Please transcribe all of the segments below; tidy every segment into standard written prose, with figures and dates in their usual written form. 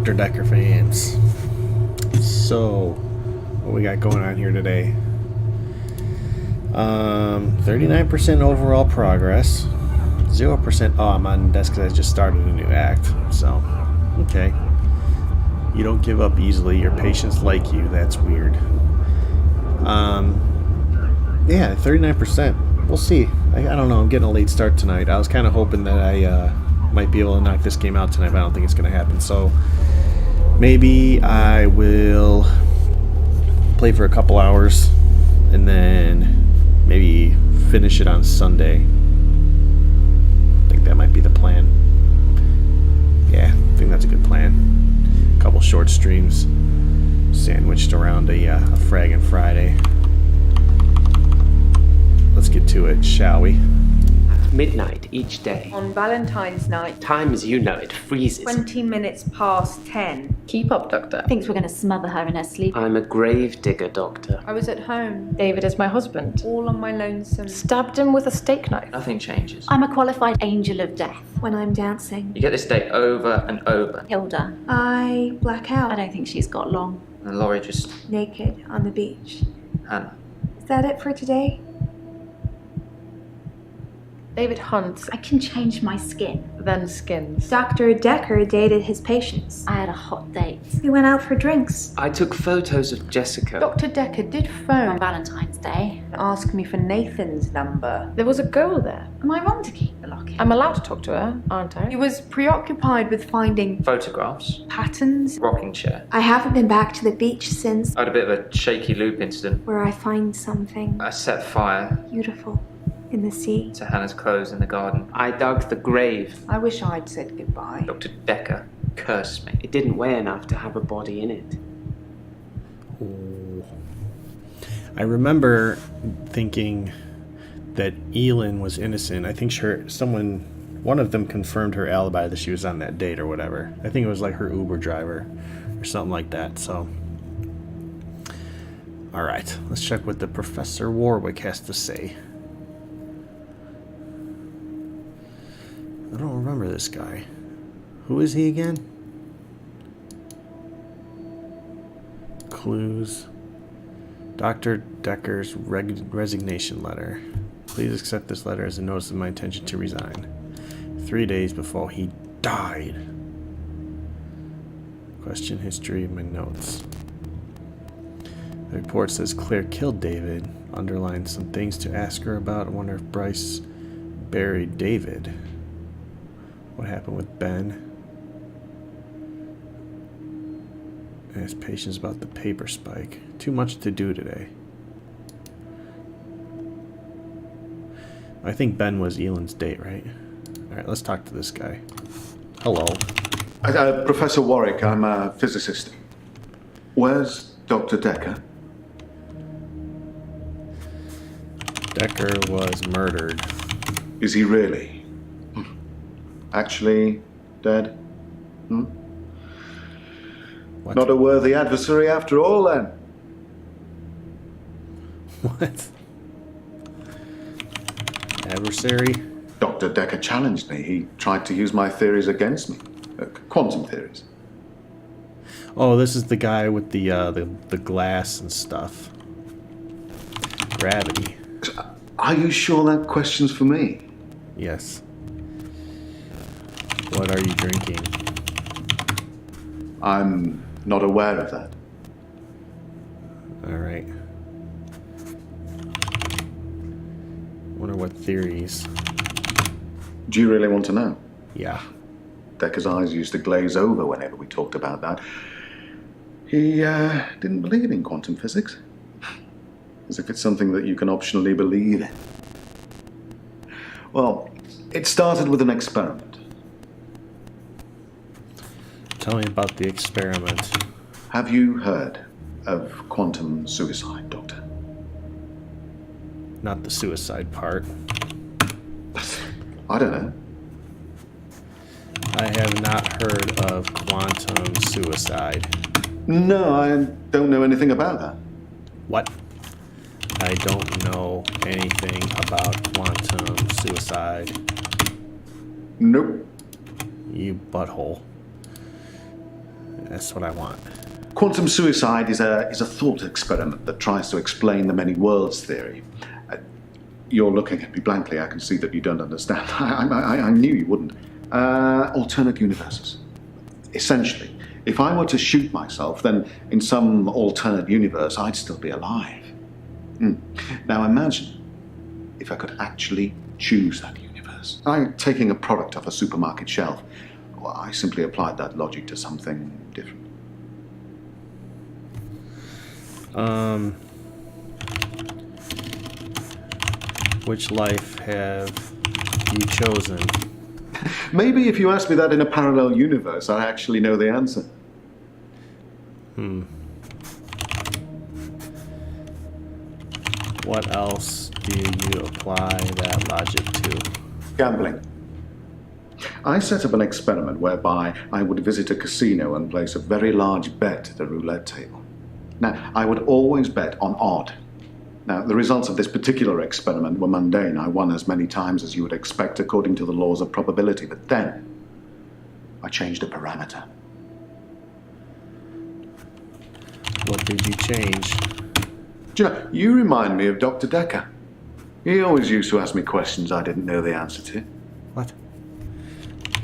Dr. Dekker fans. So, what we got going on here today? 39% overall progress. 0%. Oh, I'm on desk because I just started a new act. So, okay. You don't give up easily. Your patients like you. That's weird. Yeah, 39%. We'll see. I don't know. I'm getting a late start tonight. I was kind of hoping that I might be able to knock this game out tonight, but I don't think it's going to happen. So maybe I will play for a couple hours and then maybe finish it on Sunday. I think that might be the plan. Yeah, I think that's a good plan. A couple short streams sandwiched around a fragging Friday. Let's get to it, shall we? Midnight each day. On Valentine's night, Time as you know it freezes. 20 minutes past 10. Keep up, Doctor. Thinks we're going to smother her in her sleep. I'm a grave digger, Doctor. I was at home, David is my husband. all on my lonesome. Stabbed him with a steak knife. Nothing changes. I'm a qualified angel of death. When I'm dancing, You get this day over and over. Hilda, I black I out, don't think she's got long. And Laurie just... naked on the beach. Hannah. Is that it for today? David hunts, I can change my skin. then skins. Dr. Dekker dated his patients. I had a hot date We went out for drinks. I took photos of Jessica. Dr. Dekker did on phone Valentine's Day. and ask me for Nathan's number. There was a girl there. Am I wrong to keep the locket? I'm allowed to talk to her, aren't He I? was preoccupied with finding Photographs. patterns. Rocking chair. I haven't been back to the beach since, I had a bit of a shaky loop incident. where I find something I set fire beautiful in the sea. to Hannah's clothes in the garden. I dug the grave. I wish I'd said goodbye. Dr. Dekker cursed me. It didn't weigh enough to have a body in it. Oh. I remember thinking that Elin was innocent. I think one of them confirmed her alibi that she was on that date or whatever. I think it was like her Uber driver or something like that. So, all right, let's check what the Professor Warwick has to say. I don't remember this guy. Who is he again? Clues. Dr. Dekker's resignation letter. Please accept this letter as a notice of my intention to resign. 3 days before he died. Question history of my notes. The report says Claire killed David. Underlined some things to ask her about. I wonder if Bryce buried David. What happened with Ben? Ask patients about the paper spike. Too much to do today. I think Ben was Elin's date, right? Alright, let's talk to this guy. Hello. Professor Warwick, I'm a physicist. Where's Dr. Dekker? Dekker was murdered. Is he really? Actually dead? What? Not a worthy adversary after all, then. What? Adversary? Dr. Dekker challenged me. He tried to use my theories against me. Quantum theories. Oh, this is the guy with the glass and stuff. Gravity. Are you sure that question's for me? Yes. What are you drinking? I'm not aware of that. Alright. Wonder what theories. Do you really want to know? Yeah. Dekker's eyes used to glaze over whenever we talked about that. He didn't believe in quantum physics. As if it's something that you can optionally believe in. Well, it started with an experiment. Tell me about the experiment. Have you heard of quantum suicide, Doctor? Not the suicide part. I don't know. I have not heard of quantum suicide. No, I don't know anything about that. What? I don't know anything about quantum suicide. Nope. You butthole. That's what I want. Quantum suicide is a thought experiment that tries to explain the many worlds theory. You're looking at me blankly. I can see that you don't understand. I knew you wouldn't. Alternate universes. Essentially, if I were to shoot myself, then in some alternate universe, I'd still be alive. Now imagine if I could actually choose that universe. Taking a product off a supermarket shelf, well, I simply applied that logic to something different. Which life have you chosen? Maybe if you asked me that in a parallel universe, I actually know the answer. What else do you apply that logic to? Gambling. I set up an experiment whereby I would visit a casino and place a very large bet at a roulette table. Now, I would always bet on odd. Now, the results of this particular experiment were mundane. I won as many times as you would expect according to the laws of probability. But then, I changed a parameter. What did you change? You remind me of Dr. Dekker. He always used to ask me questions I didn't know the answer to. What?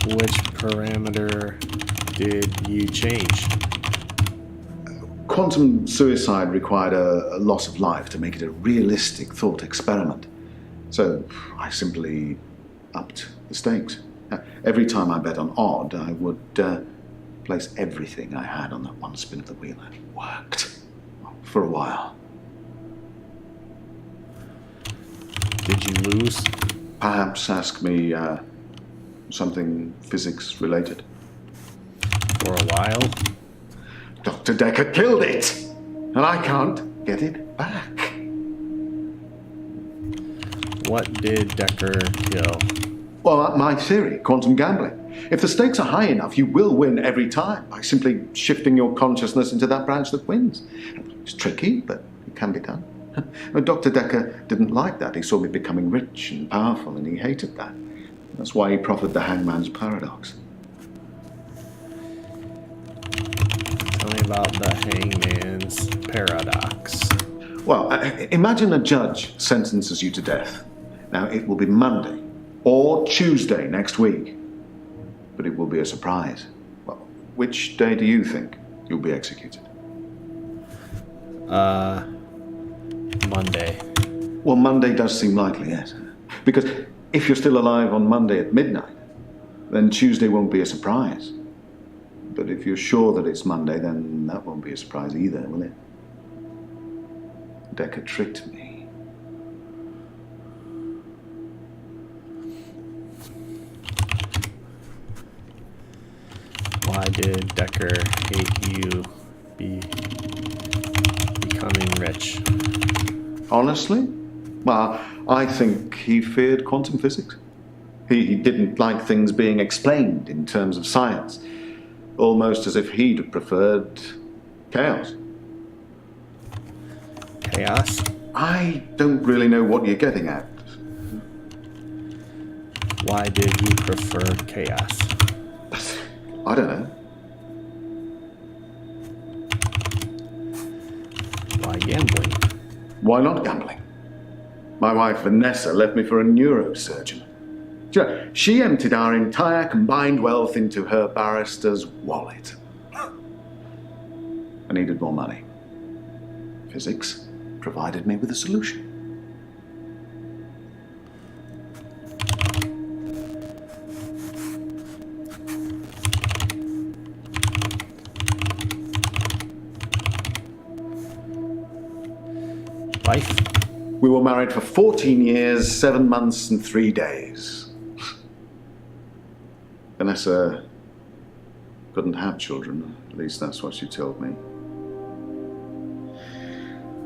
Which parameter did you change? Quantum suicide required a loss of life to make it a realistic thought experiment. So I simply upped the stakes. Every time I bet on odd, I would place everything I had on that one spin of the wheel. And it worked. For a while. Did you lose? Perhaps ask me something physics related. For a while? Dr. Dekker killed it! And I can't get it back. What did Dekker kill? Well, my theory, quantum gambling. If the stakes are high enough, you will win every time by simply shifting your consciousness into that branch that wins. It's tricky, but it can be done. Dr. Dekker didn't like that. He saw me becoming rich and powerful, and he hated that. That's why he proffered the hangman's paradox. Tell me about the hangman's paradox. Well, imagine a judge sentences you to death. Now, it will be Monday or Tuesday next week, but it will be a surprise. Well, which day do you think you'll be executed? Monday. Well, Monday does seem likely, yes. Because if you're still alive on Monday at midnight, then Tuesday won't be a surprise. But if you're sure that it's Monday, then that won't be a surprise either, will it? Dekker tricked me. Why did Dekker hate you becoming rich? Honestly? Well, I think he feared quantum physics. He didn't like things being explained in terms of science. Almost as if he'd have preferred chaos. Chaos? I don't really know what you're getting at. Why did he prefer chaos? I don't know. Why gambling? Why not gambling? My wife Vanessa left me for a neurosurgeon. She emptied our entire combined wealth into her barrister's wallet. I needed more money. Physics provided me with a solution. Life? We were married for 14 years, 7 months, and 3 days. Vanessa couldn't have children. At least that's what she told me.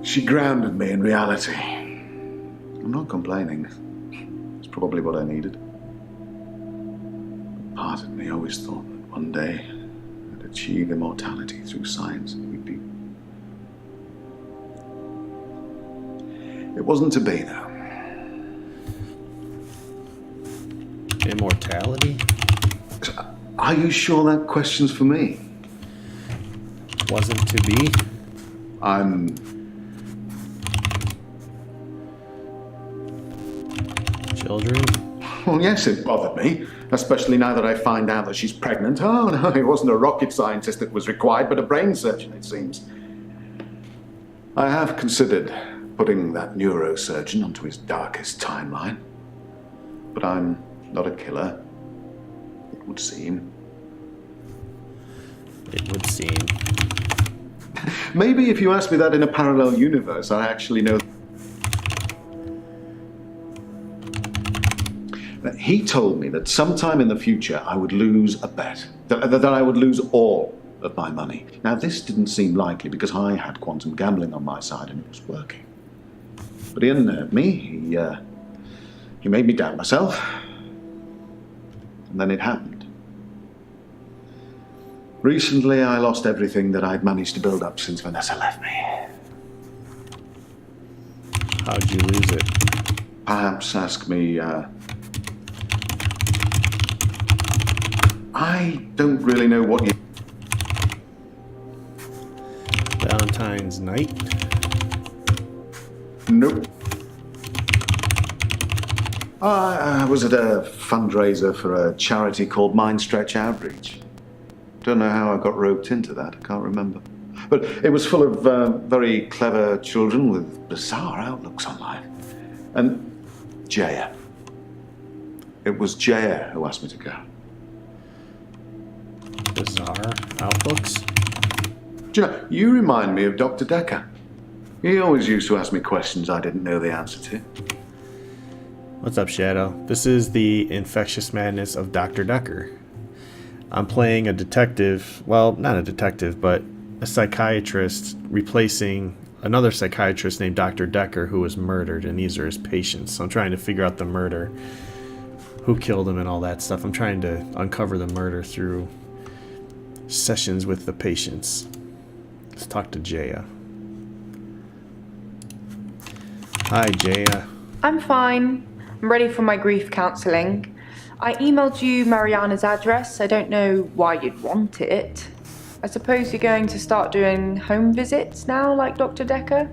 She grounded me in reality. I'm not complaining. It's probably what I needed. But part of me always thought that one day I'd achieve immortality through science. It wasn't to be, though. Immortality? Are you sure that question's for me? wasn't to be. I'm... Children? Well, yes, it bothered me. Especially now that I find out that she's pregnant. Oh, no, it wasn't a rocket scientist that was required, but a brain surgeon, it seems. I have considered putting that neurosurgeon onto his darkest timeline. But I'm not a killer, it would seem. It would seem. Maybe if you asked me that in a parallel universe, I actually know. He told me that sometime in the future I would lose a bet, that I would lose all of my money. Now, this didn't seem likely because I had quantum gambling on my side and it was working. But he unnerved me. He made me doubt myself. And then it happened. Recently, I lost everything that I'd managed to build up since Vanessa left me. How'd you lose it? Perhaps ask me, I don't really know what you... Valentine's night? Nope. I was at a fundraiser for a charity called Mindstretch Outreach. Don't know how I got roped into that, I can't remember. But it was full of very clever children with bizarre outlooks on life. And Jaya. It was Jaya who asked me to go. Bizarre outlooks? Do you know, you remind me of Dr. Dekker. He always used to ask me questions I didn't know the answer to. What's up, Shadow? This is the Infectious Madness of Dr. Dekker. I'm playing a detective, well, not a detective, but a psychiatrist replacing another psychiatrist named Dr. Dekker who was murdered, and these are his patients. So I'm trying to figure out the murder, who killed him and all that stuff. I'm trying to uncover the murder through sessions with the patients. Let's talk to Jaya. Hi, Jaya. I'm fine. I'm ready for my grief counselling. I emailed you Mariana's address. I don't know why you'd want it. I suppose you're going to start doing home visits now, like Dr. Dekker?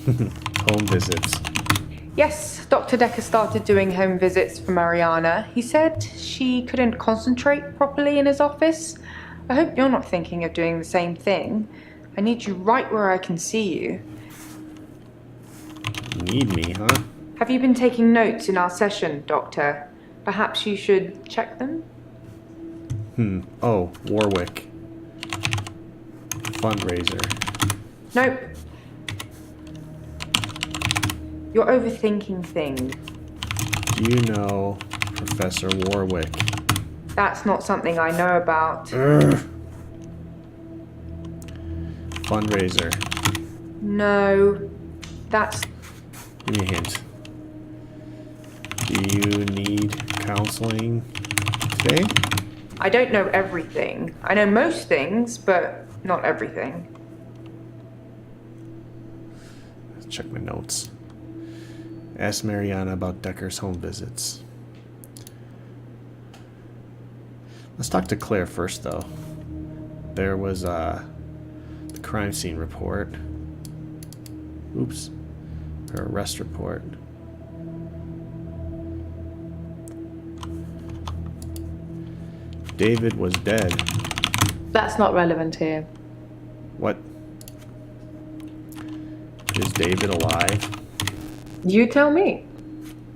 Home visits. Yes, Dr. Dekker started doing home visits for Mariana. He said she couldn't concentrate properly in his office. I hope you're not thinking of doing the same thing. I need you right where I can see you. Need me, huh? Have you been taking notes in our session, Doctor? Perhaps you should check them? Oh, Warwick. Fundraiser. Nope. You're overthinking things. Do you know Professor Warwick? That's not something I know about. Fundraiser. No, that's... Give me a hint. Do you need counseling today? I don't know everything. I know most things, but not everything. Let's check my notes. Ask Mariana about Dekker's home visits. Let's talk to Claire first, though. There was the crime scene report. Oops. Her arrest report. David was dead. That's not relevant here. What? Is David alive? You tell me.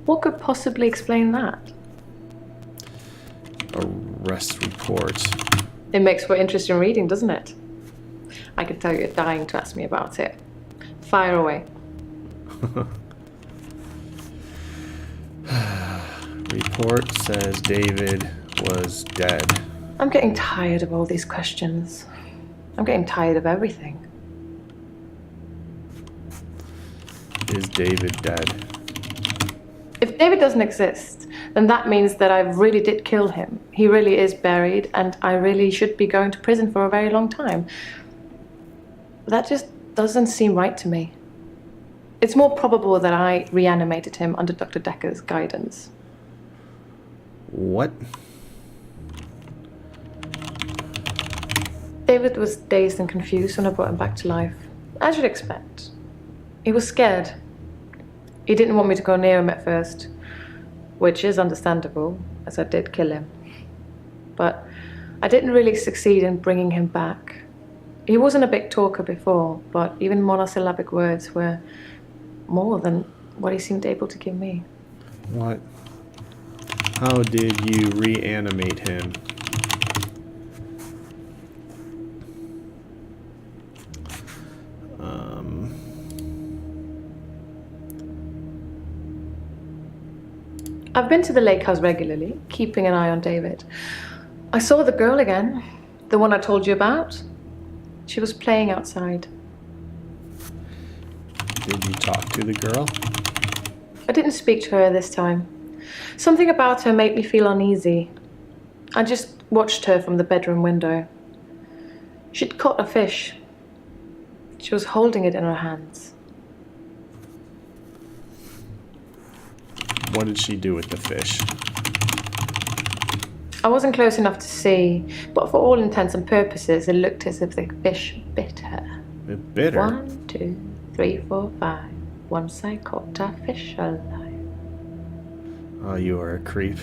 What could possibly explain that? Arrest report. It makes for interesting reading, doesn't it? I can tell you're dying to ask me about it. Fire away. Report says David was dead. I'm getting tired of all these questions. I'm getting tired of everything. Is David dead? If David doesn't exist, then that means that I really did kill him. He really is buried, and I really should be going to prison for a very long time. That just doesn't seem right to me. It's more probable that I reanimated him under Dr. Dekker's guidance. What? David was dazed and confused when I brought him back to life, as you'd expect. He was scared. He didn't want me to go near him at first, which is understandable, as I did kill him. But I didn't really succeed in bringing him back. He wasn't a big talker before, but even monosyllabic words were more than what he seemed able to give me. What? How did you reanimate him? I've been to the lake house regularly, keeping an eye on David. I saw the girl again, the one I told you about. She was playing outside. Did you talk to the girl? I didn't speak to her this time. Something about her made me feel uneasy. I just watched her from the bedroom window. She'd caught a fish. She was holding it in her hands. What did she do with the fish? I wasn't close enough to see, but for all intents and purposes, it looked as if the fish bit her. It bit her? 1, 2, 3, 4, 5. Once I caught a fish alive. Oh, you are a creep.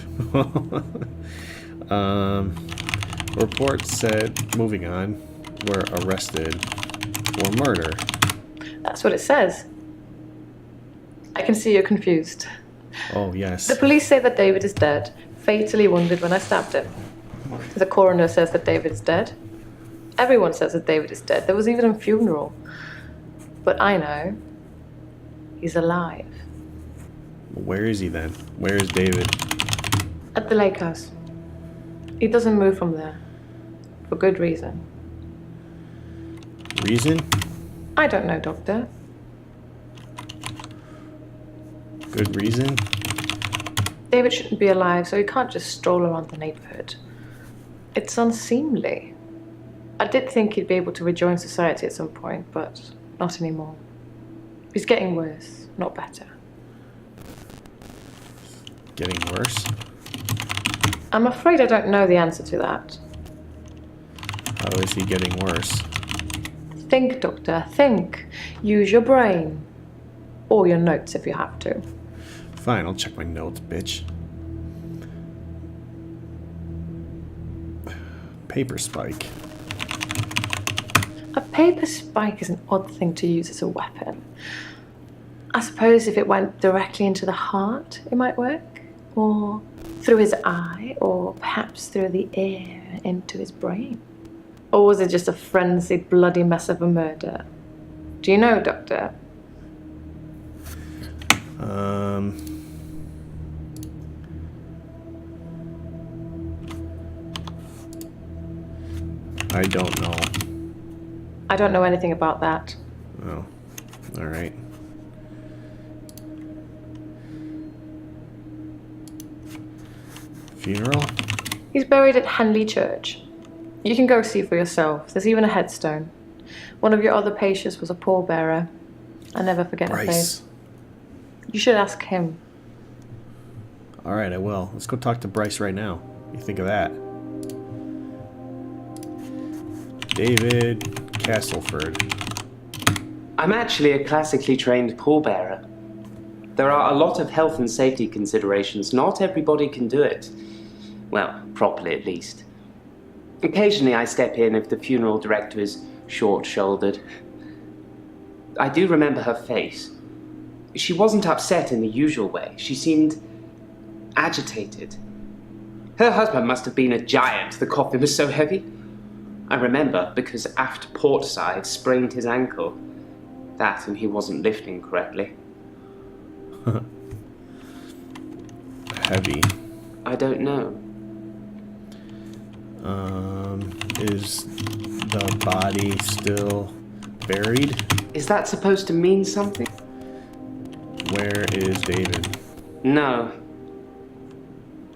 Report said, moving on, were arrested for murder. That's what it says. I can see you're confused. Oh, yes. The police say that David is dead, fatally wounded when I stabbed him. The coroner says that David is dead. Everyone says that David is dead. There was even a funeral. But I know he's alive. Where is he then? Where is David? At the lake house. He doesn't move from there. For good reason. Reason? I don't know, Doctor. Good reason? David shouldn't be alive, so he can't just stroll around the neighborhood. It's unseemly. I did think he'd be able to rejoin society at some point, but not anymore. He's getting worse, not better. Getting worse? I'm afraid I don't know the answer to that. How is he getting worse? Think, Doctor, think. Use your brain. Or your notes if you have to. Fine, I'll check my notes, bitch. Paper spike. A paper spike is an odd thing to use as a weapon. I suppose if it went directly into the heart, it might work. Or through his eye, or perhaps through the ear into his brain. Or was it just a frenzied, bloody mess of a murder? Do you know, Doctor? I don't know. I don't know anything about that. Oh, all right. Funeral? He's buried at Henley Church. You can go see for yourself. There's even a headstone. One of your other patients was a pallbearer. I never forget his Bryce. face. You should ask him. All right, I will. Let's go talk to Bryce right now. What do you think of that? David Castleford. I'm actually a classically trained pallbearer. There are a lot of health and safety considerations. Not everybody can do it. Well, properly at least. Occasionally I step in if the funeral director is short-shouldered. I do remember her face. She wasn't upset in the usual way. She seemed agitated. Her husband must have been a giant. The coffin was so heavy. I remember because aft port side sprained his ankle. That and he wasn't lifting correctly. Heavy. I don't know. Is the body still buried? Is that supposed to mean something? Where is David? No.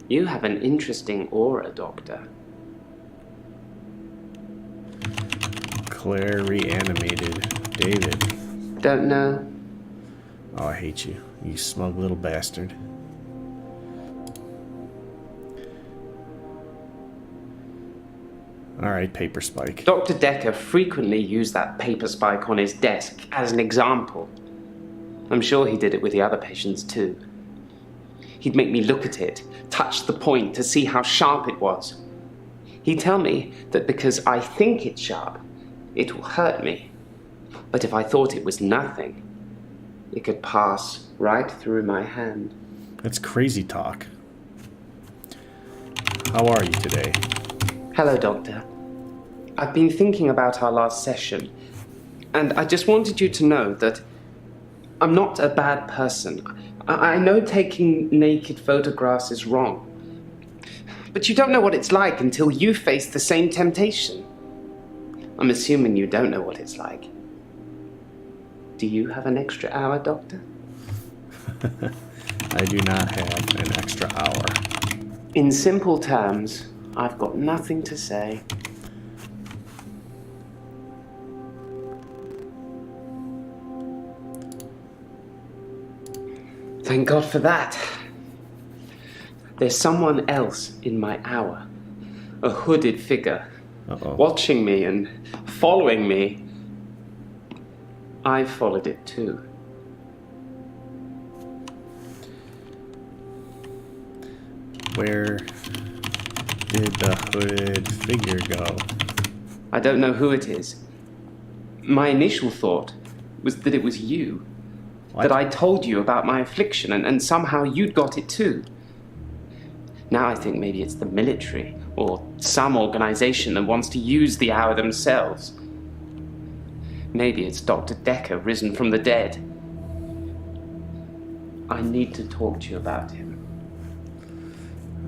You have an interesting aura, Doctor. Claire reanimated David. Don't know. Oh, I hate you. You smug little bastard. Alright, paper spike. Dr. Dekker frequently used that paper spike on his desk as an example. I'm sure he did it with the other patients too. He'd make me look at it, touch the point to see how sharp it was. He'd tell me that because I think it's sharp, it will hurt me. But if I thought it was nothing, it could pass right through my hand. That's crazy talk. How are you today? Hello, Doctor. I've been thinking about our last session, and I just wanted you to know that I'm not a bad person. I know taking naked photographs is wrong, but you don't know what it's like until you face the same temptation. I'm assuming you don't know what it's like. Do you have an extra hour, Doctor? I do not have an extra hour. In simple terms, I've got nothing to say. Thank God for that. There's someone else in my hour. A hooded figure. Uh-oh. Watching me and following me. I followed it too. Where did the hooded figure go? I don't know who it is. My initial thought was that it was you. What? That I told you about my affliction and somehow you'd got it too. Now I think maybe it's the military or some organization that wants to use the hour themselves. Maybe it's Dr. Dekker risen from the dead. I need to talk to you about him.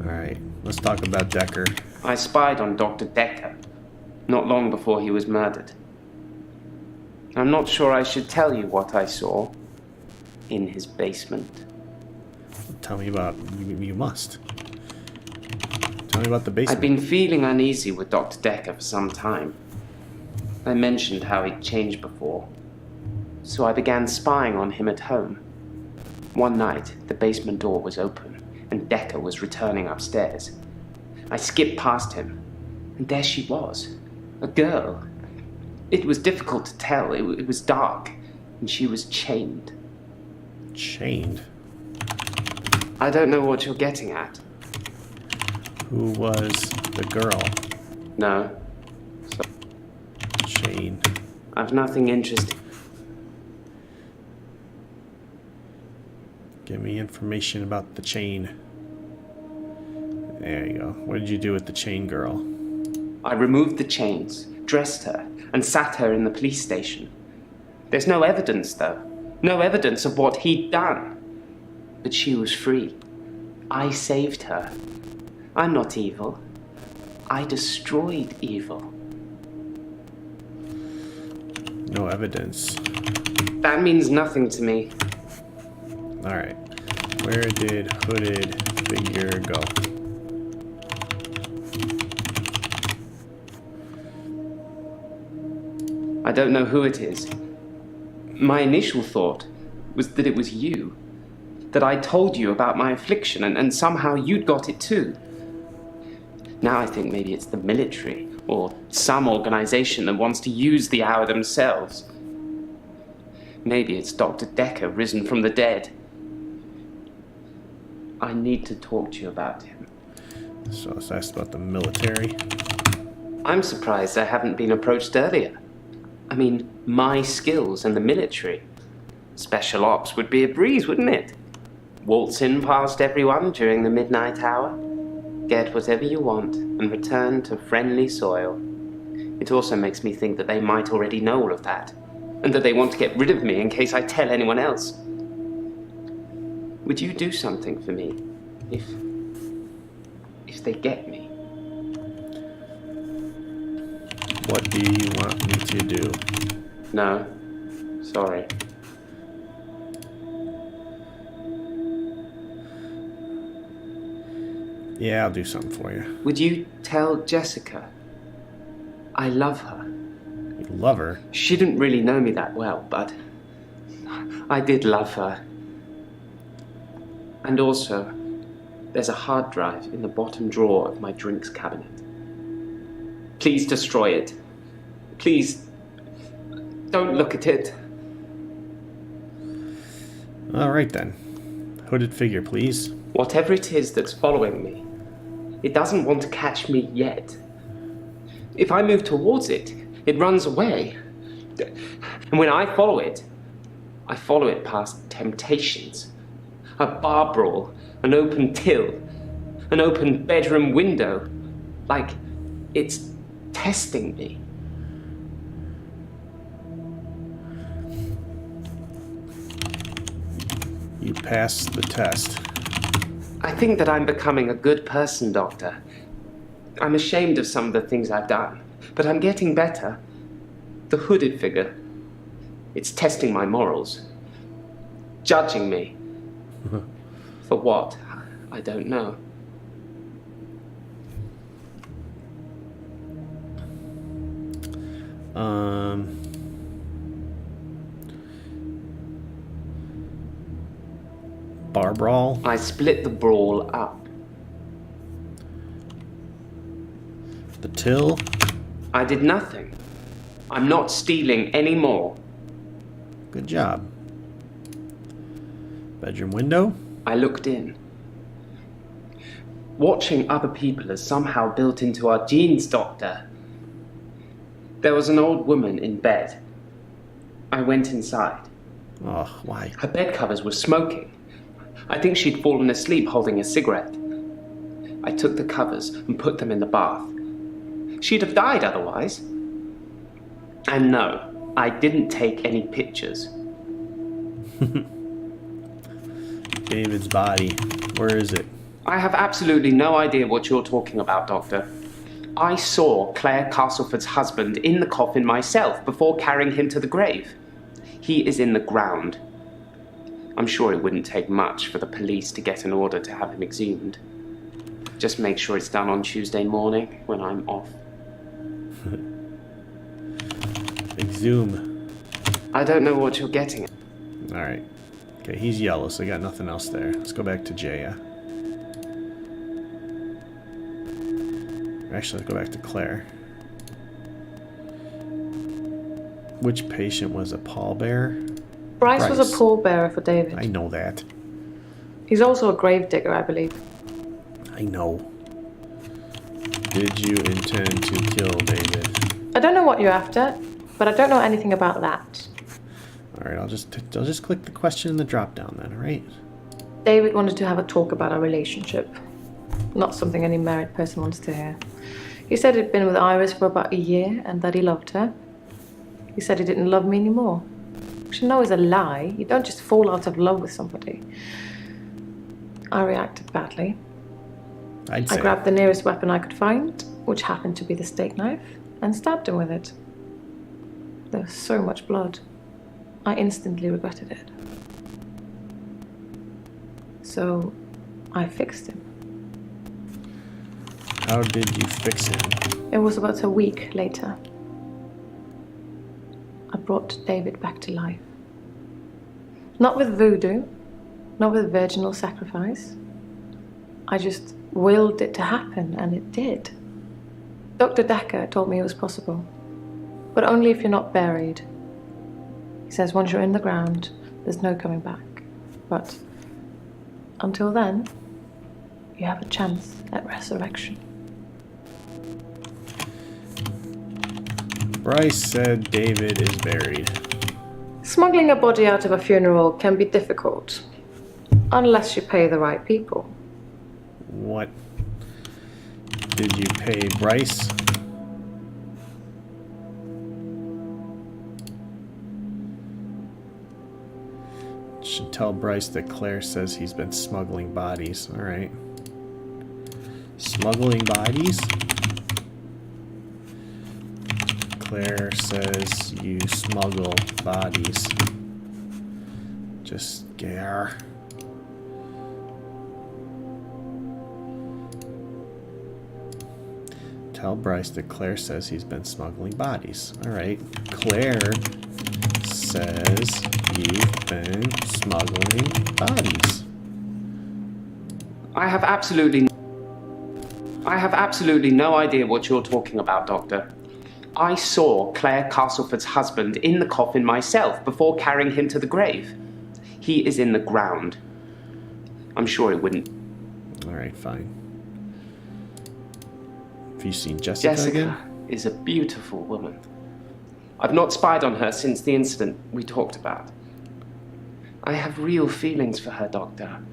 Alright, let's talk about Dekker. I spied on Dr. Dekker not long before he was murdered. I'm not sure I should tell you what I saw in his basement. Tell me about... You must. Tell me about the basement. I'd been feeling uneasy with Dr. Dekker for some time. I mentioned how he'd changed before, so I began spying on him at home. One night, the basement door was open, and Dekker was returning upstairs. I skipped past him, and there she was, a girl. It was difficult to tell, it was dark, and she was chained. Chained? I don't know what you're getting at. Who was the girl? No, Chain. I've nothing interesting. Give me information about the chain. There you go. What did you do with the chain girl? I removed the chains, dressed her, and sat her in the police station. There's no evidence, though. No evidence of what he'd done. But she was free. I saved her. I'm not evil. I destroyed evil. No evidence. That means nothing to me. Alright. Where did hooded figure go? I don't know who it is. My initial thought was that it was you. That I told you about my affliction and somehow you'd got it too. Now I think maybe it's the military or some organization that wants to use the hour themselves. Maybe it's Dr. Dekker risen from the dead. I need to talk to you about him. So it's asked about the military. I'm surprised I haven't been approached earlier. I mean, my skills and the military. Special ops would be a breeze, wouldn't it? Waltz in past everyone during the midnight hour, get whatever you want, and return to friendly soil. It also makes me think that they might already know all of that, and that they want to get rid of me in case I tell anyone else. Would you do something for me if they get me? What do you want me to do? No, sorry. Yeah, I'll do something for you. Would you tell Jessica I love her? You love her? She didn't really know me that well, but I did love her. And also, there's a hard drive in the bottom drawer of my drinks cabinet. Please destroy it. Please, don't look at it. All right then. Hooded figure, please. Whatever it is that's following me, it doesn't want to catch me yet. If I move towards it, it runs away. And when I follow it past temptations. A bar brawl, an open till, an open bedroom window. Like it's testing me. You passed the test. I think that I'm becoming a good person, Doctor. I'm ashamed of some of the things I've done, but I'm getting better. The hooded figure, it's testing my morals. Judging me. For what? I don't know. Bar brawl. I split the brawl up. The till. I did nothing. I'm not stealing anymore. Good job. Bedroom window. I looked in. Watching other people is somehow built into our genes, Doctor. There was an old woman in bed. I went inside. Oh, why? Her bed covers were smoking. I think she'd fallen asleep holding a cigarette. I took the covers and put them in the bath. She'd have died otherwise. And no, I didn't take any pictures. David's body. Where is it? I have absolutely no idea what you're talking about, Doctor. I saw Claire Castleford's husband in the coffin myself before carrying him to the grave. He is in the ground. I'm sure it wouldn't take much for the police to get an order to have him exhumed. Just make sure it's done on Tuesday morning when I'm off. Exhume. I don't know what you're getting at. Alright. Okay, he's yellow, so I got nothing else there. Let's go back to Jaya. Actually, let's go back to Claire. Which patient was a pallbearer? Bryce was a pallbearer for David. I know that. He's also a gravedigger, I believe. I know. Did you intend to kill David? I don't know what you're after, but I don't know anything about that. Alright, I'll just click the question in the drop down then, alright? David wanted to have a talk about our relationship. Not something any married person wants to hear. He said he'd been with Iris for about a year and that he loved her. He said he didn't love me anymore. Which I know is a lie. You don't just fall out of love with somebody. I reacted badly. I grabbed the nearest weapon I could find, which happened to be the steak knife, and stabbed him with it. There was so much blood. I instantly regretted it. So, I fixed him. How did you fix him? It was about a week later. I brought David back to life. Not with voodoo, not with virginal sacrifice. I just willed it to happen, and it did. Dr. Dekker told me it was possible, but only if you're not buried. He says once you're in the ground, there's no coming back. But until then, you have a chance at resurrection. Bryce said David is buried. Smuggling a body out of a funeral can be difficult, unless you pay the right people. What did you pay Bryce? Should tell Bryce that Claire says he's been smuggling bodies. Alright. Smuggling bodies? Claire says you smuggle bodies. Just scare. Tell Bryce that Claire says he's been smuggling bodies. Alright. Claire says you've been smuggling bodies. I have absolutely... I have absolutely no idea what you're talking about, Doctor. I saw Claire Castleford's husband in the coffin myself before carrying him to the grave. He is in the ground. I'm sure it wouldn't. All right, fine. Have you seen Jessica again? Jessica is a beautiful woman. I've not spied on her since the incident we talked about. I have real feelings for her, Doctor.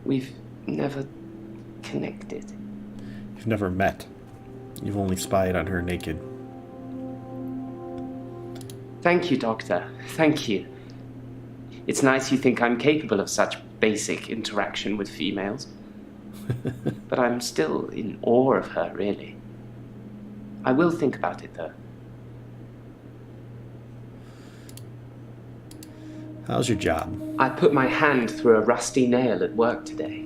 We've never connected. You've never met. You've only spied on her naked. Thank you, Doctor. Thank you. It's nice you think I'm capable of such basic interaction with females. But I'm still in awe of her, really. I will think about it, though. How's your job? I put my hand through a rusty nail at work today.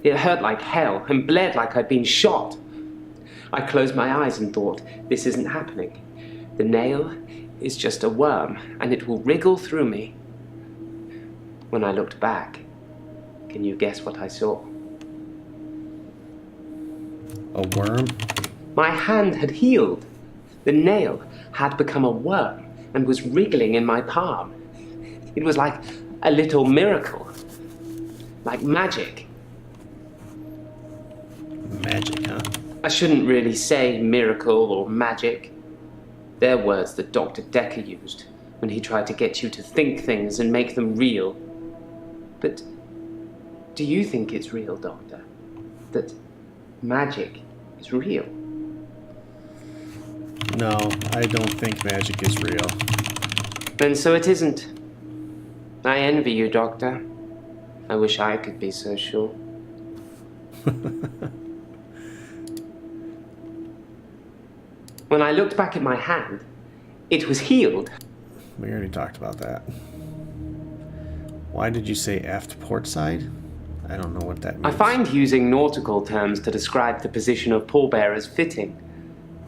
It hurt like hell and bled like I'd been shot. I closed my eyes and thought, this isn't happening. The nail is just a worm, and it will wriggle through me. When I looked back, can you guess what I saw? A worm? My hand had healed. The nail had become a worm and was wriggling in my palm. It was like a little miracle. Like magic. Magic, huh? I shouldn't really say miracle or magic. They're words that Dr. Dekker used when he tried to get you to think things and make them real. But do you think it's real, Doctor? That magic is real? No, I don't think magic is real. Then so it isn't. I envy you, Doctor. I wish I could be so sure. When I looked back at my hand, it was healed. We already talked about that. Why did you say aft port side? I don't know what that means. I find using nautical terms to describe the position of pallbearers fitting.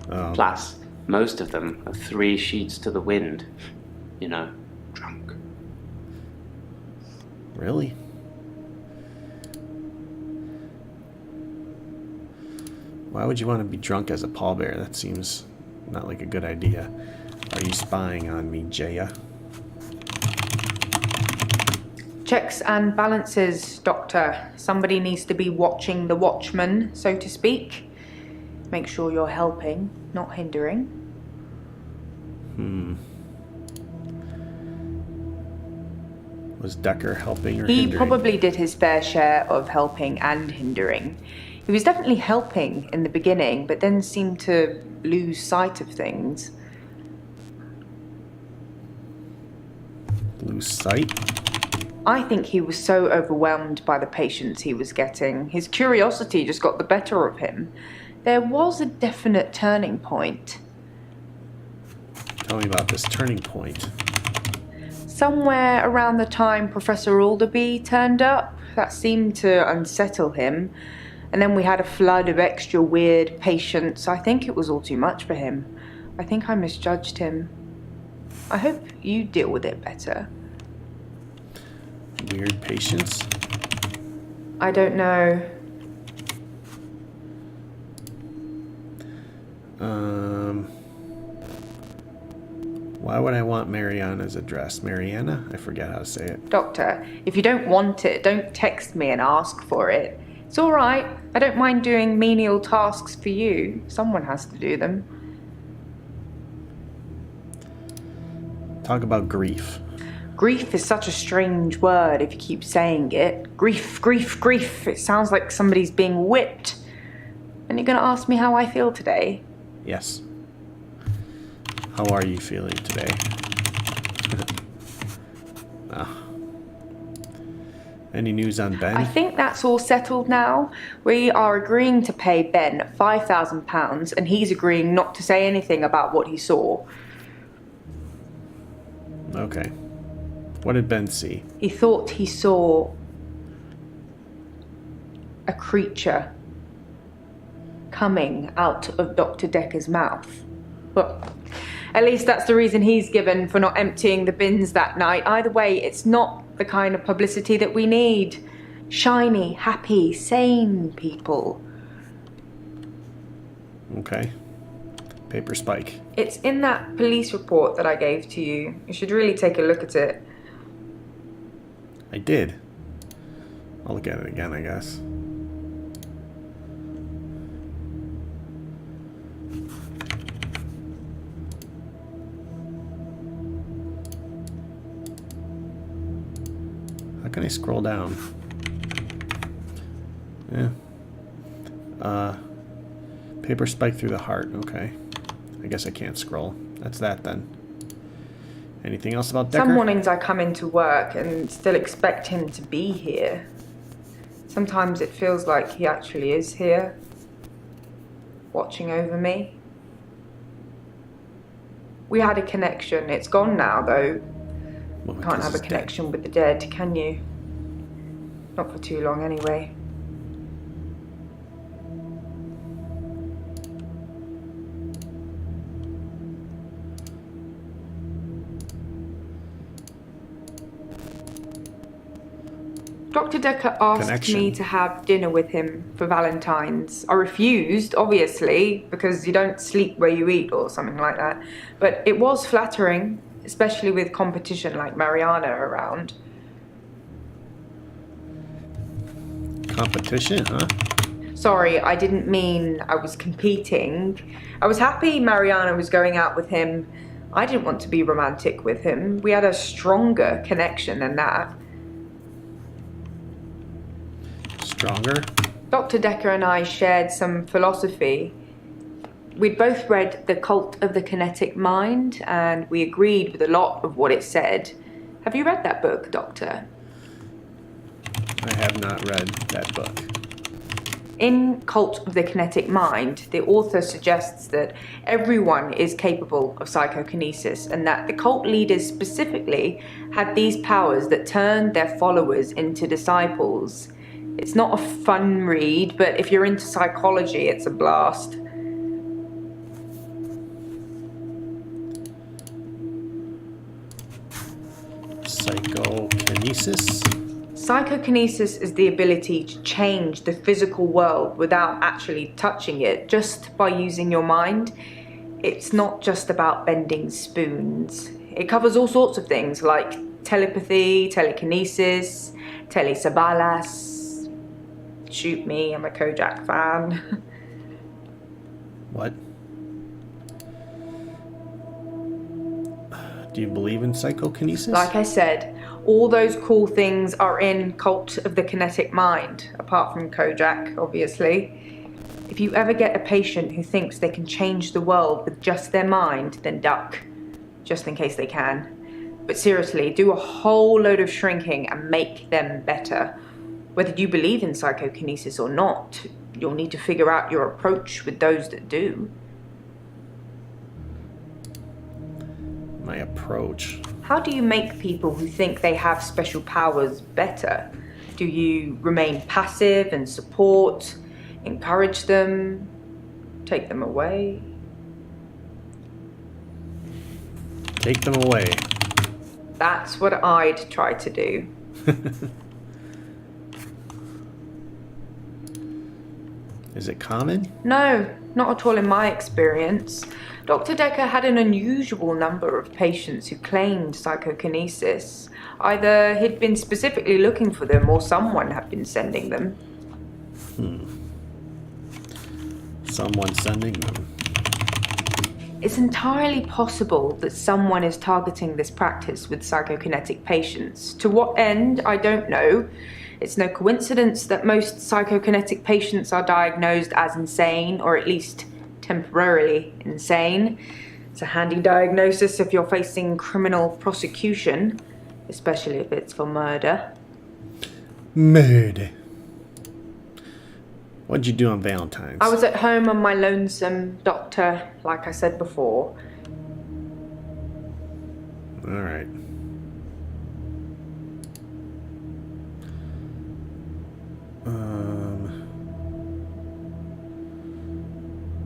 Oh. Plus, most of them are 3 sheets to the wind. You know, drunk. Really? Why would you want to be drunk as a pallbearer? That seems not like a good idea. Are you spying on me, Jaya? Checks and balances, Doctor. Somebody needs to be watching the watchman, so to speak. Make sure you're helping, not hindering. Was Dekker helping or He hindering? probably did his fair share of helping and hindering. He was definitely helping in the beginning, but then seemed to lose sight of things. Lose sight? I think he was so overwhelmed by the patients he was getting. His curiosity just got the better of him. There was a definite turning point. Tell me about this turning point. Somewhere around the time Professor Alderby turned up, that seemed to unsettle him. And then we had a flood of extra weird patients. I think it was all too much for him. I think I misjudged him. I hope you deal with it better. Weird patients? I don't know. Why would I want Mariana's address? Mariana? I forget how to say it. Doctor, if you don't want it, don't text me and ask for it. It's all right. I don't mind doing menial tasks for you. Someone has to do them. Talk about grief. Grief is such a strange word if you keep saying it. Grief, grief, grief. It sounds like somebody's being whipped. And you're going to ask me how I feel today? Yes. How are you feeling today? Any news on Ben? I think that's all settled now. We are agreeing to pay Ben £5,000 and he's agreeing not to say anything about what he saw. Okay. What did Ben see? He thought he saw a creature coming out of Dr. Dekker's mouth. Well, at least that's the reason he's given for not emptying the bins that night. Either way, it's not the kind of publicity that we need. Shiny, happy, sane people. Okay. Paper spike. It's in that police report that I gave to you. You should really take a look at it. I did. I'll look at it again, I guess. How can I scroll down? Yeah. Paper spike through the heart. Okay. I guess I can't scroll. That's that then. Anything else about Dekker? Some mornings I come into work and still expect him to be here. Sometimes it feels like he actually is here, watching over me. We had a connection. It's gone now, though. Well, You can't have a connection with the dead, can you? Not for too long, anyway. Dr. Dekker asked me to have dinner with him for Valentine's. I refused, obviously, because you don't sleep where you eat or something like that. But it was flattering, especially with competition like Mariana around. Competition, huh? Sorry, I didn't mean I was competing. I was happy Mariana was going out with him. I didn't want to be romantic with him. We had a stronger connection than that. Stronger? Dr. Dekker and I shared some philosophy. We'd both read The Cult of the Kinetic Mind, and we agreed with a lot of what it said. Have you read that book, Doctor? I have not read that book. In Cult of the Kinetic Mind, the author suggests that everyone is capable of psychokinesis and that the cult leaders specifically had these powers that turned their followers into disciples. It's not a fun read, but if you're into psychology, it's a blast. Psychokinesis? Psychokinesis is the ability to change the physical world without actually touching it, just by using your mind. It's not just about bending spoons. It covers all sorts of things like telepathy, telekinesis, telesabalas. Shoot me, I'm a Kojak fan. What? Do you believe in psychokinesis? Like I said, all those cool things are in Cult of the Kinetic Mind, apart from Kojak, obviously. If you ever get a patient who thinks they can change the world with just their mind, then duck, just in case they can. But seriously, do a whole load of shrinking and make them better. Whether you believe in psychokinesis or not, you'll need to figure out your approach with those that do. My approach. How do you make people who think they have special powers better? Do you remain passive and support, encourage them, take them away? Take them away. That's what I'd try to do. Is it common? No, not at all in my experience. Dr. Dekker had an unusual number of patients who claimed psychokinesis. Either he'd been specifically looking for them or someone had been sending them. Someone sending them. It's entirely possible that someone is targeting this practice with psychokinetic patients. To what end, I don't know. It's no coincidence that most psychokinetic patients are diagnosed as insane, or at least temporarily insane. It's a handy diagnosis if you're facing criminal prosecution, especially if it's for murder. Murder. What'd you do on Valentine's? I was at home on my lonesome, Doctor, like I said before. All right.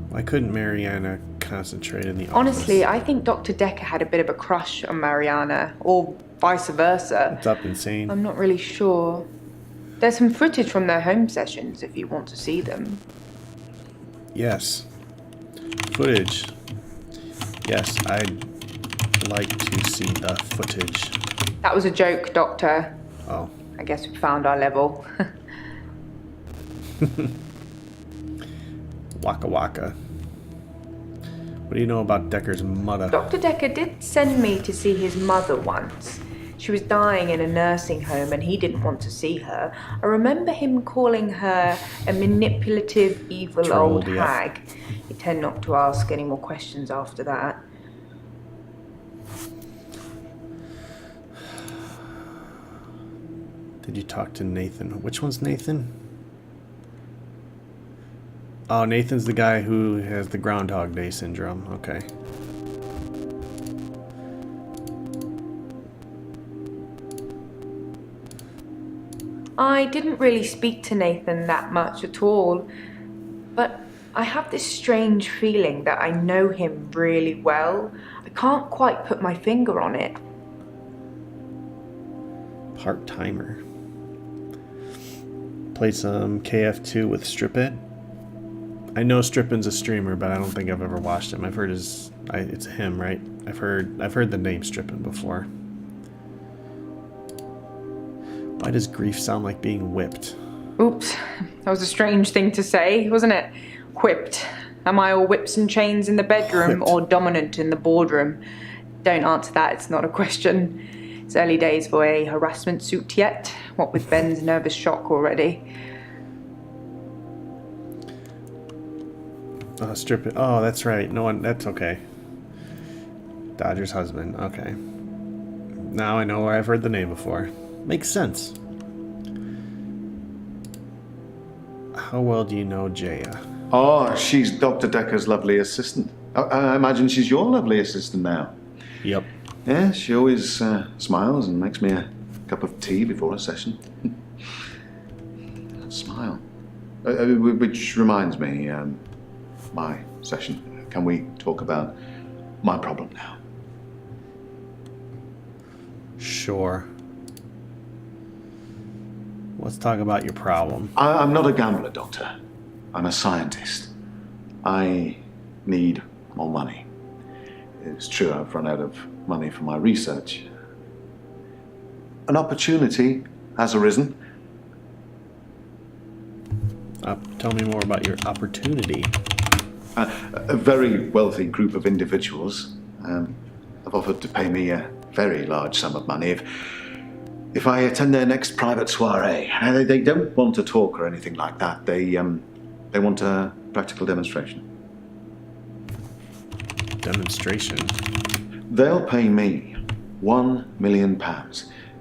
Why couldn't Mariana concentrate in the office? Honestly, I think Dr. Dekker had a bit of a crush on Mariana, or vice versa. It's up insane. I'm not really sure. There's some footage from their home sessions if you want to see them. Yes. Footage. Yes, I'd like to see the footage. That was a joke, Doctor. Oh. I guess we found our level. Waka waka. What do you know about Dekker's mother? Dr. Dekker did send me to see his mother once. She was dying in a nursing home and he didn't want to see her. I remember him calling her a manipulative, evil Troll, old yeah. hag. He tended not to ask any more questions after that. Did you talk to Nathan? Which one's Nathan? Oh, Nathan's the guy who has the Groundhog Day syndrome. Okay. I didn't really speak to Nathan that much at all, but I have this strange feeling that I know him really well. I can't quite put my finger on it. Part-timer. Played some KF2 with Striped. I know Strippin's a streamer, but I don't think I've ever watched him. I've heard it's him, right? I've heard the name Strippin before. Why does grief sound like being whipped? Oops, that was a strange thing to say, wasn't it? Whipped. Am I all whips and chains in the bedroom Whipped. or dominant in the boardroom? Don't answer that, it's not a question. It's early days for a harassment suit yet, what with Ben's nervous shock already. Oh, Strippin. Oh, that's right. No one. That's okay. Dodger's husband. Okay. Now I know where I've heard the name before. Makes sense. How well do you know Jaya? Oh, she's Dr. Dekker's lovely assistant. I imagine she's your lovely assistant now. Yep. Yeah, she always smiles and makes me a cup of tea before a session. Smile. Which reminds me, my session. Can we talk about my problem now? Sure. Let's talk about your problem. I'm not a gambler, Doctor. I'm a scientist. I need more money. It's true I've run out of money for my research. An opportunity has arisen. Tell me more about your opportunity. A very wealthy group of individuals have offered to pay me a very large sum of money if I attend their next private soiree. They don't want to talk or anything like that. They want a practical demonstration. Demonstration? They'll pay me £1 million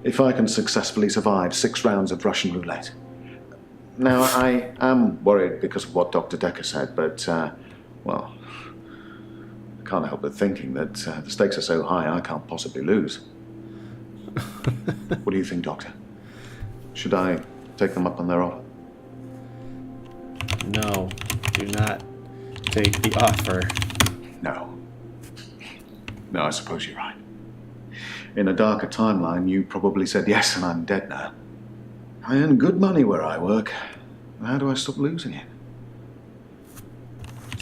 if I can successfully survive 6 rounds of Russian roulette. Now, I am worried because of what Dr. Dekker said, but, well, I can't help but thinking that the stakes are so high I can't possibly lose. What do you think, Doctor? Should I take them up on their offer? No, do not take the offer. No. No, I suppose you're right. In a darker timeline, you probably said yes, and I'm dead now. I earn good money where I work. How do I stop losing it?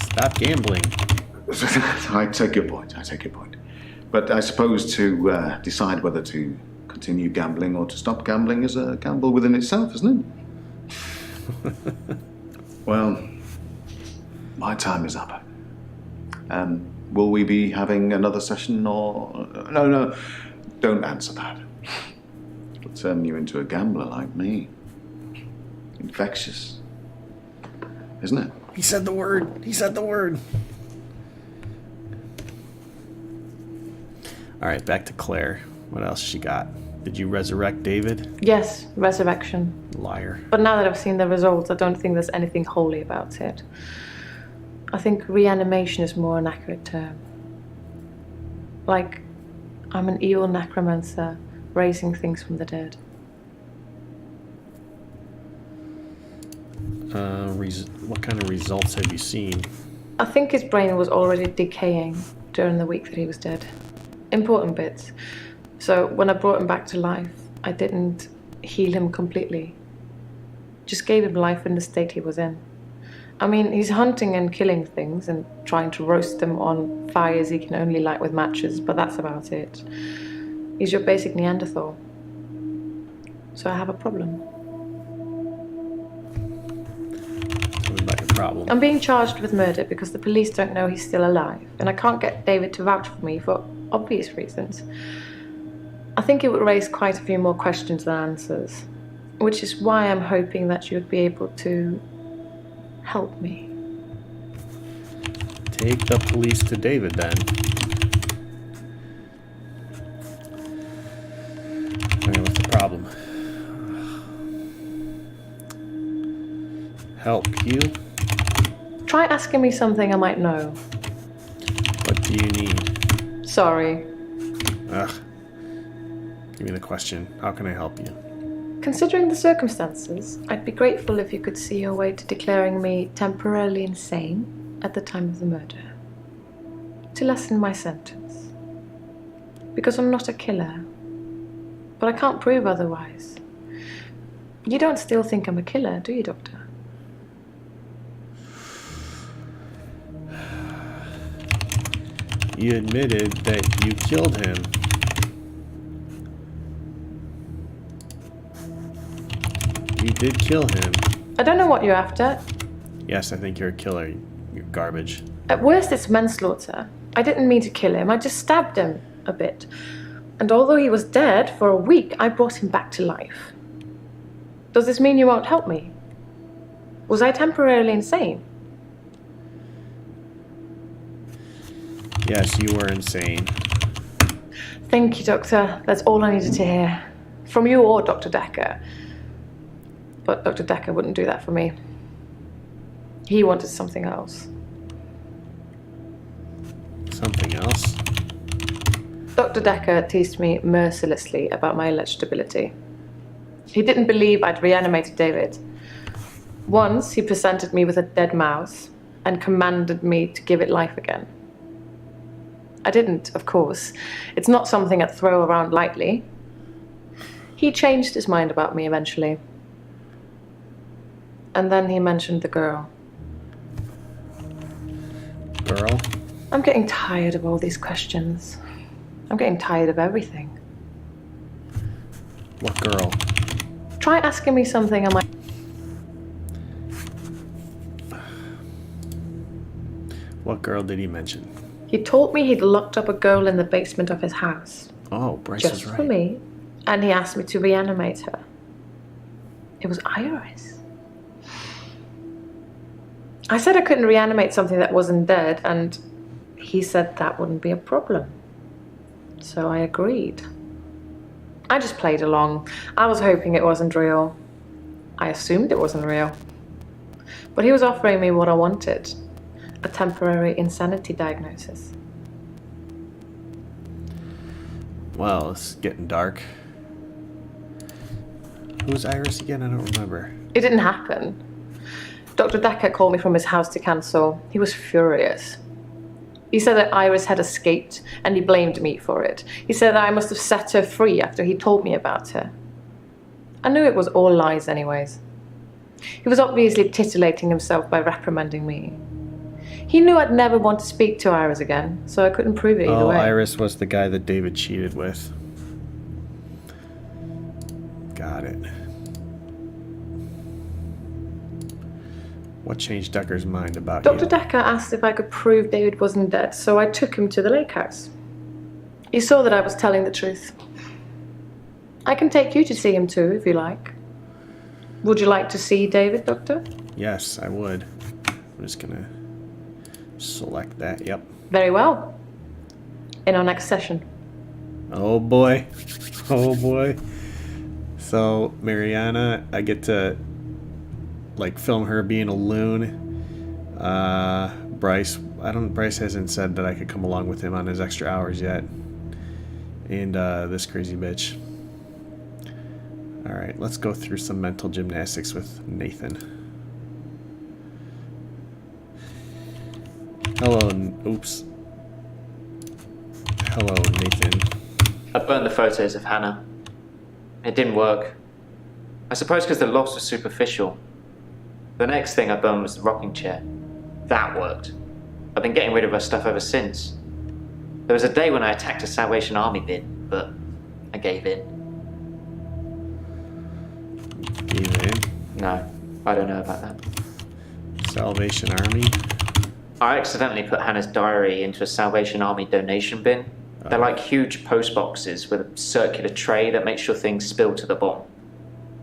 Stop gambling. I take your point. But I suppose to decide whether to continue gambling or to stop gambling is a gamble within itself, isn't it? Well, my time is up. Will we be having another session or... No, don't answer that. It'll turn you into a gambler like me. Infectious. Isn't it? He said the word. All right, back to Claire. What else she got? Did you resurrect David? Yes, resurrection. Liar. But now that I've seen the results, I don't think there's anything holy about it. I think reanimation is more an accurate term. Like, I'm an evil necromancer raising things from the dead. What kind of results have you seen? I think his brain was already decaying during the week that he was dead. Important bits. So when I brought him back to life, I didn't heal him completely. just gave him life in the state he was in. I mean, he's hunting and killing things and trying to roast them on fires he can only light with matches, but that's about it. He's your basic Neanderthal. So I have a problem. Tell me about your problem. I'm being charged with murder because the police don't know he's still alive, and I can't get David to vouch for me for obvious reasons. I think it would raise quite a few more questions than answers, which is why I'm hoping that you'd be able to help me. Take the police to David, then. Okay, what's the problem? Help you? Try asking me something I might know. What do you need? Sorry. Ugh. Give me the question. How can I help you? Considering the circumstances, I'd be grateful if you could see your way to declaring me temporarily insane at the time of the murder. To lessen my sentence. Because I'm not a killer. But I can't prove otherwise. You don't still think I'm a killer, do you, Doctor? You admitted that you killed him. You did kill him. I don't know what you're after. Yes, I think you're a killer. You're garbage. At worst, it's manslaughter. I didn't mean to kill him. I just stabbed him a bit. And although he was dead for a week, I brought him back to life. Does this mean you won't help me? Was I temporarily insane? Yes, you were insane. Thank you, Doctor. That's all I needed to hear. From you or Dr. Dekker. But Dr. Dekker wouldn't do that for me. He wanted something else. Something else? Dr. Dekker teased me mercilessly about my alleged ability. He didn't believe I'd reanimated David. Once, he presented me with a dead mouse and commanded me to give it life again. I didn't, of course. It's not something I'd throw around lightly. He changed his mind about me eventually. And then he mentioned the girl. Girl? I'm getting tired of all these questions. I'm getting tired of everything. What girl? Try asking me something I might... What girl did he mention? He told me he'd locked up a girl in the basement of his house. Oh, Bryce Just was right. for me. And he asked me to reanimate her. It was Iris. I said I couldn't reanimate something that wasn't dead, and he said that wouldn't be a problem. So I agreed. I just played along. I was hoping it wasn't real. I assumed it wasn't real. But he was offering me what I wanted. A temporary insanity diagnosis. Well, it's getting dark. Who was Iris again? I don't remember. It didn't happen. Dr. Dekker called me from his house to cancel. He was furious. He said that Iris had escaped, and he blamed me for it. He said that I must have set her free after he told me about her. I knew it was all lies anyways. He was obviously titillating himself by reprimanding me. He knew I'd never want to speak to Iris again, so I couldn't prove it either way. Iris was the guy that David cheated with. Got it. What changed Dekker's mind about Dr. you? Dekker asked if I could prove David wasn't dead, so I took him to the lake house. He saw that I was telling the truth. I can take you to see him too, if you like. Would you like to see David, Doctor? Yes, I would. I'm just gonna select that. Yep. Very well. In our next session. Oh boy. Oh boy. So, Mariana, I get to film her being a loon. Bryce hasn't said that I could come along with him on his extra hours yet. And this crazy bitch. Alright, let's go through some mental gymnastics with Nathan. Hello, Hello, Nathan. I burned the photos of Hannah. It didn't work. I suppose because the loss was superficial. The next thing I burned was the rocking chair. That worked. I've been getting rid of her stuff ever since. There was a day when I attacked a Salvation Army bin, but I gave in. Gave in? No, I don't know about that. Salvation Army? I accidentally put Hannah's diary into a Salvation Army donation bin. They're like huge post boxes with a circular tray that makes sure things spill to the bottom.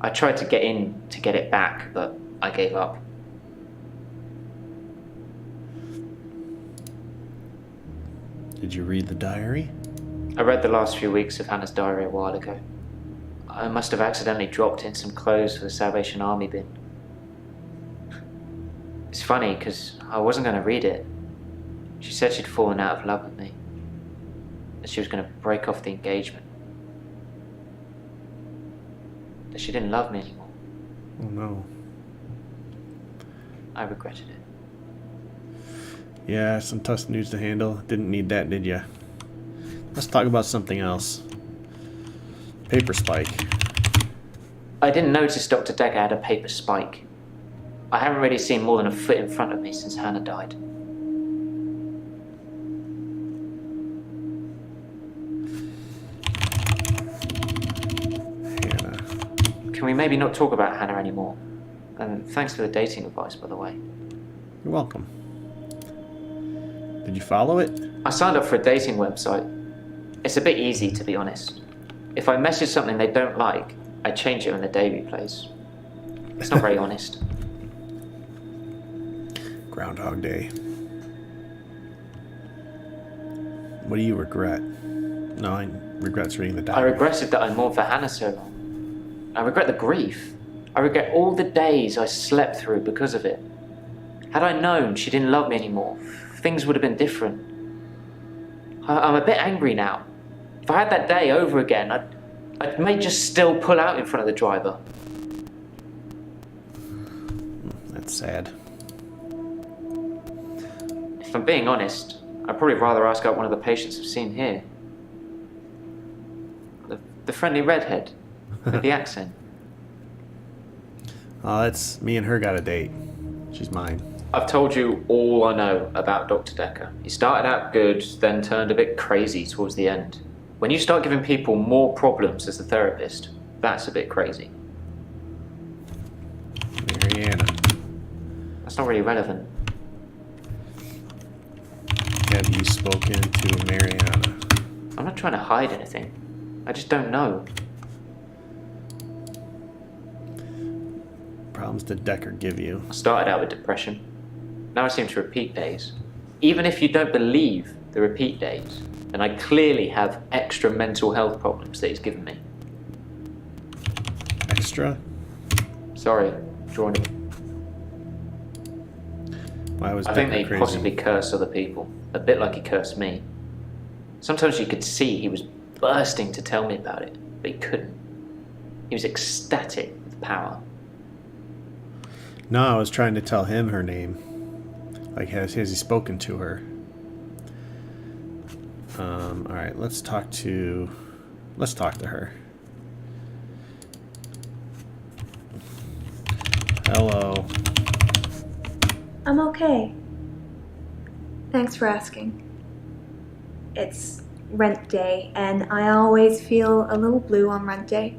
I tried to get in to get it back, but I gave up. Did you read the diary? I read the last few weeks of Hannah's diary a while ago. I must have accidentally dropped in some clothes for the Salvation Army bin. It's funny, because I wasn't going to read it. She said she'd fallen out of love with me. That she was going to break off the engagement. That she didn't love me anymore. Oh no. I regretted it. Yeah, some tough news to handle. Didn't need that, did ya? Let's talk about something else. Paper spike. I didn't notice Dr. Dekker had a paper spike. I haven't really seen more than a foot in front of me since Hannah died. Hannah. Can we maybe not talk about Hannah anymore? And thanks for the dating advice, by the way. You're welcome. Did you follow it? I signed up for a dating website. It's a bit easy, to be honest. If I message something they don't like, I change it when the day replays. It's not very honest. Groundhog Day. What do you regret? No, I regret reading the I diary. regretted that I mourned for Hannah so long. I regret the grief. I regret all the days I slept through because of it. Had I known she didn't love me anymore, things would have been different. I'm a bit angry now. If I had that day over again, I may just still pull out in front of the driver. That's sad. If I'm being honest, I'd probably rather ask out one of the patients I've seen here. The friendly redhead with the accent. Oh, that's me and her got a date. She's mine. I've told you all I know about Dr. Dekker. He started out good, then turned a bit crazy towards the end. When you start giving people more problems as a therapist, that's a bit crazy. Mariana. That's not really relevant. Have you spoken to Mariana? I'm not trying to hide anything. I just don't know. Problems did Dekker give you? I started out with depression. Now I seem to repeat days. Even if you don't believe the repeat days, then I clearly have extra mental health problems that he's given me. Extra? Sorry, drawing. Why was I think that Dekker he crazy? possibly cursed other people, a bit like he cursed me. Sometimes you could see he was bursting to tell me about it, but he couldn't. He was ecstatic with power. No, I was trying to tell him her name. Like, has he spoken to her? Alright, let's talk to her. Hello. I'm okay. Thanks for asking. It's rent day, and I always feel a little blue on rent day.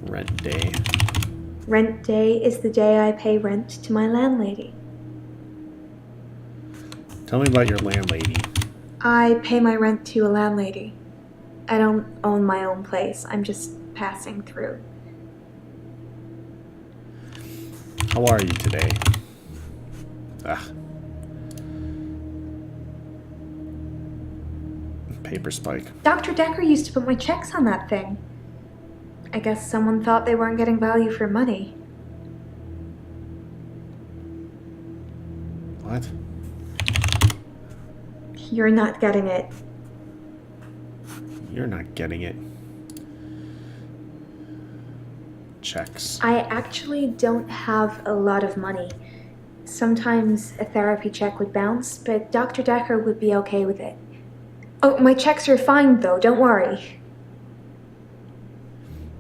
Rent day. Rent day is the day I pay rent to my landlady. Tell me about your landlady. I pay my rent to a landlady. I don't own my own place. I'm just passing through. How are you today? Paper spike. Dr. Dekker used to put my checks on that thing. I guess someone thought they weren't getting value for money. What? You're not getting it. You're not getting it. Checks. I actually don't have a lot of money. Sometimes a therapy check would bounce, but Dr. Dekker would be okay with it. Oh, my checks are fine though, don't worry.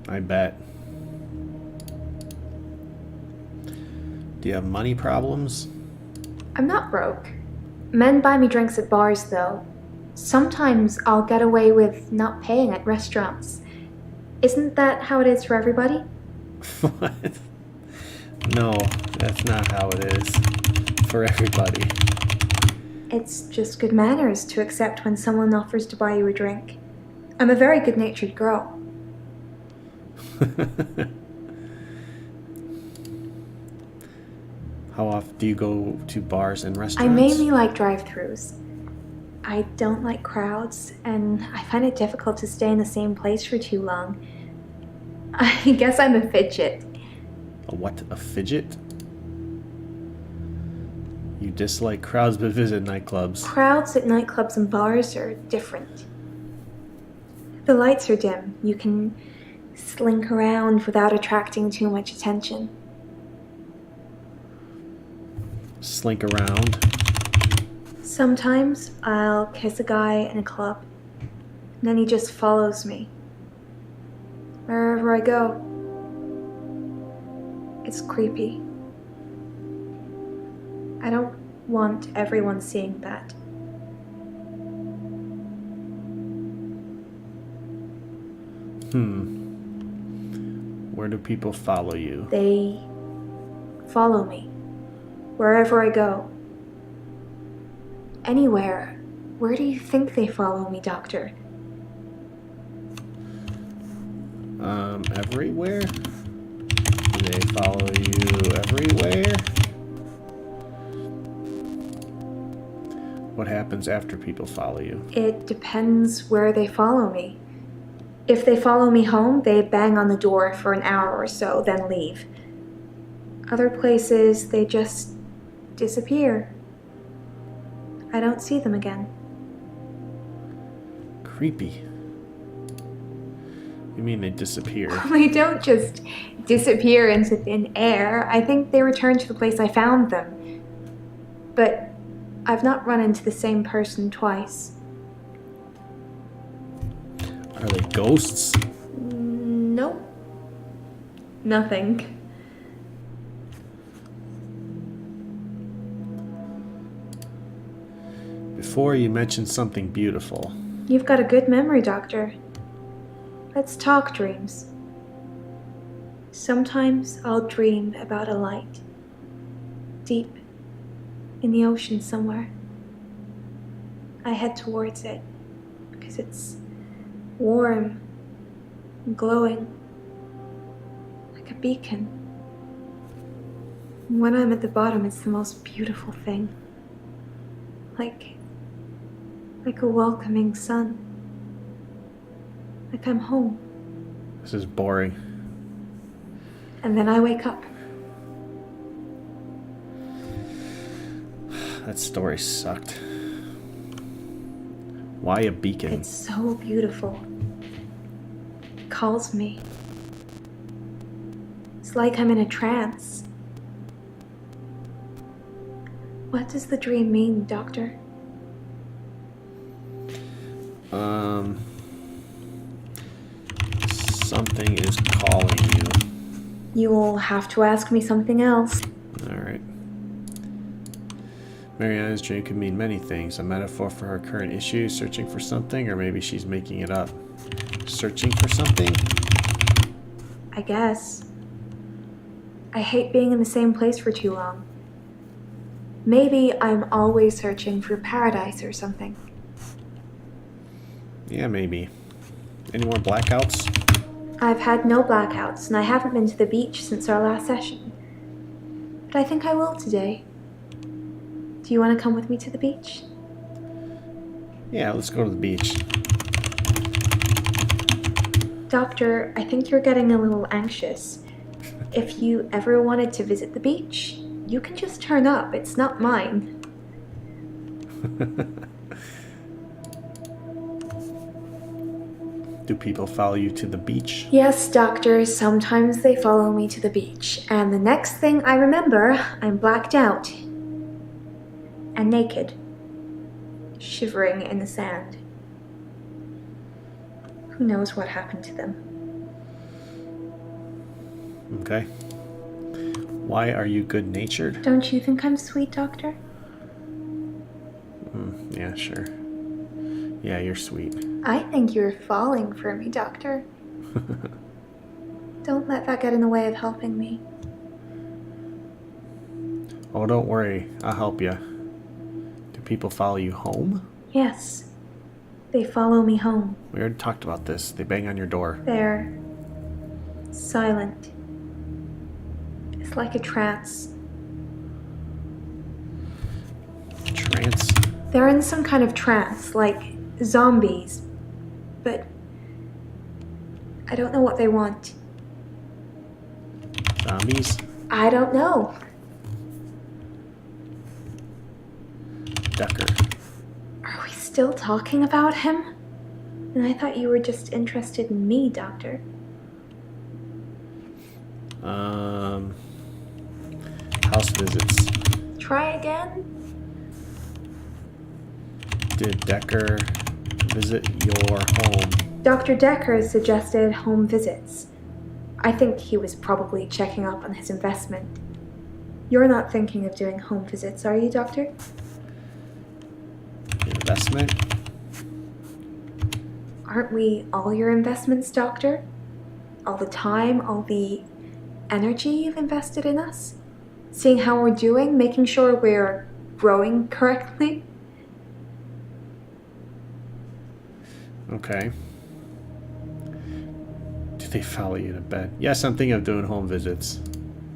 I bet. Do you have money problems? I'm not broke. Men buy me drinks at bars, though. Sometimes I'll get away with not paying at restaurants. Isn't that how it is for everybody? What? No, that's not how it is for everybody. It's just good manners to accept when someone offers to buy you a drink. I'm a very good-natured girl. How often do you go to bars and I restaurants? mainly like drive-thrus. I don't like crowds, and I find it difficult to stay in the same place for too long. I guess I'm a fidget. A what? A fidget? You dislike crowds but visit nightclubs. Crowds at nightclubs and bars are different. The lights are dim. You can slink around without attracting too much attention. Slink around. Sometimes I'll kiss a guy in a club, and then he just follows me. Wherever I go. It's creepy. I don't want everyone seeing that. Where do people follow you? They follow me. Wherever I go. Anywhere. Where do you think they follow me, Doctor? Everywhere? Do they follow you everywhere? What happens after people follow you? It depends where they follow me. If they follow me home, they bang on the door for an hour or so, then leave. Other places, they just disappear. I don't see them again. Creepy. You mean they disappear? They don't just disappear into thin air. I think they return to the place I found them. But I've not run into the same person twice. Are they ghosts? Nope. Nothing. Before you mentioned something beautiful. You've got a good memory, Doctor. Let's talk dreams. Sometimes I'll dream about a light. Deep in the ocean somewhere. I head towards it because it's warm and glowing like a beacon. When I'm at the bottom, it's the most beautiful thing. Like a welcoming sun. Like I'm home. This is boring. And then I wake up. That story sucked. Why a beacon? It's so beautiful. It calls me. It's like I'm in a trance. What does the dream mean, Doctor? Something is calling you. You will have to ask me something else. Alright. Mariana's dream could mean many things. A metaphor for her current issues, searching for something, or maybe she's making it up. Searching for something? I guess. I hate being in the same place for too long. Maybe I'm always searching for paradise or something. Yeah, maybe. Any more blackouts? I've had no blackouts, and I haven't been to the beach since our last session. But I think I will today. Do you want to come with me to the beach? Yeah, let's go to the beach. Doctor, I think you're getting a little anxious. If you ever wanted to visit the beach, you can just turn up. It's not mine. Do people follow you to the beach? Yes, Doctor, sometimes they follow me to the beach. And the next thing I remember, I'm blacked out. And naked. Shivering in the sand. Who knows what happened to them? Okay. Why are you good-natured? Don't you think I'm sweet, Doctor? Yeah, sure. Yeah, you're sweet. I think you're falling for me, Doctor. Don't let that get in the way of helping me. Oh, don't worry. I'll help you. Do people follow you home? Yes. They follow me home. We already talked about this. They bang on your door. They're silent. It's like a trance. Trance? They're in some kind of trance, like zombies. But I don't know what they want. Zombies? I don't know. Dekker. Are we still talking about him? And I thought you were just interested in me, Doctor. House visits. Try again? Did Dekker visit your home? Dr. Dekker suggested home visits. I think he was probably checking up on his investment. You're not thinking of doing home visits, are you, Doctor? Investment? Aren't we all your investments, Doctor? All the time, all the energy you've invested in us? Seeing how we're doing, making sure we're growing correctly? Okay. Do they follow you to bed? Yes, I'm thinking of doing home visits.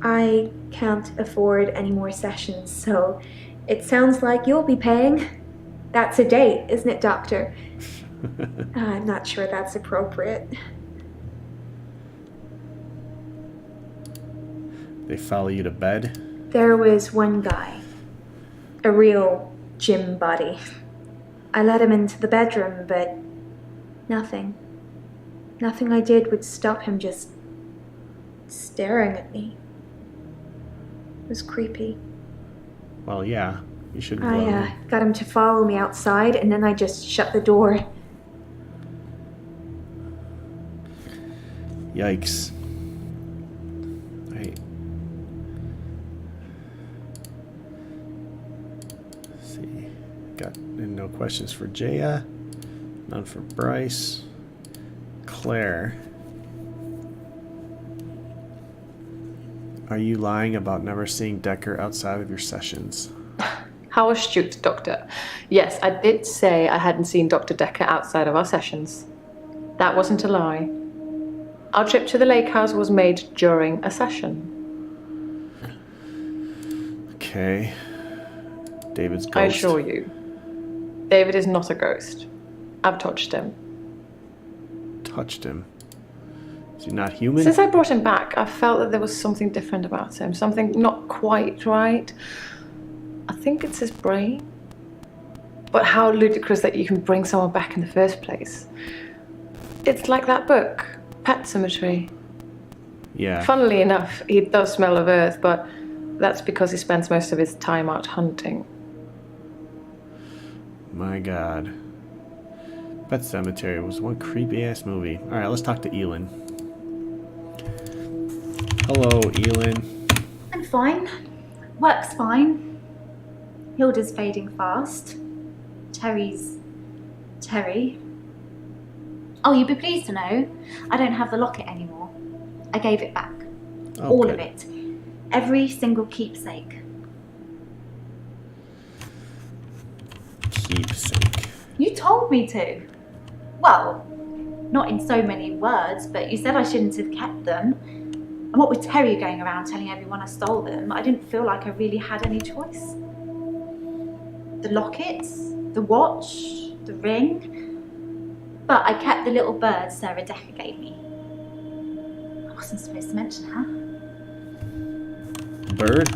I can't afford any more sessions, so it sounds like you'll be paying. That's a date, isn't it, Doctor? I'm not sure that's appropriate. They follow you to bed? There was one guy, a real gym body. I let him into the bedroom, but nothing. Nothing I did would stop him just staring at me. It was creepy. Well, yeah. You should I got him to follow me outside, and then I just shut the door. Yikes. Right. Let's see. Got no questions for Jaya. None for Bryce. Claire. Are you lying about never seeing Dekker outside of your sessions? How astute, Doctor. Yes, I did say I hadn't seen Dr. Dekker outside of our sessions. That wasn't a lie. Our trip to the lake house was made during a session. Okay. David's ghost. I assure you, David is not a ghost. I've touched him. Touched him. Is he not human? Since I brought him back, I felt that there was something different about him, something not quite right. I think it's his brain. But how ludicrous that you can bring someone back in the first place. It's like that book, Pet Cemetery. Yeah. Funnily enough, he does smell of earth, but that's because he spends most of his time out hunting. My God. Pet Cemetery was one creepy-ass movie. Alright, let's talk to Elin. Hello, Elin. I'm fine. Work's fine. Hilda's fading fast. Terry's Terry. Oh, you'd be pleased to know I don't have the locket anymore. I gave it back. Oh, all good. of it. Every single keepsake. Keepsake. You told me to. Well, not in so many words, but you said I shouldn't have kept them. And what with Terry going around telling everyone I stole them, I didn't feel like I really had any choice. The lockets, the watch, the ring. But I kept the little bird Sarah Dekker gave me. I wasn't supposed to mention her. Bird?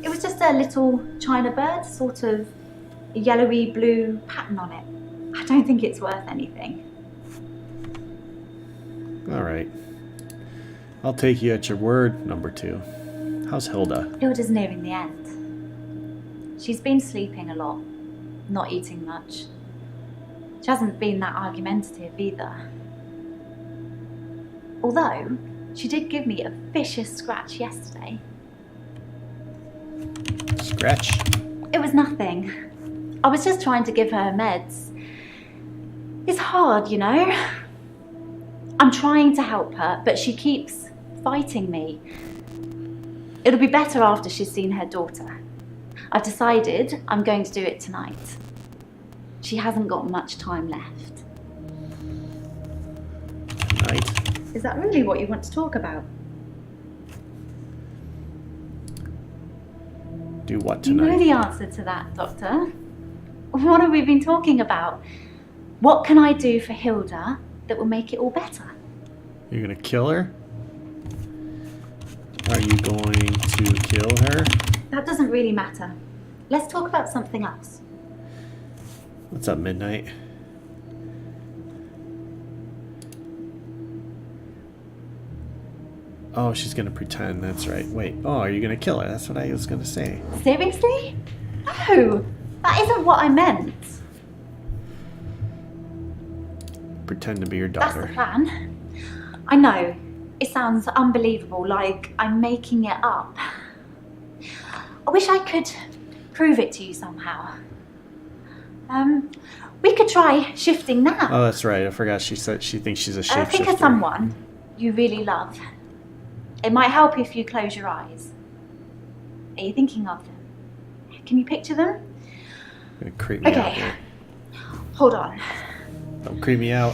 It was just a little china bird, sort of yellowy blue pattern on it. I don't think it's worth anything. Alright. I'll take you at your word, number 2. How's Hilda? Hilda's nearing the end. She's been sleeping a lot, not eating much. She hasn't been that argumentative either. Although, She did give me a vicious scratch yesterday. Scratch. It was nothing. I was just trying to give her meds. It's hard, you know? I'm trying to help her, but she keeps fighting me. It'll be better after she's seen her daughter. I've decided I'm going to do it tonight. She hasn't got much time left. Tonight. Is that really what you want to talk about? Do what You know tonight? the answer to that, Doctor. What have we been talking about? What can I do for Hilda that will make it all better? You're gonna kill her? Are you going to kill her? That doesn't really matter. Let's talk about something else. What's up, Midnight? Oh, she's gonna pretend. That's right. Wait. Oh, are you gonna kill her? That's what I was gonna say. Seriously? No, that isn't what I meant. Pretend to be your That's the daughter. plan. I know, it sounds unbelievable, like I'm making it up. I wish I could prove it to you somehow. We could try shifting now. Oh, that's right. I forgot she said she thinks she's a shapeshifter. Think of someone you really love. It might help if you close your eyes. Are you thinking of them? Can you picture them? Gonna creep me out Okay, here. hold on. Don't creep me out.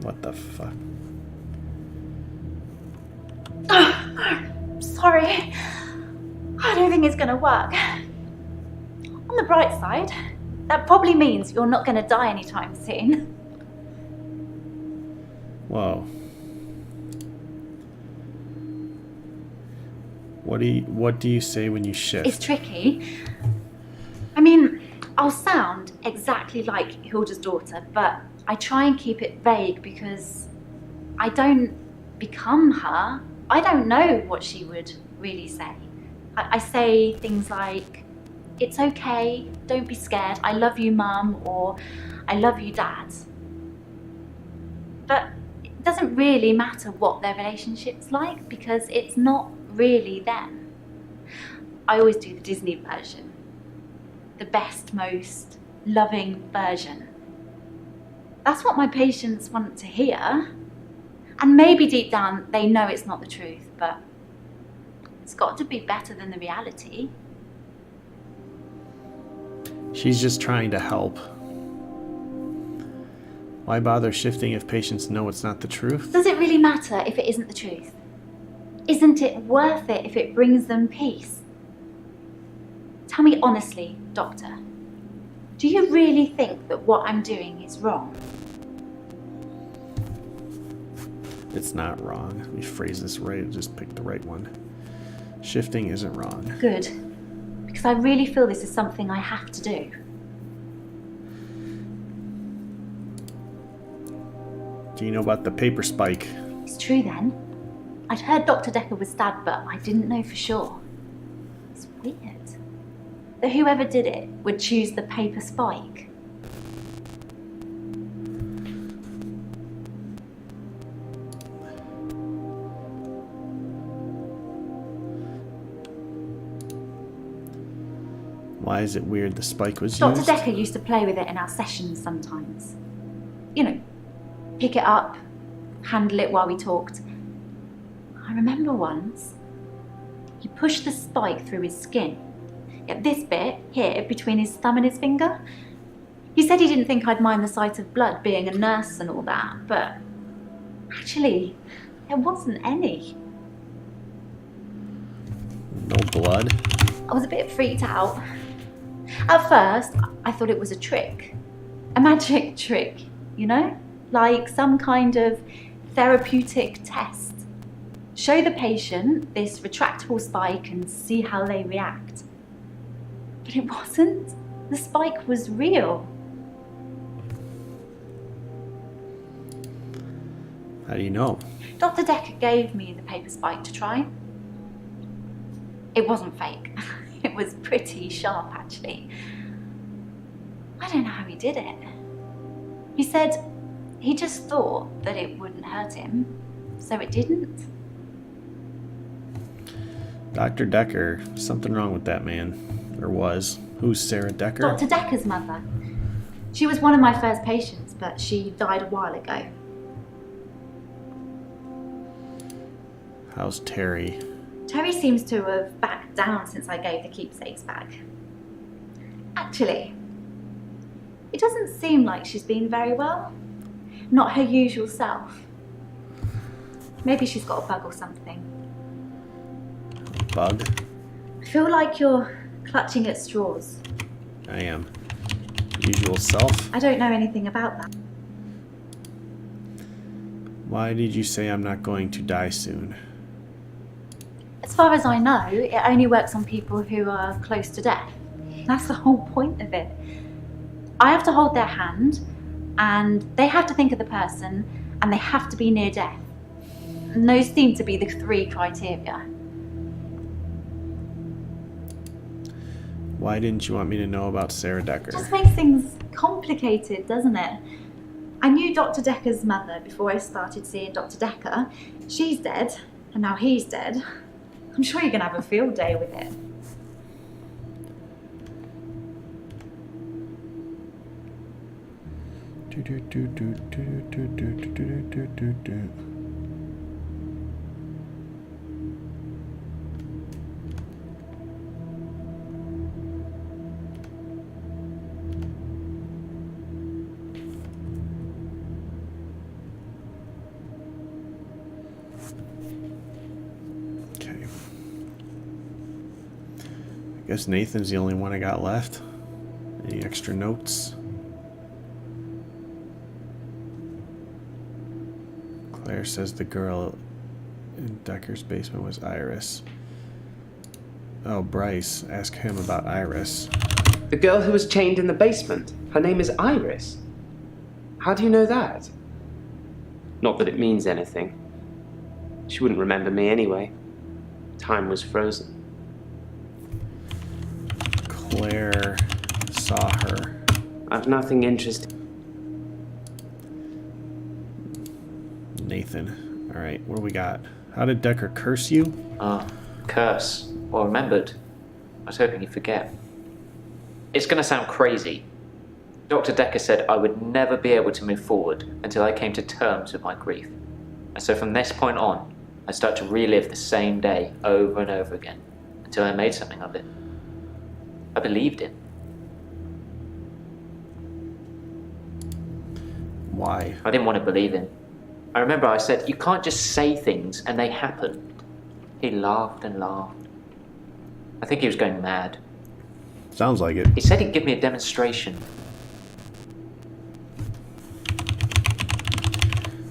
What the fuck? Sorry, I don't think it's gonna work. On the bright side, that probably means you're not gonna die anytime soon. Whoa. What do you say when you shift? It's tricky. I mean, I'll sound exactly like Hilda's daughter, but I try and keep it vague because I don't become her. I don't know what she would really say. I say things like, "It's okay, don't be scared, I love you, Mum," or "I love you, Dad." But it doesn't really matter what their relationship's like because it's not really them. I always do the Disney version. The best, most loving version. That's what my patients want to hear. And maybe deep down they know it's not the truth, but it's got to be better than the reality. She's just trying to help. Why bother shifting if patients know it's not the truth? Does it really matter if it isn't the truth? Isn't it worth it if it brings them peace? Tell me honestly, Doctor, do you really think that what I'm doing is wrong? It's not wrong. Let me phrase this right. Just pick the right one. Shifting isn't wrong. Good, because I really feel this is something I have to do. Do you know about the paper spike? It's true then. I'd heard Dr. Dekker was stabbed, but I didn't know for sure. It's weird that whoever did it would choose the paper spike. Why is it weird the spike was Dr. used? Dekker used to play with it in our sessions sometimes. You know, pick it up, handle it while we talked. I remember once, he pushed the spike through his skin. At this bit, here, between his thumb and his finger. He said he didn't think I'd mind the sight of blood, being a nurse and all that, but actually, there wasn't any. No blood? I was a bit freaked out. At first, I thought it was a trick. A magic trick, you know? Like some kind of therapeutic test. Show the patient this retractable spike and see how they react. But it wasn't. The spike was real. How do you know? Dr. Dekker gave me the paper spike to try. It wasn't fake. It was pretty sharp, actually. I don't know how he did it. He said, He just thought that it wouldn't hurt him, so it didn't. Dr. Dekker, something wrong with that man. Or was. Who's Sarah Dekker? Dr. Dekker's mother. She was one of my first patients, but she died a while ago. How's Terry? Terry seems to have backed down since I gave the keepsakes back. Actually, it doesn't seem like she's been very well. Not her usual self. Maybe she's got a bug or something. Bug? I feel like you're clutching at straws. I am. Usual self? I don't know anything about that. Why did you say I'm not going to die soon? As far as I know, it only works on people who are close to death. That's the whole point of it. I have to hold their hand, and they have to think of the person, and they have to be near death. And those seem to be the 3 criteria. Why didn't you want me to know about Sarah It Dekker? just makes things complicated, doesn't it? I knew Dr. Dekker's mother before I started seeing Dr. Dekker. She's dead, and now he's dead. I'm sure you're going to have a field day with it. Okay. I guess Nathan's the only one I got left. Any extra notes? Claire says the girl in Dekker's basement was Iris. Oh, Bryce. Ask him about Iris. The girl who was chained in the basement. Her name is Iris. How do you know that? Not that it means anything. She wouldn't remember me anyway. Time was frozen. Claire saw her. I've nothing interesting. Nathan. Alright, what do we got? How did Dekker curse you? Curse. Or remembered. I was hoping you'd forget. It's going to sound crazy. Dr. Dekker said I would never be able to move forward until I came to terms with my grief. And so from this point on, I start to relive the same day over and over again until I made something of it. I believed him. Why? I didn't want to believe him. I remember I said, you can't just say things and they happen. He laughed and laughed. I think he was going mad. Sounds like it. He said he'd give me a demonstration.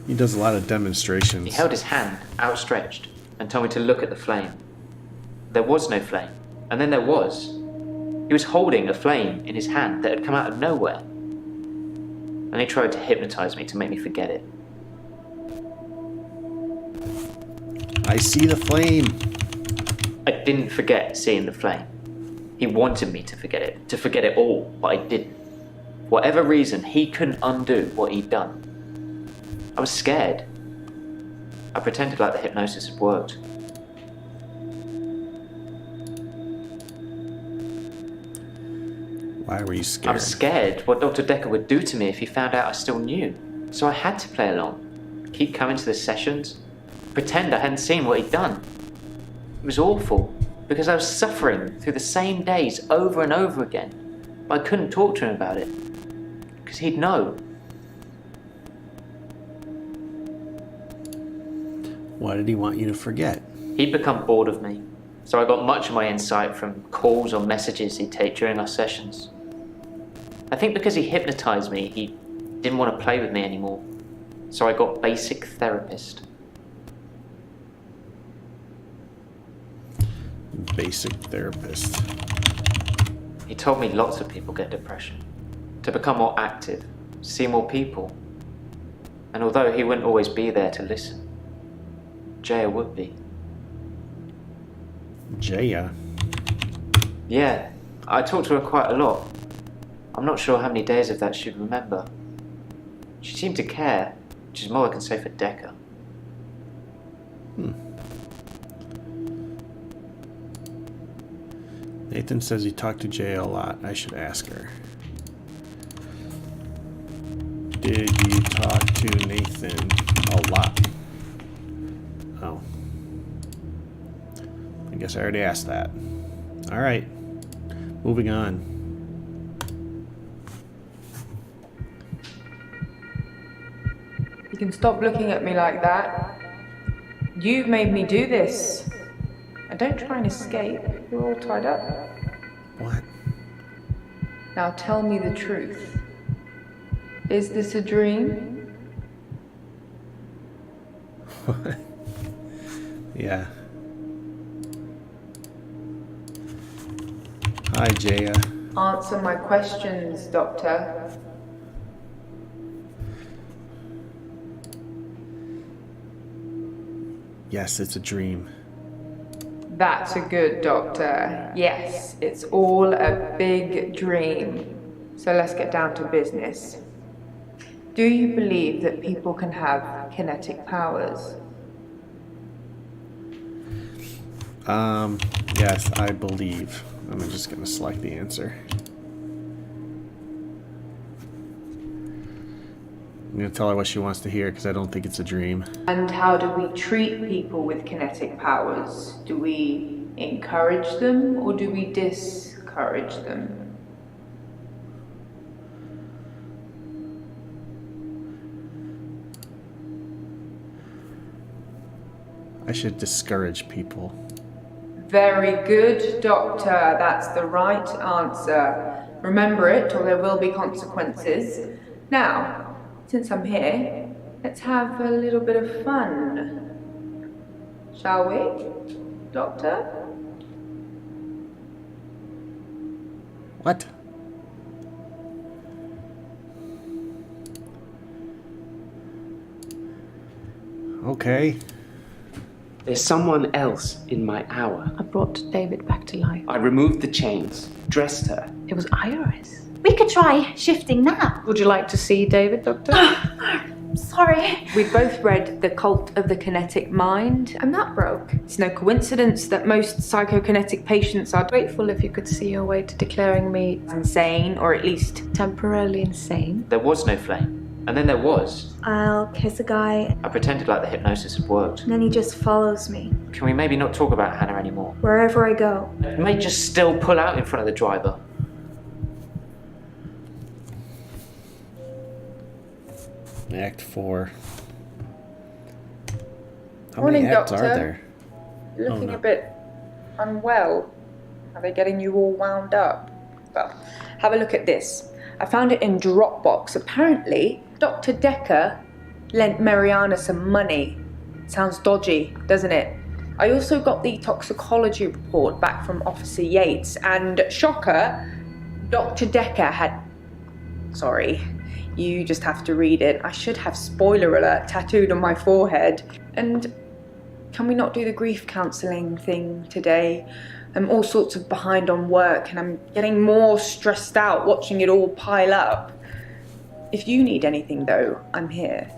He does a lot of demonstrations. He held his hand outstretched and told me to look at the flame. There was no flame, and then there was. He was holding a flame in his hand that had come out of nowhere. And he tried to hypnotize me to make me forget it. I see the flame. I didn't forget seeing the flame. He wanted me to forget it all, but I didn't. For whatever reason, he couldn't undo what he'd done. I was scared. I pretended like the hypnosis had worked. Why were you I scared? was scared what Dr. Dekker would do to me if he found out I still knew. So I had to play along. Keep coming to the sessions. Pretend I hadn't seen what he'd done. It was awful, because I was suffering through the same days over and over again. But I couldn't talk to him about it, because he'd know. Why did he want you to forget? He'd become bored of me, so I got much of my insight from calls or messages he'd take during our sessions. I think because he hypnotized me, he didn't want to play with me anymore, so I got basic therapist. Basic therapist. He told me lots of people get depression, to become more active, see more people. And although he wouldn't always be there to listen, Jaya would be. Jaya? Yeah, I talked to her quite a lot. I'm not sure how many days of that she'd remember. She seemed to care, which is more I can say for Dekker. Nathan says you talk to Jay a lot. I should ask her. Did you talk to Nathan a lot? Oh. I guess I already asked that. Alright. Moving on. You can stop looking at me like that. You've made me do this. And don't try and escape. You're all tied up. What? Now tell me the truth. Is this a dream? What? Yeah. Hi, Jaya. Answer my questions, Doctor. Yes, it's a dream. That's a good doctor. Yes, it's all a big dream. So let's get down to business. Do you believe that people can have kinetic powers? Yes, I believe. I'm just gonna select the answer. I'm gonna tell her what she wants to hear because I don't think it's a dream. And how do we treat people with kinetic powers? Do we encourage them or do we discourage them? I should discourage people. Very good, Doctor. That's the right answer. Remember it, or there will be consequences. Now, since I'm here, let's have a little bit of fun. Shall we, Doctor? What? Okay. There's someone else in my hour. I brought David back to life. I removed the chains, dressed her. It was Iris. We could try shifting now. Would you like to see David, Doctor? Sorry. We both read The Cult of the Kinetic Mind, and that broke. It's no coincidence that most psychokinetic patients are Grateful if you could see your way to declaring me insane, or at least temporarily insane. There was no flame. And then there was. I'll kiss a guy, I pretended like the hypnosis had worked. and then he just follows me Can we maybe not talk about Hannah anymore? wherever I go. I may just still pull out in front of the driver. Act 4. How Morning, many acts Doctor. are there? You're looking no. a bit unwell. Are they getting you all wound up? Well, have a look at this. I found it in Dropbox. Apparently, Dr. Dekker lent Mariana some money. Sounds dodgy, doesn't it? I also got the toxicology report back from Officer Yates, and shocker, Dr. Dekker had... Sorry, you just have to read it. I should have spoiler alert tattooed on my forehead. And can we not do the grief counselling thing today? I'm all sorts of behind on work and I'm getting more stressed out watching it all pile up. If you need anything though, I'm here.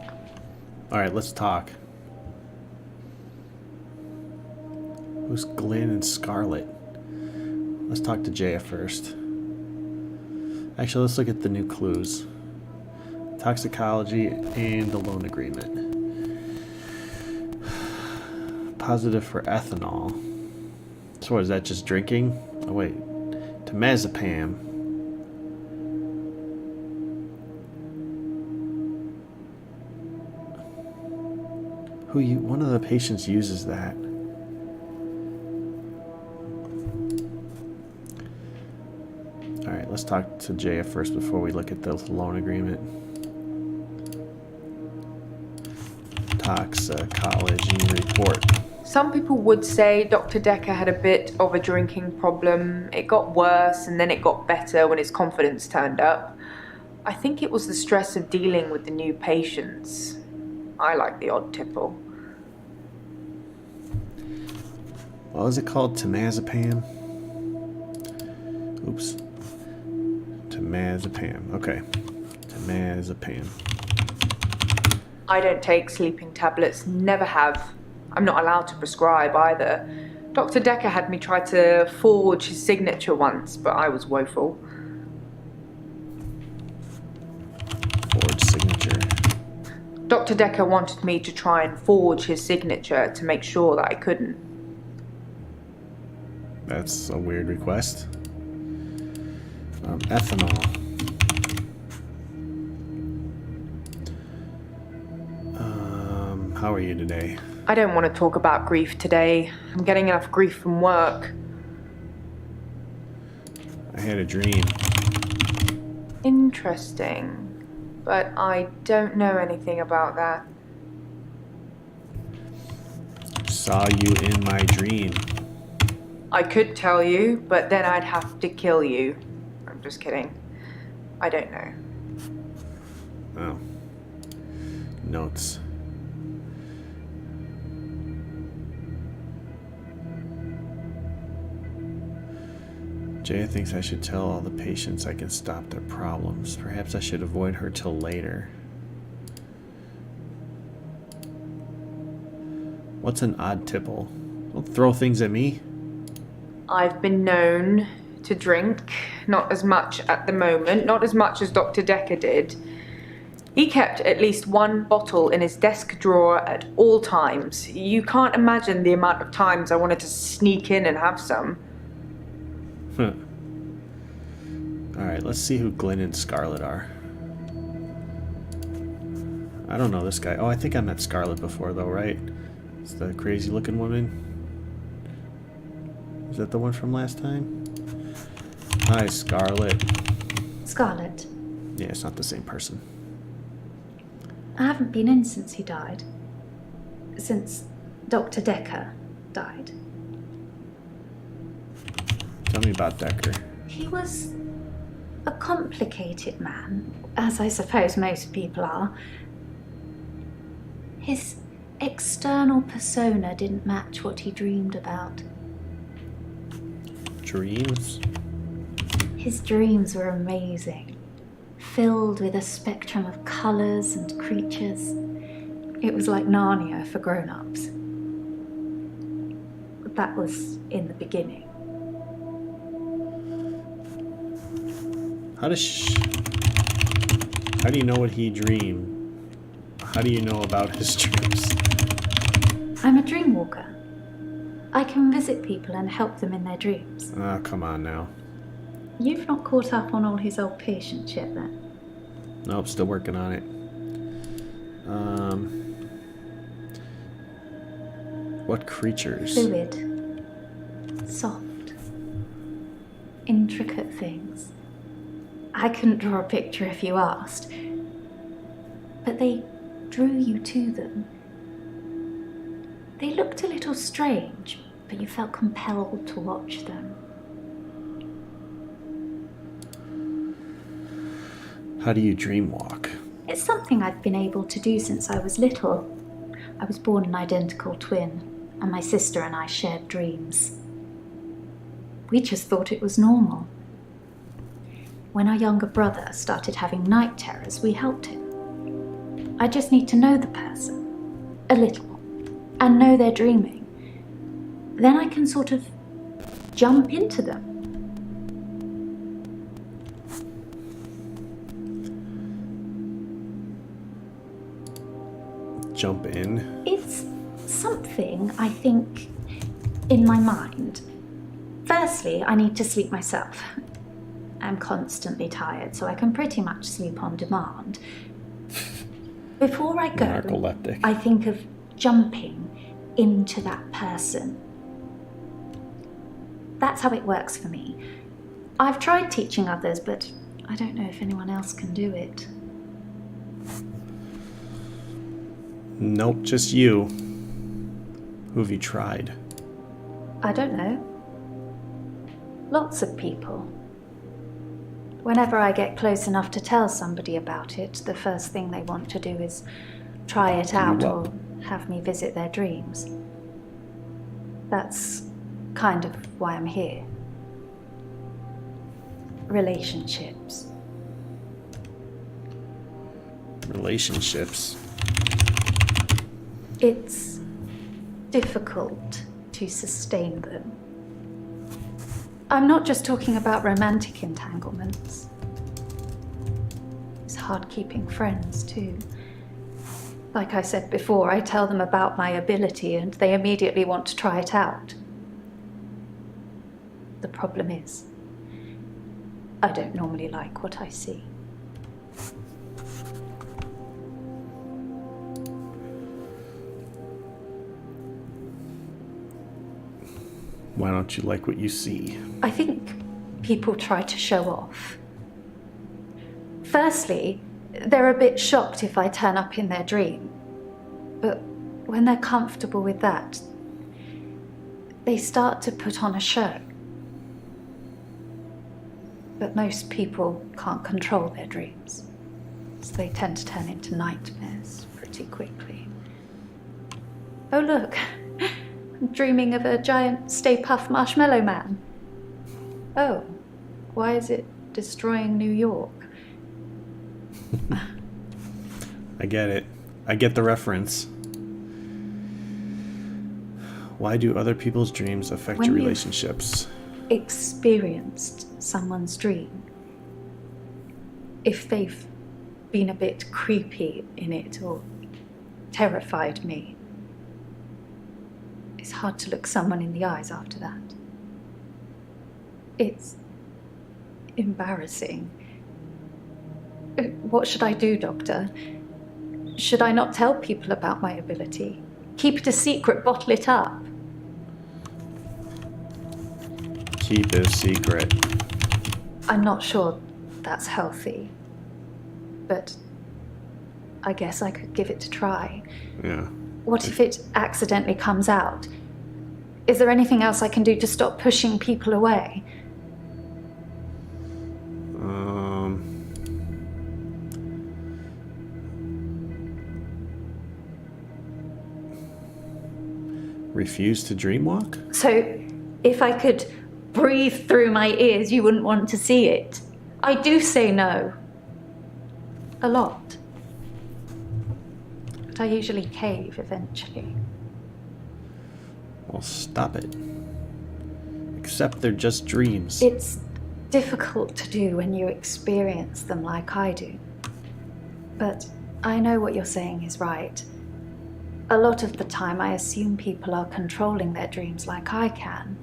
Alright, let's talk. Who's Glenn and Scarlett? Let's talk to Jaya first. Actually, let's look at the new clues. Toxicology and the loan agreement. Positive for ethanol. So what, is that just drinking? Oh wait. Temazepam. One of the patients uses that. Alright, let's talk to Jaya first before we look at the loan agreement. Toxicology report. Some people would say Dr. Dekker had a bit of a drinking problem. It got worse and then it got better when his confidence turned up. I think it was the stress of dealing with the new patients. I like the odd tipple. What was it called? Temazepam? Oops. Temazepam. Okay. Temazepam. I don't take sleeping tablets, never have. I'm not allowed to prescribe either. Dr. Dekker had me try to forge his signature once, but I was woeful. Forge signature. Dr. Dekker wanted me to try and forge his signature to make sure that I couldn't. That's a weird request. Ethanol. How are you today? I don't want to talk about grief today. I'm getting enough grief from work. I had a dream. Interesting. But I don't know anything about that. Saw you in my dream. I could tell you, but then I'd have to kill you. I'm just kidding. I don't know. Oh. Notes. Jaya thinks I should tell all the patients I can stop their problems. Perhaps I should avoid her till later. What's an odd tipple? Don't throw things at me. I've been known to drink, not as much at the moment, not as much as Dr. Dekker did. He kept at least one bottle in his desk drawer at all times. You can't imagine the amount of times I wanted to sneak in and have some. Alright, let's see who Glenn and Scarlet are. I don't know this guy. Oh, I think I met Scarlet before though, right? It's the crazy looking woman. Is that the one from last time? Hi, Scarlet. Scarlet, Yeah, it's not the same person. I haven't been in since he died. Since Dr. Dekker died. Tell me about Dekker. He was a complicated man, as I suppose most people are. His external persona didn't match what he dreamed about. Dreams? His dreams were amazing, filled with a spectrum of colours and creatures. It was like Narnia for grown-ups. That was in the beginning. How do you know what he dreamed? How do you know about his dreams? I'm a dream walker. I can visit people and help them in their dreams. Oh, come on now. You've not caught up on all his old patients yet, then? Nope, still working on it. What creatures? Fluid. Soft. Intricate things. I couldn't draw a picture if you asked. But they drew you to them. They looked a little strange, but you felt compelled to watch them. How do you dream walk? It's something I've been able to do since I was little. I was born an identical twin, and my sister and I shared dreams. We just thought it was normal. When our younger brother started having night terrors, we helped him. I just need to know the person, a little, and know they're dreaming. Then I can sort of jump into them. Jump in? It's something, I think, in my mind. Firstly, I need to sleep myself. I'm constantly tired, so I can pretty much sleep on demand. Before I go, Narcoleptic. I think of jumping into that person. That's how it works for me. I've tried teaching others, but I don't know if anyone else can do it. Nope, just you. Who have you tried? I don't know. Lots of people. Whenever I get close enough to tell somebody about it, the first thing they want to do is try it out or have me visit their dreams. That's kind of why I'm here. Relationships. Relationships. It's difficult to sustain them. I'm not just talking about romantic entanglements. It's hard keeping friends, too. Like I said before, I tell them about my ability and they immediately want to try it out. The problem is, I don't normally like what I see. Why don't you like what you see? I think people try to show off. Firstly, they're a bit shocked if I turn up in their dream. But when they're comfortable with that, they start to put on a show. But most people can't control their dreams, so they tend to turn into nightmares pretty quickly. Oh look, I'm dreaming of a giant Stay Puft Marshmallow Man. Oh, why is it destroying New York? I get it. I get the reference. Why do other people's dreams affect your relationships? Experienced someone's dream, if they've been a bit creepy in it or terrified me, it's hard to look someone in the eyes after that. It's embarrassing. What should I do, Doctor? Should I not tell people about my ability? Keep it a secret, bottle it up? Keep it a secret. I'm not sure that's healthy, but I guess I could give it a try. Yeah. What if it accidentally comes out? Is there anything else I can do to stop pushing people away? Refuse to dreamwalk? So, if I could breathe through my ears, you wouldn't want to see it. I do say no. A lot. But I usually cave eventually. Well, stop it. Except they're just dreams. It's difficult to do when you experience them like I do. But I know what you're saying is right. A lot of the time I assume people are controlling their dreams like I can.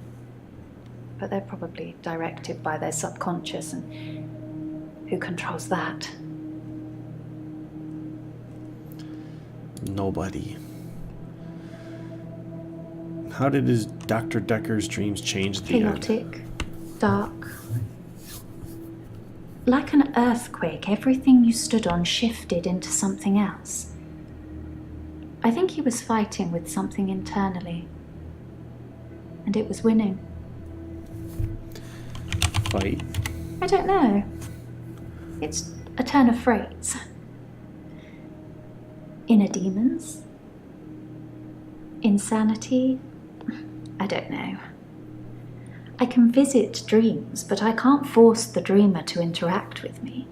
But they're probably directed by their subconscious, and who controls that? Nobody. How did Dr. Dekker's dreams change at the end? Chaotic, dark. Like an earthquake, everything you stood on shifted into something else. I think he was fighting with something internally. And it was winning. Fight? I don't know. It's a turn of phrase. Inner demons? Insanity? I don't know. I can visit dreams, but I can't force the dreamer to interact with me.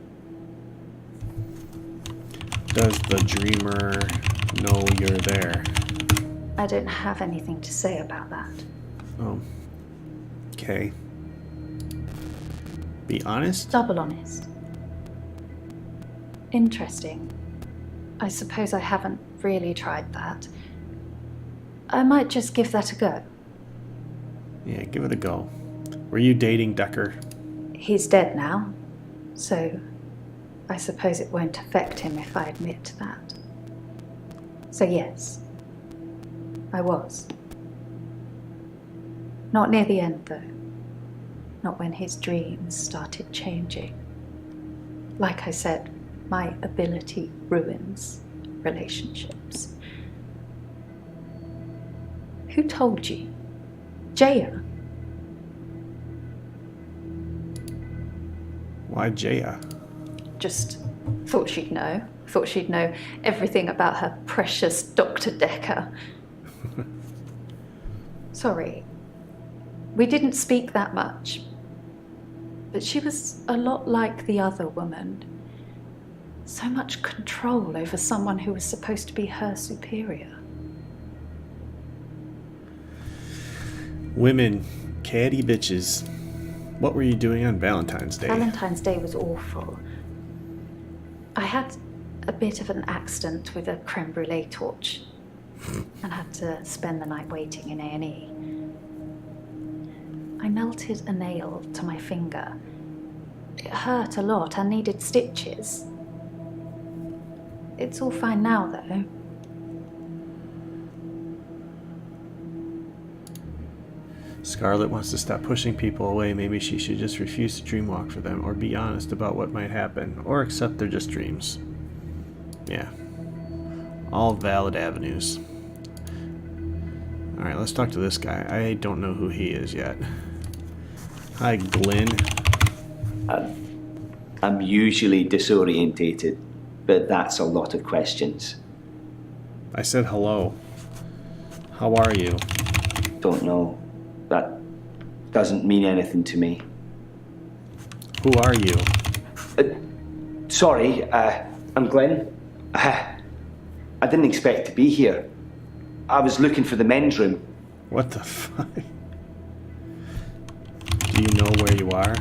Does the dreamer know you're there? I don't have anything to say about that. Oh. Okay. Be honest? Double honest. Interesting. I suppose I haven't really tried that. I might just give that a go. Yeah, give it a go. Were you dating Dekker? He's dead now, so I suppose it won't affect him if I admit that. So yes, I was. Not near the end, though. Not when his dreams started changing. Like I said, my ability ruins relationships. Who told you? Jaya? Why Jaya? Just thought she'd know. Thought she'd know everything about her precious Dr. Dekker. Sorry, we didn't speak that much. But she was a lot like the other woman. So much control over someone who was supposed to be her superior. Women, catty bitches. What were you doing on Valentine's Day? Valentine's Day was awful. I had a bit of an accident with a creme brulee torch and had to spend the night waiting in A&E. I melted a nail to my finger. It hurt a lot and needed stitches. It's all fine now, though. Scarlett wants to stop pushing people away. Maybe she should just refuse to dreamwalk for them, or be honest about what might happen, or accept they're just dreams. Yeah. All valid avenues. Alright, let's talk to this guy. I don't know who he is yet. Hi, Glenn. I'm usually disorientated, but that's a lot of questions. I said hello. How are you? Don't know. That doesn't mean anything to me. Who are you? Sorry, I'm Glenn. I didn't expect to be here. I was looking for the men's room. What the fuck? Do you know where you are?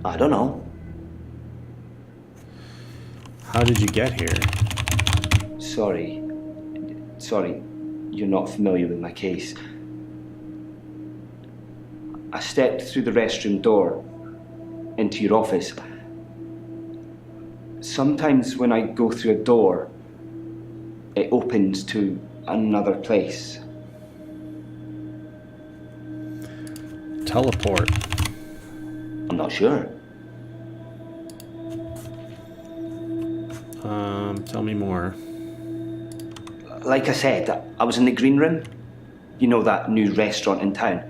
I don't know. How did you get here? Sorry, you're not familiar with my case. I stepped through the restroom door into your office. Sometimes when I go through a door, it opens to another place. Teleport. I'm not sure. Tell me more. Like I said, I was in the green room. You know, that new restaurant in town.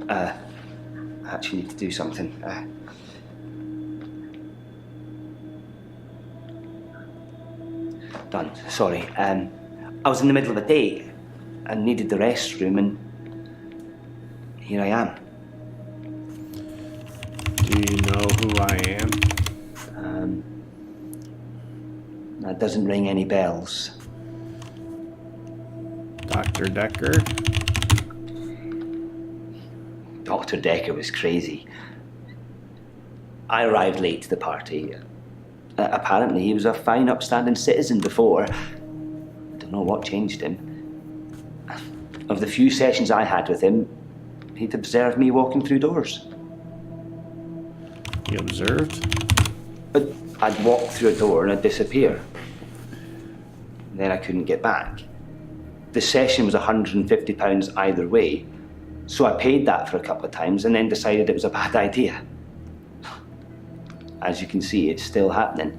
I actually need to do something. Done. Sorry. I was in the middle of a date and needed the restroom, and here I am. Do you know who I am? That doesn't ring any bells. Dr. Dekker? Dr. Dekker was crazy. I arrived late to the party. Apparently he was a fine, upstanding citizen before. I don't know what changed him. Of the few sessions I had with him, he'd observed me walking through doors. You observed? But I'd walk through a door and I'd disappear. Then I couldn't get back. The session was £150 either way, so I paid that for a couple of times and then decided it was a bad idea. As you can see, it's still happening.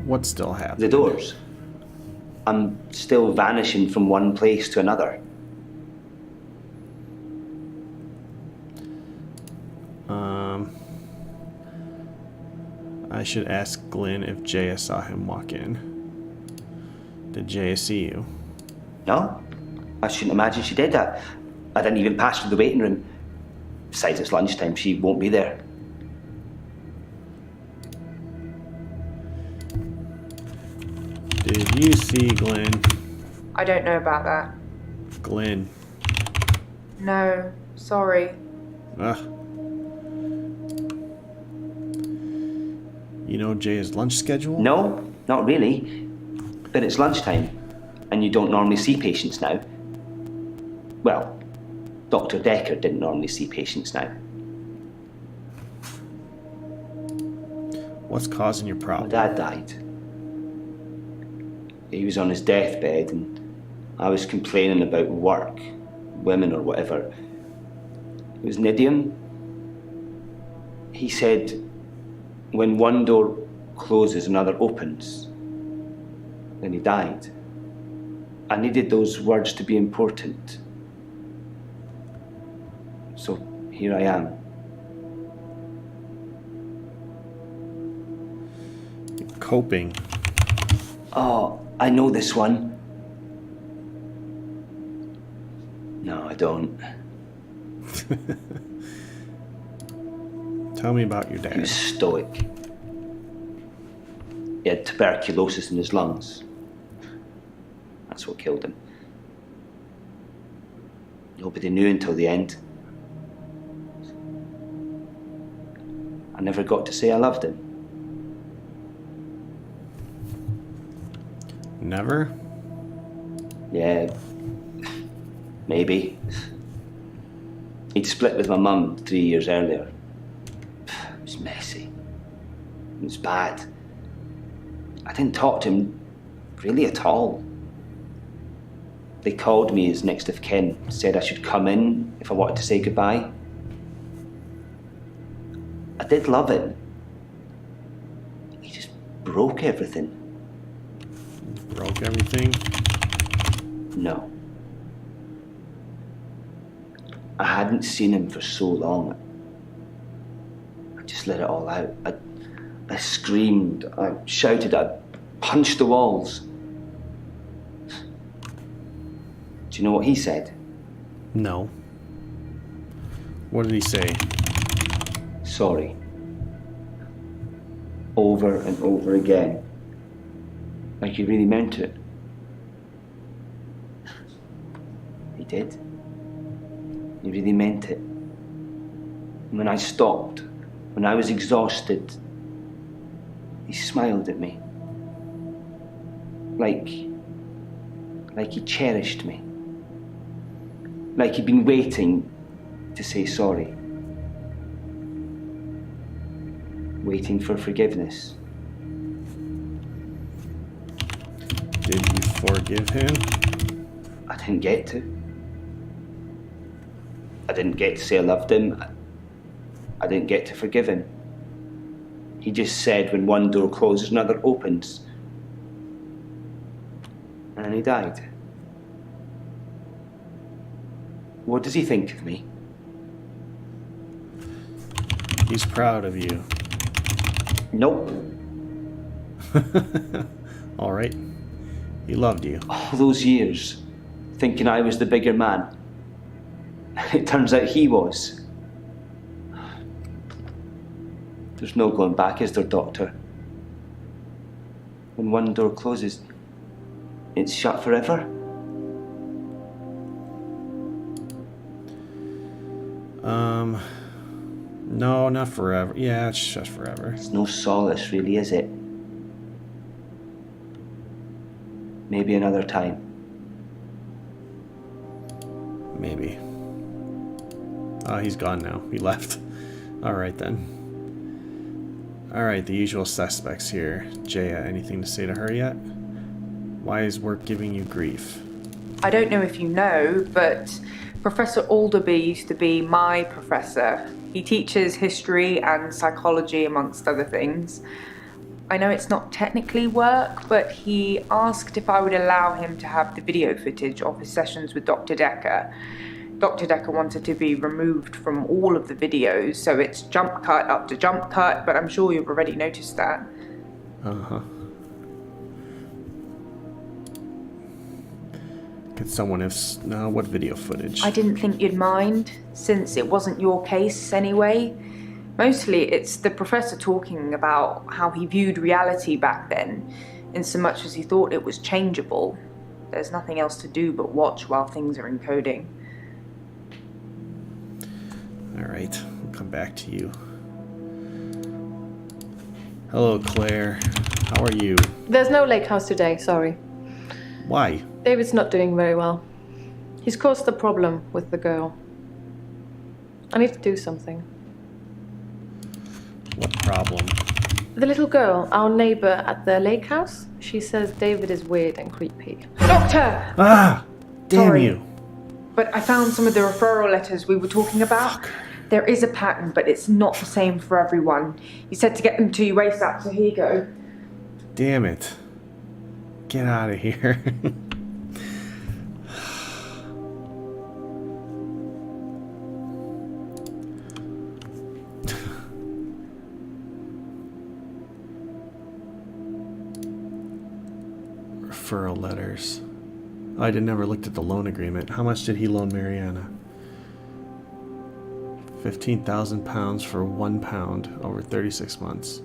What's still happening? The doors. I'm still vanishing from one place to another. I should ask Glenn if Jaya saw him walk in. Did Jaya see you? No, I shouldn't imagine she did that. I didn't even pass through the waiting room. Besides, it's lunchtime, she won't be there. Did you see Glenn? I don't know about that. Glenn. No, sorry. Ugh. You know Jaya's lunch schedule? No, not really. But it's lunchtime, and you don't normally see patients now. Well, Dr. Dekker didn't normally see patients now. What's causing your My problem? dad died. He was on his deathbed, and I was complaining about work, women or whatever. It was an idiom. He said, when one door closes, another opens. Then he died. I needed those words to be important. So here I am. Coping. Oh, I know this one. No, I don't. Tell me about your He dad. was stoic. He had tuberculosis in his lungs. That's what killed him. Nobody knew until the end. I never got to say I loved him. Never? Yeah, maybe. He'd split with my mum 3 years earlier. It was messy. It was bad. I didn't talk to him really at all. They called me as next of kin, said I should come in if I wanted to say goodbye. I did love him. He just broke everything. Broke everything? No. I hadn't seen him for so long. I just let it all out. I screamed, I shouted, I punched the walls. Do you know what he said? No. What did he say? Sorry. Over and over again. Like he really meant it. He did. He really meant it. And when I stopped, when I was exhausted, he smiled at me. Like he cherished me. Like he'd been waiting to say sorry. Waiting for forgiveness. Did you forgive him? I didn't get to. I didn't get to say I loved him. I didn't get to forgive him. He just said when one door closes, another opens. And then he died. What does he think of me? He's proud of you. Nope. All right. He loved you. All those years, thinking I was the bigger man. It turns out he was. There's no going back, is there, Doctor? When one door closes, it's shut forever? No, not forever. Yeah, it's shut forever. It's no solace, really, is it? Maybe another time. Maybe. Oh, he's gone now. He left. All right, then. All right, the usual suspects here. Jaya, anything to say to her yet? Why is work giving you grief? I don't know if you know, but Professor Alderby used to be my professor. He teaches history and psychology, amongst other things. I know it's not technically work, but he asked if I would allow him to have the video footage of his sessions with Dr. Dekker. Dr. Dekker wanted to be removed from all of the videos, so it's jump cut up to jump cut, but I'm sure you've already noticed that. Uh-huh. Could someone have... No, what video footage? I didn't think you'd mind, since it wasn't your case anyway. Mostly it's the professor talking about how he viewed reality back then, in so much as he thought it was changeable. There's nothing else to do but watch while things are encoding. All right, we'll come back to you. Hello, Claire. How are you? There's no lake house today, sorry. Why? David's not doing very well. He's caused a problem with the girl. I need to do something. What problem? The little girl, our neighbor at the lake house, she says David is weird and creepy. Doctor! Ah! Damn Sorry. you. But I found some of the referral letters we were talking about. There is a pattern, but it's not the same for everyone. He said to get them to you ASAP, so here you go. Damn it. Get out of here. Referral letters. Oh, I never looked at the loan agreement. How much did he loan Mariana? £15,000 for £1 over 36 months.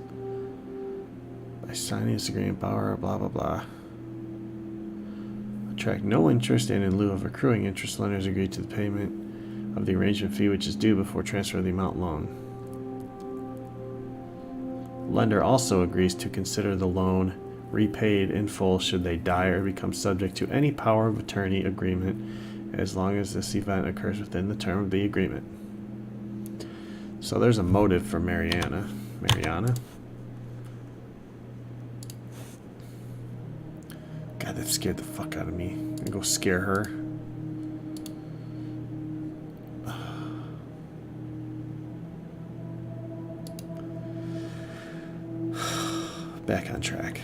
By signing this agreement, blah, blah, blah, blah. Contract no interest, and in lieu of accruing interest, lenders agree to the payment of the arrangement fee which is due before transfer of the amount loan. Lender also agrees to consider the loan repaid in full should they die or become subject to any power of attorney agreement, as long as this event occurs within the term of the agreement. So there's a motive for Mariana. God, that scared the fuck out of me. I'm gonna go scare her. Back on track.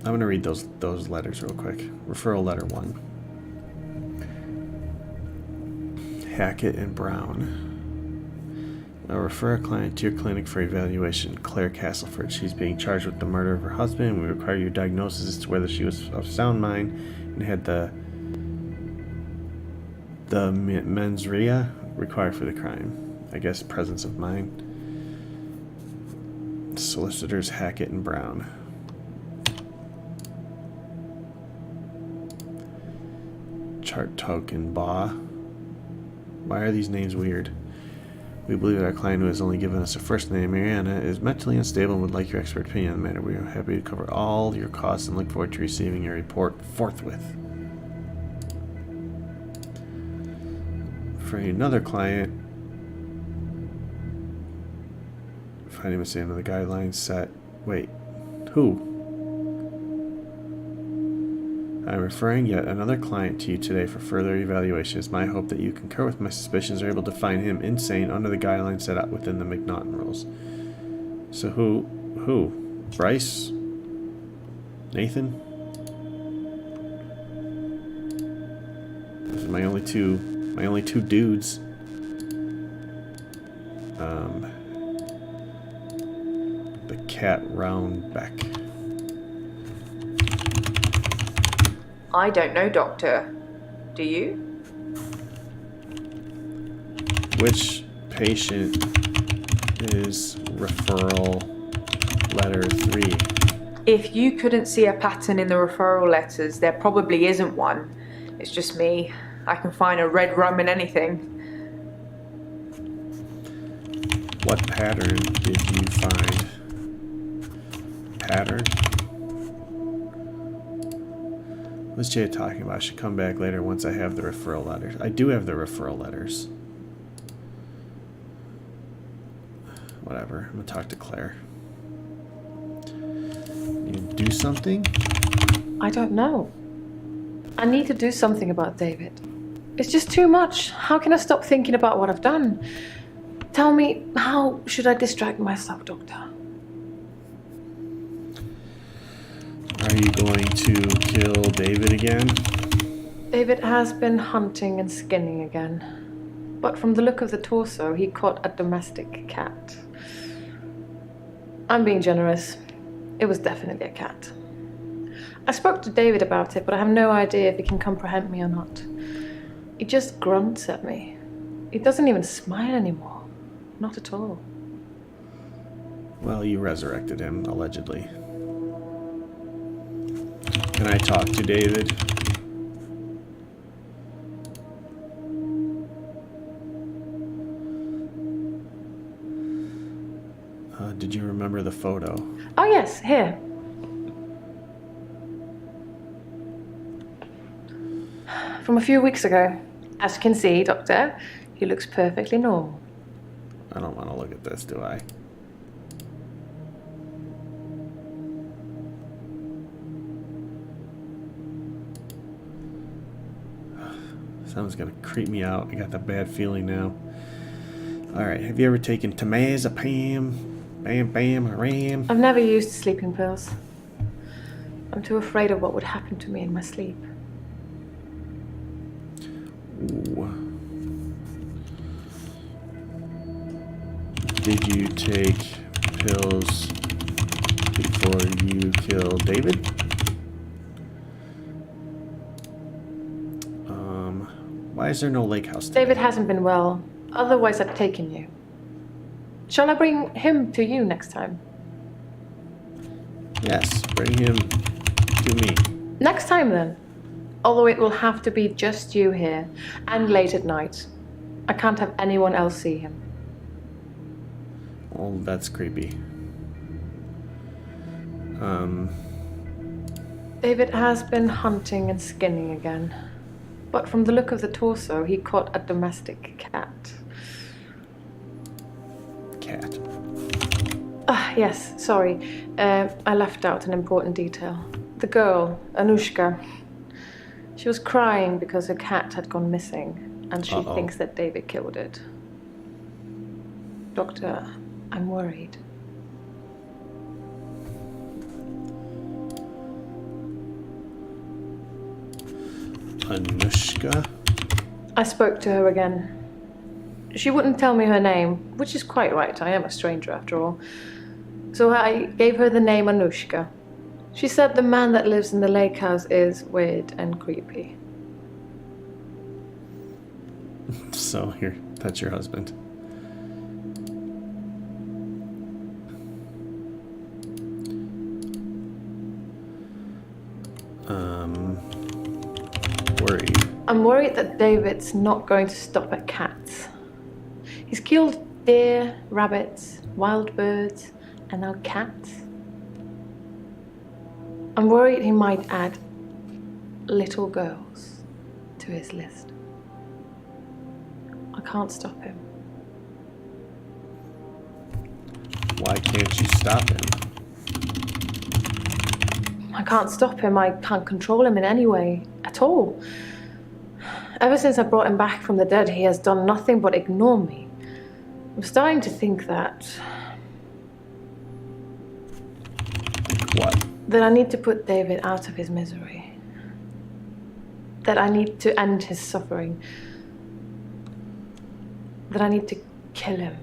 I'm gonna read those letters real quick. Referral letter 1. Hackett and Brown. I'll refer a client to your clinic for evaluation. Claire Castleford. She's being charged with the murder of her husband. We require your diagnosis as to whether she was of sound mind and had the mens rea required for the crime. I guess presence of mind. Solicitors Hackett and Brown. Chart token Baugh. Why are these names weird? We believe that our client, who has only given us a first name, Mariana, is mentally unstable and would like your expert opinion on the matter. We are happy to cover all your costs and look forward to receiving your report forthwith. For another client, finding a statement of the guidelines set. Wait, who? I'm referring yet another client to you today for further evaluation. It's my hope that you concur with my suspicions and are able to find him insane under the guidelines set out within the McNaughton rules. So who? Bryce? Nathan? Those are my only two dudes. The cat Roundbeck. I don't know, Doctor. Do you? Which patient is referral letter 3? If you couldn't see a pattern in the referral letters, there probably isn't one. It's just me. I can find a red rum in anything. What pattern did you find? Pattern? What's Jay talking about? I should come back later once I have the referral letters. I do have the referral letters. Whatever. I'm gonna talk to Claire. You do something? I don't know. I need to do something about David. It's just too much. How can I stop thinking about what I've done? Tell me, how should I distract myself, Doctor? Are you going to kill David again? David has been hunting and skinning again. But from the look of the torso, he caught a domestic cat. I'm being generous. It was definitely a cat. I spoke to David about it, but I have no idea if he can comprehend me or not. He just grunts at me. He doesn't even smile anymore. Not at all. Well, you resurrected him, allegedly. Can I talk to David? Did you remember the photo? Oh yes, here. From a few weeks ago. As you can see, Doctor, he looks perfectly normal. I don't want to look at this, do I? Someone's gonna creep me out. I got that bad feeling now. Alright, have you ever taken temazepam? Bam, ram? I've never used sleeping pills. I'm too afraid of what would happen to me in my sleep. Ooh. Did you take pills before you killed David? Why is there no lake house today? David hasn't been well. Otherwise, I'd taken you. Shall I bring him to you next time? Yes, bring him to me. Next time, then. Although it will have to be just you here, and late at night. I can't have anyone else see him. Well, that's creepy. David has been hunting and skinning again. But from the look of the torso, he caught a domestic cat. Cat. Ah, yes, sorry. I left out an important detail. The girl, Anushka, she was crying because her cat had gone missing, and she thinks that David killed it. Doctor, I'm worried. Anushka? I spoke to her again. She wouldn't tell me her name, which is quite right. I am a stranger after all. So I gave her the name Anushka. She said the man that lives in the lake house is weird and creepy. So that's your husband. Worried. I'm worried that David's not going to stop at cats. He's killed deer, rabbits, wild birds, and now cats. I'm worried he might add little girls to his list. I can't stop him. Why can't you stop him? I can't stop him. I can't control him in any way at all. Ever since I brought him back from the dead, he has done nothing but ignore me. I'm starting to think that What? I need to put David out of his misery. That I need to end his suffering. That I need to kill him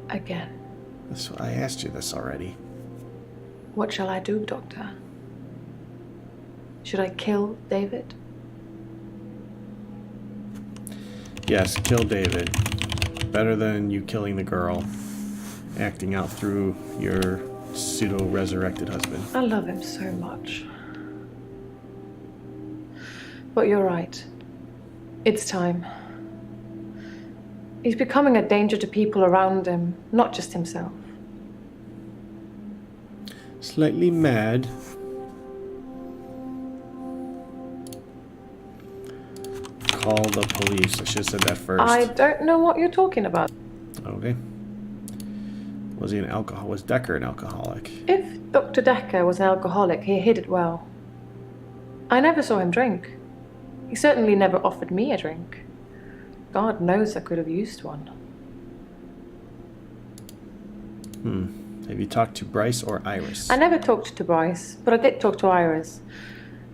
again. I asked you this already. What shall I do, Doctor? Should I kill David? Yes, kill David. Better than you killing the girl, acting out through your pseudo-resurrected husband. I love him so much. But you're right. It's time. He's becoming a danger to people around him, not just himself. Slightly mad. Call the police. I should have said that first. I don't know what you're talking about. Okay. Was Dekker an alcoholic? If Dr. Dekker was an alcoholic, he hid it well. I never saw him drink. He certainly never offered me a drink. God knows I could have used one. Have you talked to Bryce or Iris? I never talked to Bryce, but I did talk to Iris.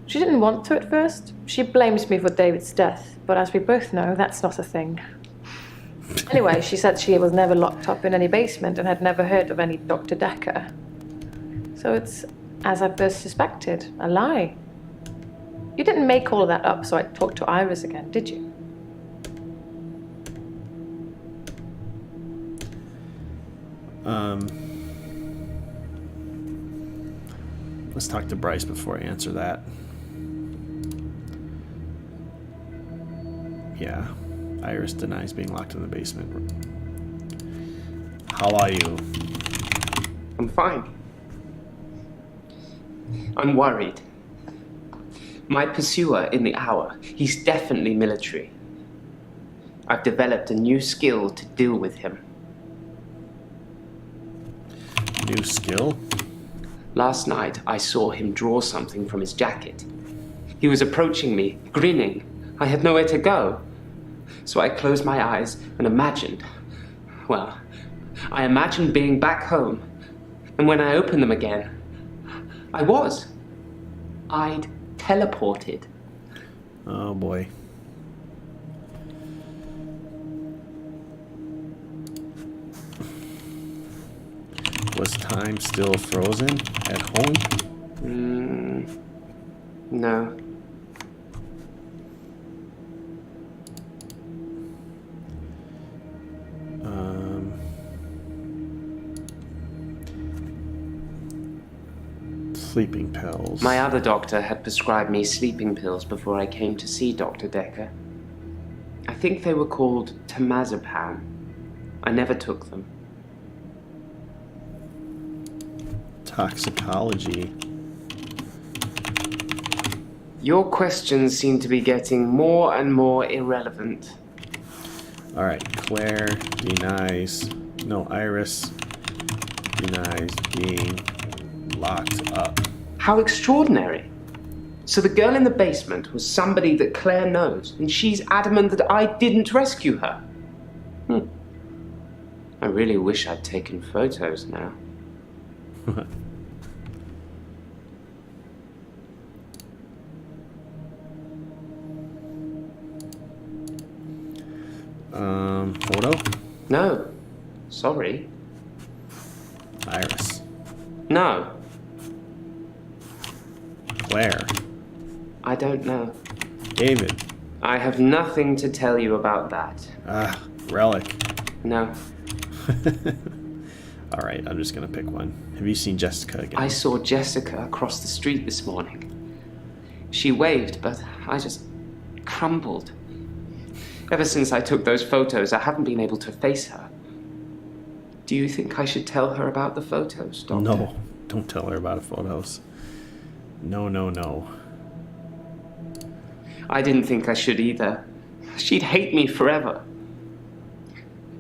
She didn't want to at first. She blames me for David's death, but as we both know, that's not a thing. Anyway, she said she was never locked up in any basement and had never heard of any Dr. Dekker. So it's, as I first suspected, a lie. You didn't make all of that up so I'd talk to Iris again, did you? Let's talk to Bryce before I answer that. Yeah, Iris denies being locked in the basement. How are you? I'm fine. I'm worried. My pursuer in the hour, he's definitely military. I've developed a new skill to deal with him. New skill? Last night, I saw him draw something from his jacket. He was approaching me, grinning. I had nowhere to go. So I closed my eyes and imagined, I imagined being back home. And when I opened them again, I'd teleported. Oh boy. Was time still frozen at home? No. Sleeping pills. My other doctor had prescribed me sleeping pills before I came to see Dr. Dekker. I think they were called temazepam. I never took them. Toxicology. Your questions seem to be getting more and more irrelevant. Alright, Claire denies. No, Iris denies being locked up. How extraordinary. So the girl in the basement was somebody that Claire knows, and she's adamant that I didn't rescue her. I really wish I'd taken photos now. Photo? No. Sorry. Iris. No. Claire. I don't know. David. I have nothing to tell you about that. Relic. No. Alright, I'm just gonna pick one. Have you seen Jessica again? I saw Jessica across the street this morning. She waved, but I just crumbled. Ever since I took those photos, I haven't been able to face her. Do you think I should tell her about the photos, Doctor? No, don't tell her about the photos. No, no, no. I didn't think I should either. She'd hate me forever.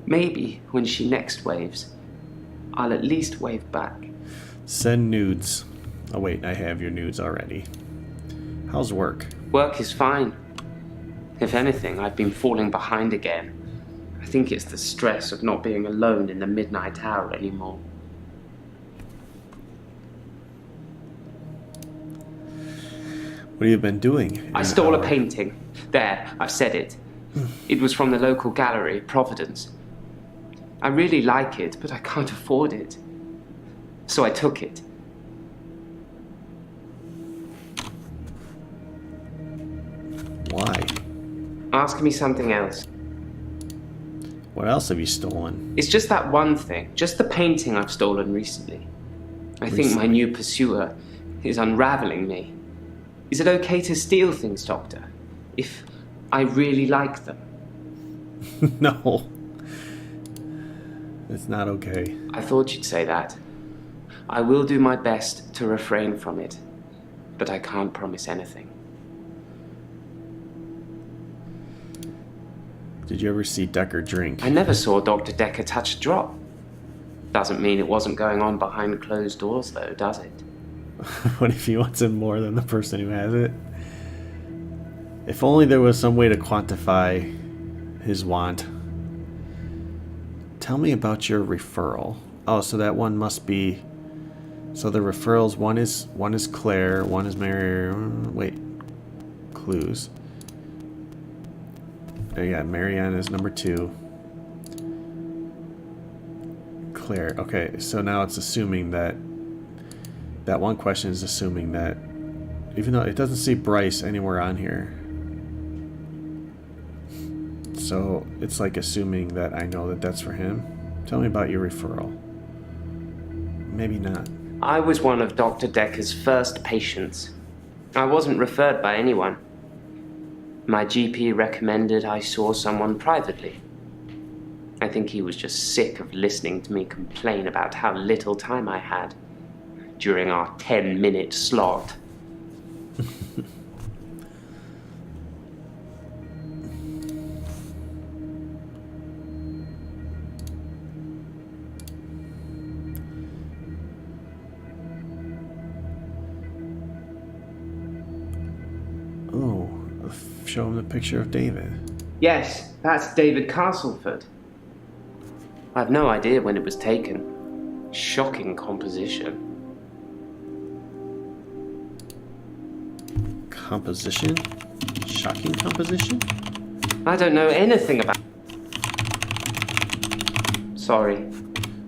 Maybe when she next waves, I'll at least wave back. Send nudes. Oh wait, I have your nudes already. How's work? Work is fine. If anything, I've been falling behind again. I think it's the stress of not being alone in the midnight hour anymore. What have you been doing? I stole a painting. There, I've said it. It was from the local gallery, Providence. I really like it, but I can't afford it. So I took it. Why? Ask me something else. What else have you stolen? It's just that one thing, just the painting I've stolen recently. I think my new pursuer is unraveling me. Is it okay to steal things, Doctor? If I really like them? No. It's not okay. I thought you'd say that. I will do my best to refrain from it, but I can't promise anything. Did you ever see Dekker drink? I never saw Dr. Dekker touch a drop. Doesn't mean it wasn't going on behind closed doors, though, does it? What if he wants it more than the person who has it? If only there was some way to quantify his want. Tell me about your referral. Oh, so that one must be... So the referrals, one is Claire, one is Mary... Wait. Clues. Oh yeah, Marianne is number 2. Claire. Okay, so now it's assuming that... That one question is assuming that... Even though it doesn't see Bryce anywhere on here. So it's like assuming that I know that that's for him. Tell me about your referral. Maybe not. I was one of Dr. Dekker's first patients. I wasn't referred by anyone. My GP recommended I saw someone privately. I think he was just sick of listening to me complain about how little time I had during our 10-minute slot. Oh, show him the picture of David. Yes, that's David Castleford. I've no idea when it was taken. Shocking composition. Composition? Shocking composition? I don't know anything about... Sorry.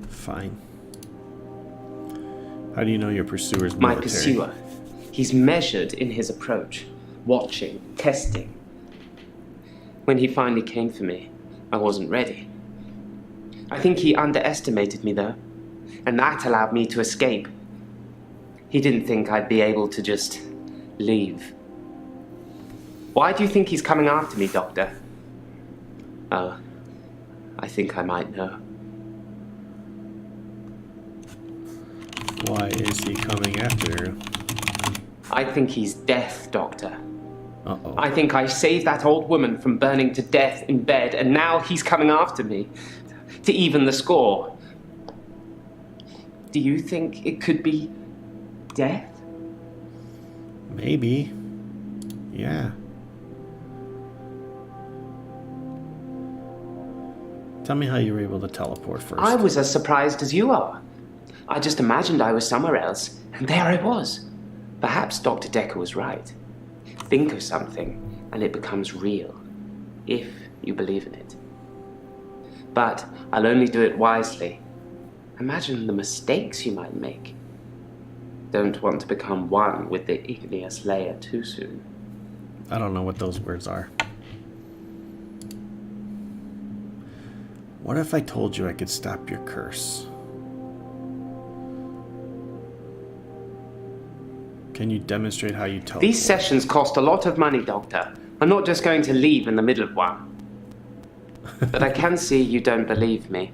Fine. How do you know your pursuer's My military? pursuer. He's measured in his approach. Watching, testing. When he finally came for me, I wasn't ready. I think he underestimated me though, and that allowed me to escape. He didn't think I'd be able to just leave. Why do you think he's coming after me, Doctor? Oh, I think I might know. Why is he coming after you? I think he's death, Doctor. Uh-oh. I think I saved that old woman from burning to death in bed, and now he's coming after me to even the score. Do you think it could be death? Maybe. Yeah. Tell me how you were able to teleport first. I was as surprised as you are. I just imagined I was somewhere else, and there I was. Perhaps Dr. Dekker was right. Think of something, and it becomes real, if you believe in it. But I'll only do it wisely. Imagine the mistakes you might make. Don't want to become one with the igneous layer too soon. I don't know what those words are. What if I told you I could stop your curse? Can you demonstrate how you teleport? These sessions cost a lot of money, Doctor. I'm not just going to leave in the middle of one. But I can see you don't believe me.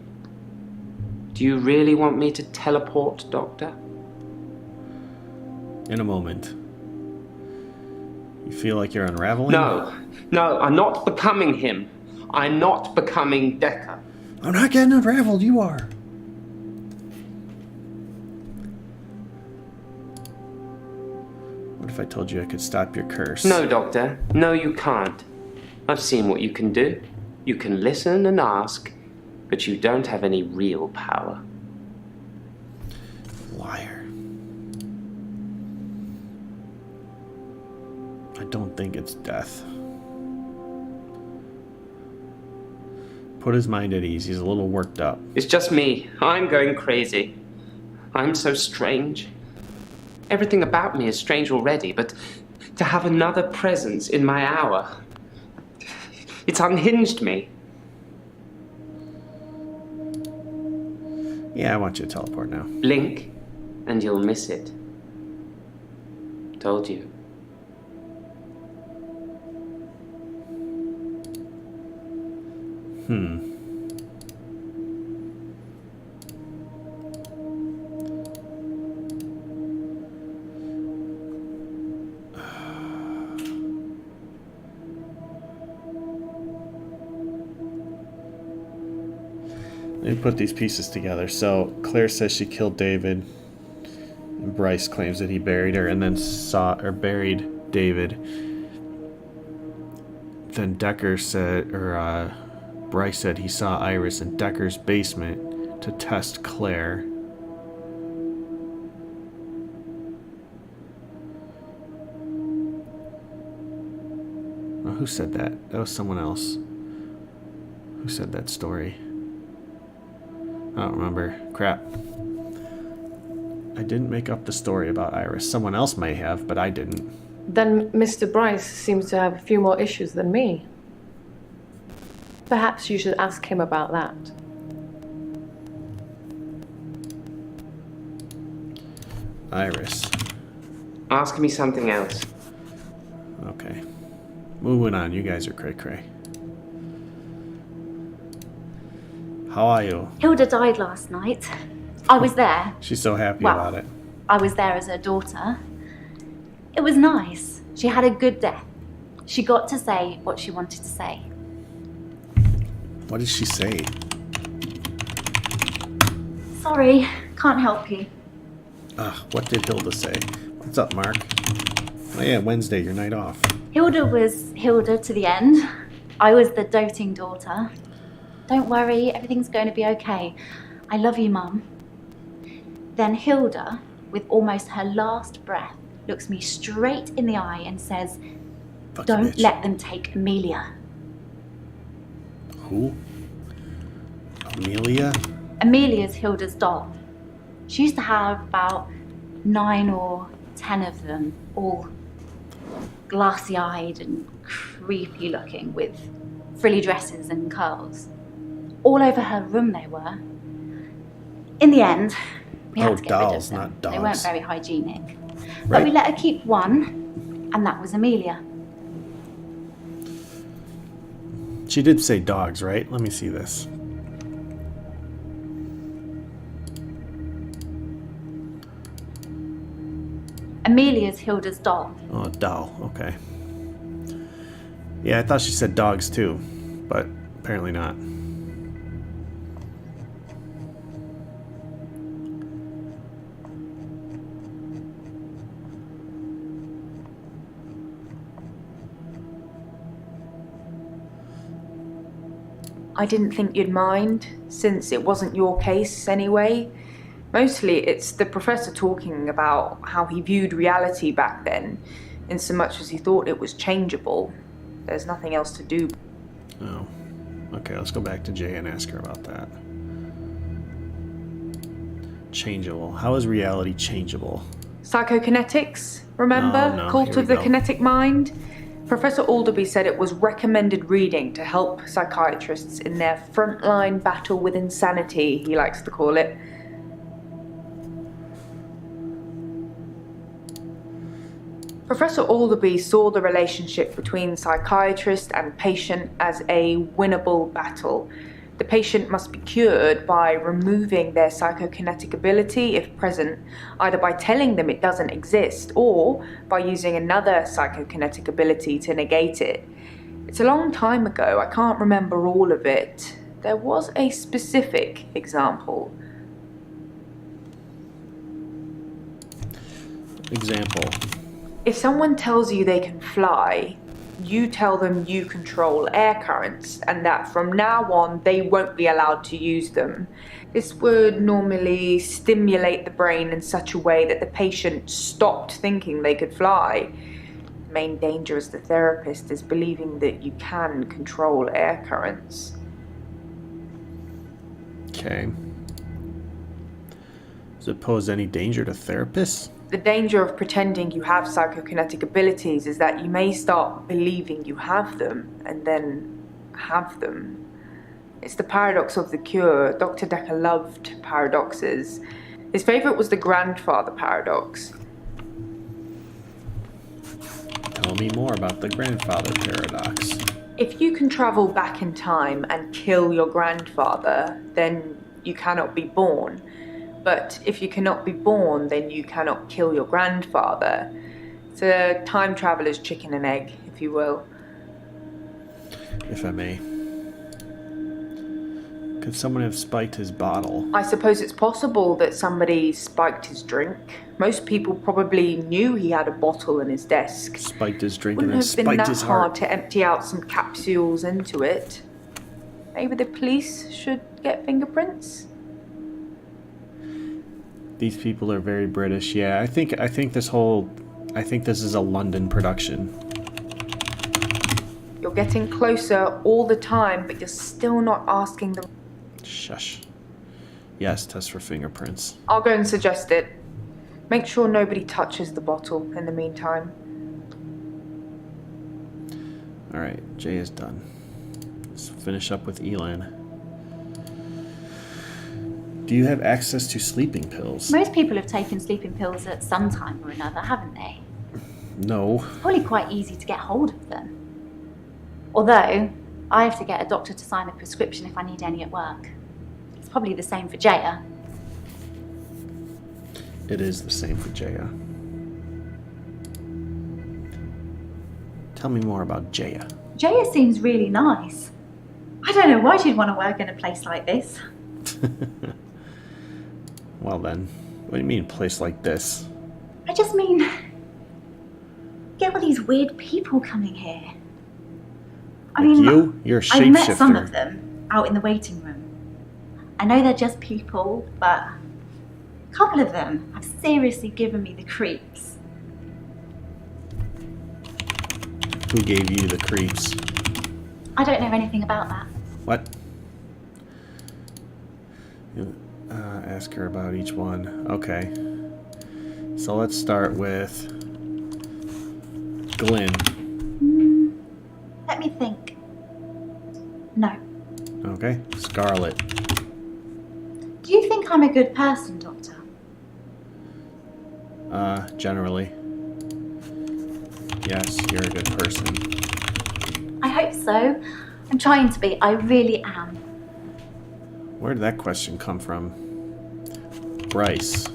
Do you really want me to teleport, Doctor? In a moment. You feel like you're unraveling? No, I'm not becoming him. I'm not becoming Dekker. I'm not getting unraveled, you are. What if I told you I could stop your curse? No, Doctor. No, you can't. I've seen what you can do. You can listen and ask, but you don't have any real power. Liar. I don't think it's death. Put his mind at ease. He's a little worked up. It's just me. I'm going crazy. I'm so strange. Everything about me is strange already, but to have another presence in my hour, it's unhinged me. Yeah, I want you to teleport now. Blink, and you'll miss it. Told you. Let me put these pieces together. So Claire says she killed David. And Bryce claims that he buried her and then buried David. Then Dekker said, Bryce said he saw Iris in Dekker's basement to test Claire. Oh, who said that? That was someone else. Who said that story? I don't remember. Crap. I didn't make up the story about Iris. Someone else may have, but I didn't. Then Mr. Bryce seems to have a few more issues than me. Perhaps you should ask him about that. Iris. Ask me something else. Okay. Moving on. You guys are cray-cray. How are you? Hilda died last night. I was there. She's so happy Well, about it. I was there as her daughter. It was nice. She had a good death. She got to say what she wanted to say. What did she say? Sorry, can't help you. What did Hilda say? What's up, Mark? Oh yeah, Wednesday, your night off. Hilda was Hilda to the end. I was the doting daughter. Don't worry, everything's going to be okay. I love you, Mum. Then Hilda, with almost her last breath, looks me straight in the eye and says, Fuck "Don't bitch. let them take Amelia." Who? Amelia? Amelia's Hilda's doll. She used to have about 9 or 10 of them, all glassy-eyed and creepy looking, with frilly dresses and curls. All over her room they were. In the end, We had Oh, to get dolls, rid of them. not They weren't dogs. very hygienic. But Right. we let her keep one, and that was Amelia. She did say dogs, right? Let me see this. Amelia's Hilda's doll. Oh, a doll. Okay. Yeah, I thought she said dogs too, but apparently not. I didn't think you'd mind, since it wasn't your case anyway. Mostly it's the professor talking about how he viewed reality back then, in so much as he thought it was changeable. There's nothing else to do. Oh. Okay, let's go back to Jay and ask her about that. Changeable. How is reality changeable? Psychokinetics, remember? No, Cult here we of the go. Kinetic Mind? Professor Alderby said it was recommended reading to help psychiatrists in their frontline battle with insanity, he likes to call it. Professor Alderby saw the relationship between psychiatrist and patient as a winnable battle. The patient must be cured by removing their psychokinetic ability, if present, either by telling them it doesn't exist or by using another psychokinetic ability to negate it. It's a long time ago, I can't remember all of it. There was a specific example. Example. If someone tells you they can fly, you tell them you control air currents and that from now on they won't be allowed to use them. This would normally stimulate the brain in such a way that the patient stopped thinking they could fly. The main danger as the therapist is believing that you can control air currents. Okay. Does it pose any danger to therapists? The danger of pretending you have psychokinetic abilities is that you may start believing you have them and then have them. It's the paradox of the cure. Dr. Dekker loved paradoxes. His favourite was the grandfather paradox. Tell me more about the grandfather paradox. If you can travel back in time and kill your grandfather, then you cannot be born. But if you cannot be born, then you cannot kill your grandfather. It's a time traveler's chicken and egg, if you will. If I may. Could someone have spiked his bottle? I suppose it's possible that somebody spiked his drink. Most people probably knew he had a bottle in his desk. Spiked his drink and Wouldn't then have been spiked that his hard heart. to empty out some capsules into it. Maybe the police should get fingerprints? These people are very British. Yeah, I think this is a London production. You're getting closer all the time, but you're still not asking them. Shush. Yes, test for fingerprints. I'll go and suggest it. Make sure nobody touches the bottle in the meantime. Alright, Jay is done. Let's finish up with Elan. Do you have access to sleeping pills? Most people have taken sleeping pills at some time or another, haven't they? No. Probably quite easy to get hold of them. Although, I have to get a doctor to sign a prescription if I need any at work. It's probably the same for Jaya. It is the same for Jaya. Tell me more about Jaya. Jaya seems really nice. I don't know why she'd want to work in a place like this. Well then, what do you mean, a place like this? I just mean, get all these weird people coming here. I Like mean, you? You're a I've met some shapeshifter. of them out in the waiting room. I know they're just people, but a couple of them have seriously given me the creeps. Who gave you the creeps? I don't know anything about that. What? Ask her about each one. Okay. So let's start with Glenn. Let me think. No. Okay. Scarlet. Do you think I'm a good person, Doctor? generally. Yes, you're a good person. I hope so. I'm trying to be. I really am. Where did that question come from? Bryce.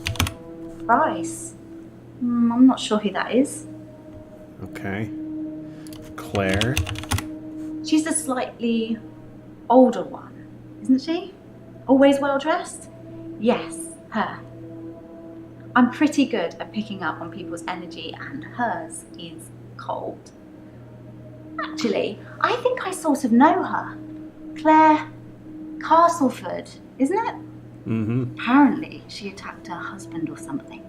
Bryce? I'm not sure who that is. Okay. Claire. She's the slightly older one, isn't she? Always well dressed? Yes, her. I'm pretty good at picking up on people's energy, and hers is cold. Actually, I think I sort of know her. Claire Castleford, isn't it? Mm-hmm. Apparently, she attacked her husband or something.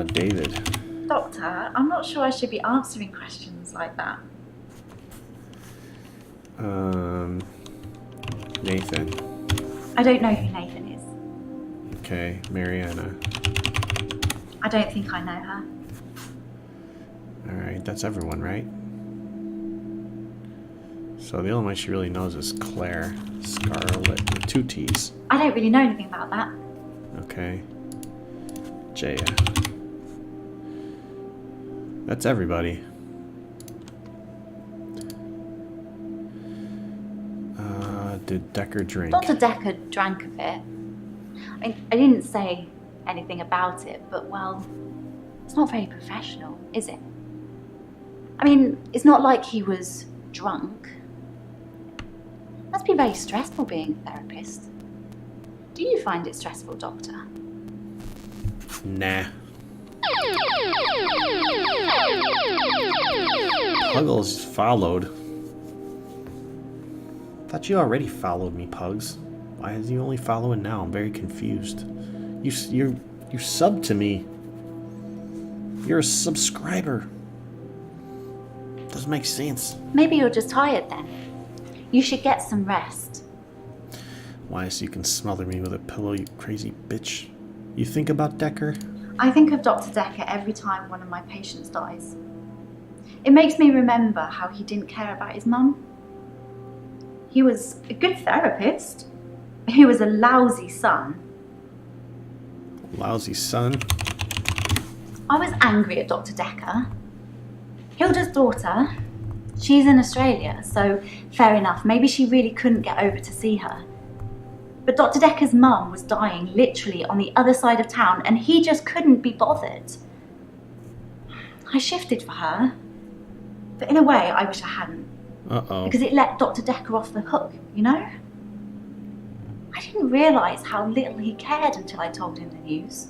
David. Doctor, I'm not sure I should be answering questions like that. Nathan. I don't know who Nathan is. Okay, Mariana. I don't think I know her. Alright, that's everyone, right? So the only one she really knows is Claire. Scarlet with 2 T's. I don't really know anything about that. Okay. Jaya. That's everybody. Did Dekker drink? Dr. Dekker drank a bit. I didn't say anything about it, but well, it's not very professional, is it? I mean, it's not like he was drunk. Must be very stressful being a therapist. Do you find it stressful, Doctor? Nah. Puggles followed. Thought you already followed me, Pugs. Why is he only following now? I'm very confused. You subbed to me. You're a subscriber. Doesn't make sense. Maybe you're just tired then. You should get some rest. Why, so you can smother me with a pillow, you crazy bitch. You think about Dekker? I think of Dr. Dekker every time one of my patients dies. It makes me remember how he didn't care about his mum. He was a good therapist. He was a lousy son. Lousy son? I was angry at Dr. Dekker. Hilda's daughter, she's in Australia, so fair enough. Maybe she really couldn't get over to see her. But Dr. Dekker's mum was dying literally on the other side of town, and he just couldn't be bothered. I shifted for her, but in a way I wish I hadn't. Uh-oh. Because it let Dr. Dekker off the hook, you know? I didn't realise how little he cared until I told him the news.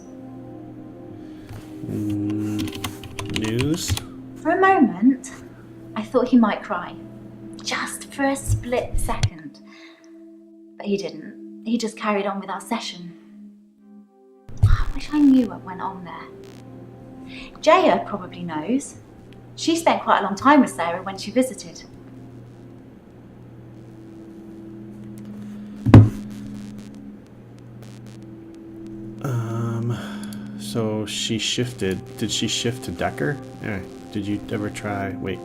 News? For a moment, I thought he might cry. Just for a split second. But he didn't. He just carried on with our session. I wish I knew what went on there. Jaya probably knows. She spent quite a long time with Sarah when she visited. So she shifted. Did she shift to Dekker? Yeah. Did you ever try? Wait.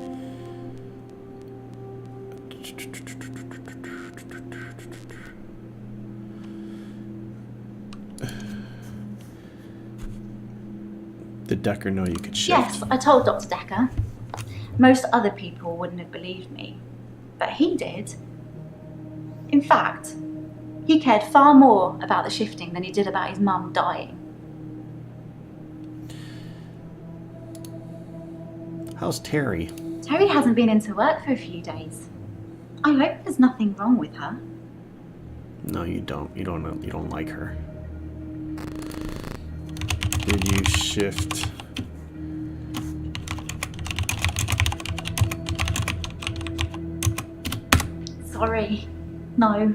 Did Dekker know you could shift? Yes, I told Dr. Dekker. Most other people wouldn't have believed me, but he did. In fact, he cared far more about the shifting than he did about his mum dying. How's Terry? Terry hasn't been into work for a few days. I hope there's nothing wrong with her. No, you don't. You don't like her. Did you shift? Sorry. No.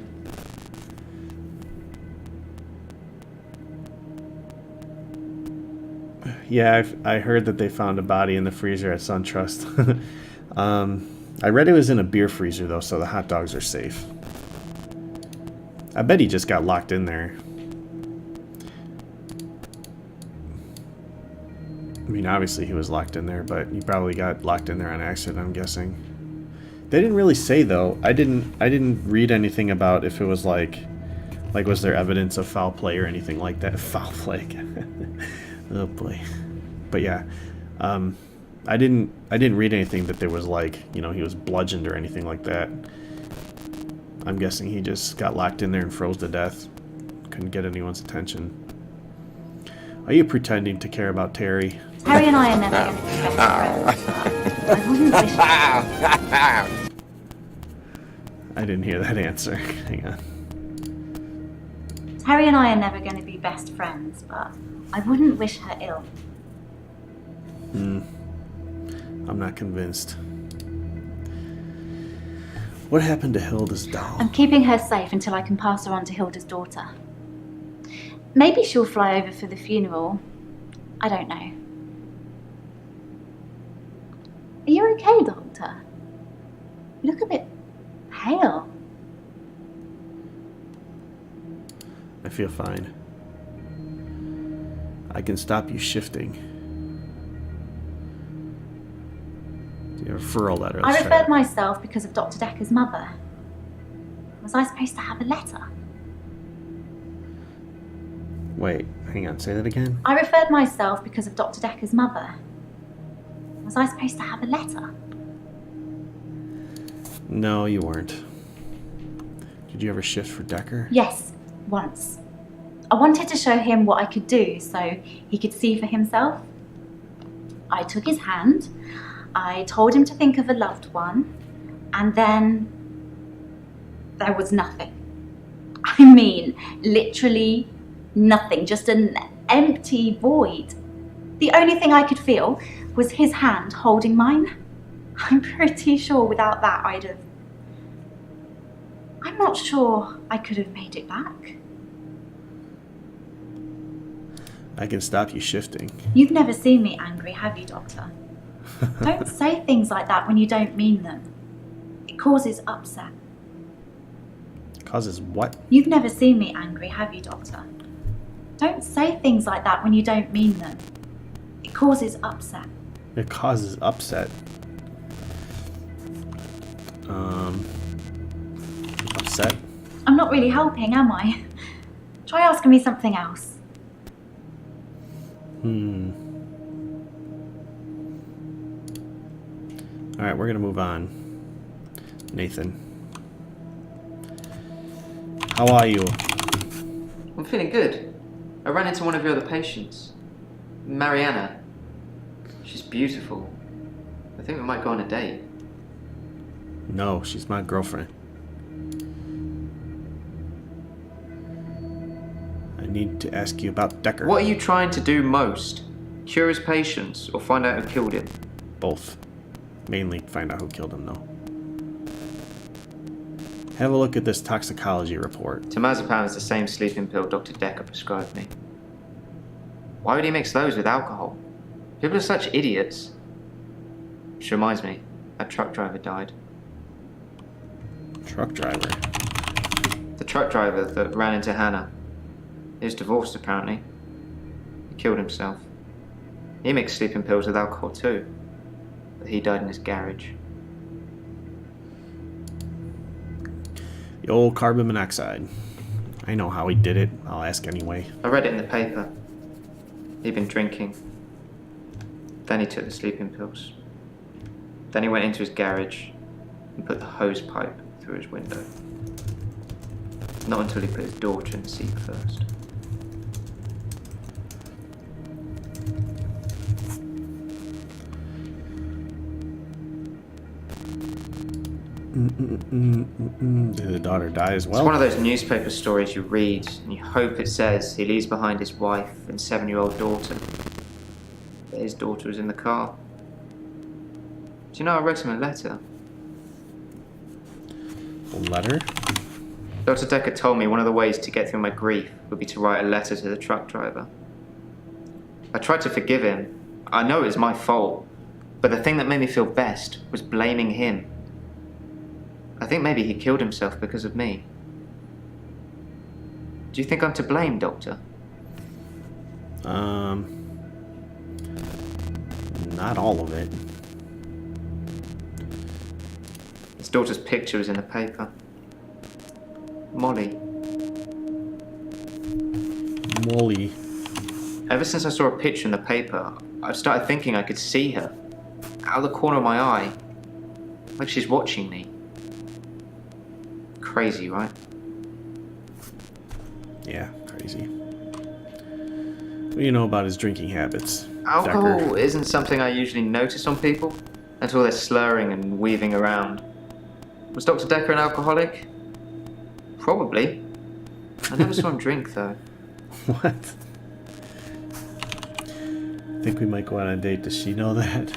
Yeah, I heard that they found a body in the freezer at SunTrust. I read it was in a beer freezer, though, so the hot dogs are safe. I bet he just got locked in there. I mean, obviously he was locked in there, but he probably got locked in there on accident, I'm guessing. They didn't really say, though. I didn't read anything about if it was like Like, was there evidence of foul play or anything like that? Foul play. Oh boy. But yeah, I didn't read anything that there was like, you know, he was bludgeoned or anything like that. I'm guessing he just got locked in there and froze to death. Couldn't get anyone's attention. Are you pretending to care about Terry? Terry and I are never going to be best friends, but I wouldn't wish I didn't hear that answer. Hang on. Terry and I are never going to be best friends, but I wouldn't wish her ill. I'm not convinced. What happened to Hilda's doll? I'm keeping her safe until I can pass her on to Hilda's daughter. Maybe she'll fly over for the funeral. I don't know. Are you okay, Doctor? You look a bit pale. I feel fine. I can stop you shifting. Do you have a referral letter? I Let's try referred that. myself because of Dr. Dekker's mother. Was I supposed to have a letter? Wait, hang on. Say that again. I referred myself because of Dr. Dekker's mother. Was I supposed to have a letter? No, you weren't. Did you ever shift for Dekker? Yes, once. I wanted to show him what I could do so he could see for himself. I took his hand, I told him to think of a loved one, and then there was nothing. I mean, literally nothing, just an empty void. The only thing I could feel was his hand holding mine. I'm pretty sure without that I'm not sure I could have made it back. I can stop you shifting. You've never seen me angry, have you, Doctor? Don't say things like that when you don't mean them. It causes upset. Causes what? You've never seen me angry, have you, Doctor? Don't say things like that when you don't mean them. It causes upset. It causes upset. Upset? I'm not really helping, am I? Try asking me something else. Alright, we're gonna move on. Nathan. How are you? I'm feeling good. I ran into one of your other patients, Mariana. She's beautiful. I think we might go on a date. No, she's my girlfriend. I need to ask you about Dekker. What are you trying to do most? Cure his patients or find out who killed him? Both. Mainly find out who killed him, though. Have a look at this toxicology report. Temazepam is the same sleeping pill Dr. Dekker prescribed me. Why would he mix those with alcohol? People are such idiots. Which reminds me, that truck driver died. Truck driver? The truck driver that ran into Hannah. He was divorced, apparently. He killed himself. He mixed sleeping pills with alcohol too, but he died in his garage. The old carbon monoxide. I know how he did it. I'll ask anyway. I read it in the paper. He'd been drinking. Then he took the sleeping pills. Then he went into his garage and put the hose pipe through his window. Not until he put his daughter in the seat first. Did the daughter die as well? It's one of those newspaper stories you read and you hope it says he leaves behind his wife and 7-year-old daughter. But his daughter was in the car. Do you know I wrote him a letter? A letter? Dr. Dekker told me one of the ways to get through my grief would be to write a letter to the truck driver. I tried to forgive him. I know it was my fault. But the thing that made me feel best was blaming him. I think maybe he killed himself because of me. Do you think I'm to blame, Doctor? Not all of it. His daughter's picture was in the paper. Molly. Wally. Ever since I saw a picture in the paper, I've started thinking I could see her. Out of the corner of my eye. Like she's watching me. Crazy, right? Yeah, crazy. What do you know about his drinking habits, Alcohol Dekker? isn't something I usually notice on people until they're slurring and weaving around. Was Dr. Dekker an alcoholic? Probably. I never saw him drink, though. What? Think we might go on a date. Does she know that?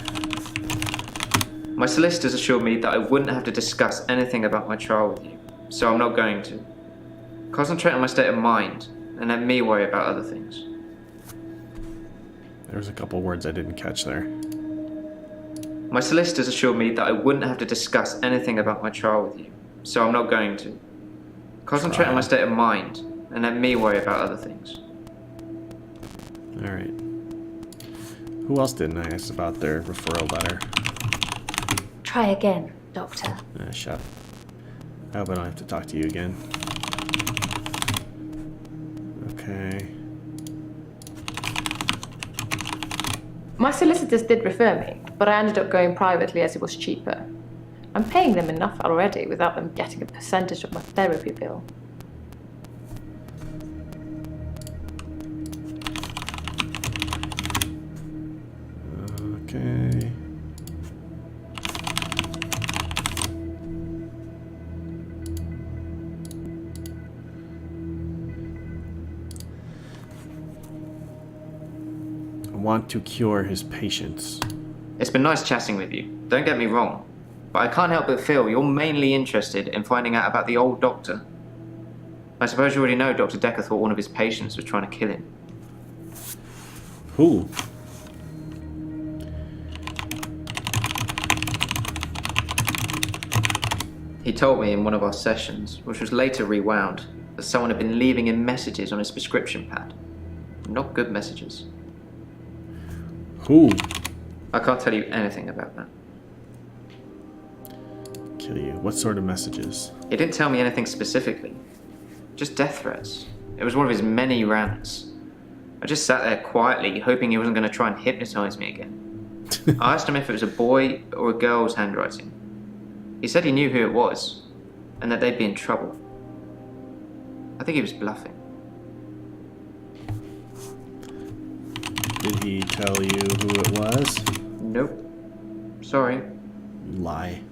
My solicitors assured me that I wouldn't have to discuss anything about my trial with you, so I'm not going to. Concentrate on my state of mind, and let me worry about other things. There was a couple words I didn't catch there. My solicitors assured me that I wouldn't have to discuss anything about my trial with you, so I'm not going to. Concentrate on my state of mind, and let me worry about other things. Alright. Who else didn't I ask about their referral letter? Try again, Doctor. Shut. I hope I don't have to talk to you again. Okay. My solicitors did refer me, but I ended up going privately as it was cheaper. I'm paying them enough already without them getting a percentage of my therapy bill. Okay. I want to cure his patients. It's been nice chatting with you, don't get me wrong, but I can't help but feel you're mainly interested in finding out about the old doctor. I suppose you already know Dr. Dekker thought one of his patients was trying to kill him. Who? He told me in one of our sessions, which was later rewound, that someone had been leaving him messages on his prescription pad. Not good messages. Who? I can't tell you anything about that. Kill you. What sort of messages? He didn't tell me anything specifically. Just death threats. It was one of his many rants. I just sat there quietly, hoping he wasn't going to try and hypnotize me again. I asked him if it was a boy or a girl's handwriting. He said he knew who it was, and that they'd be in trouble. I think he was bluffing. Did he tell you who it was? Nope. Sorry. Lie.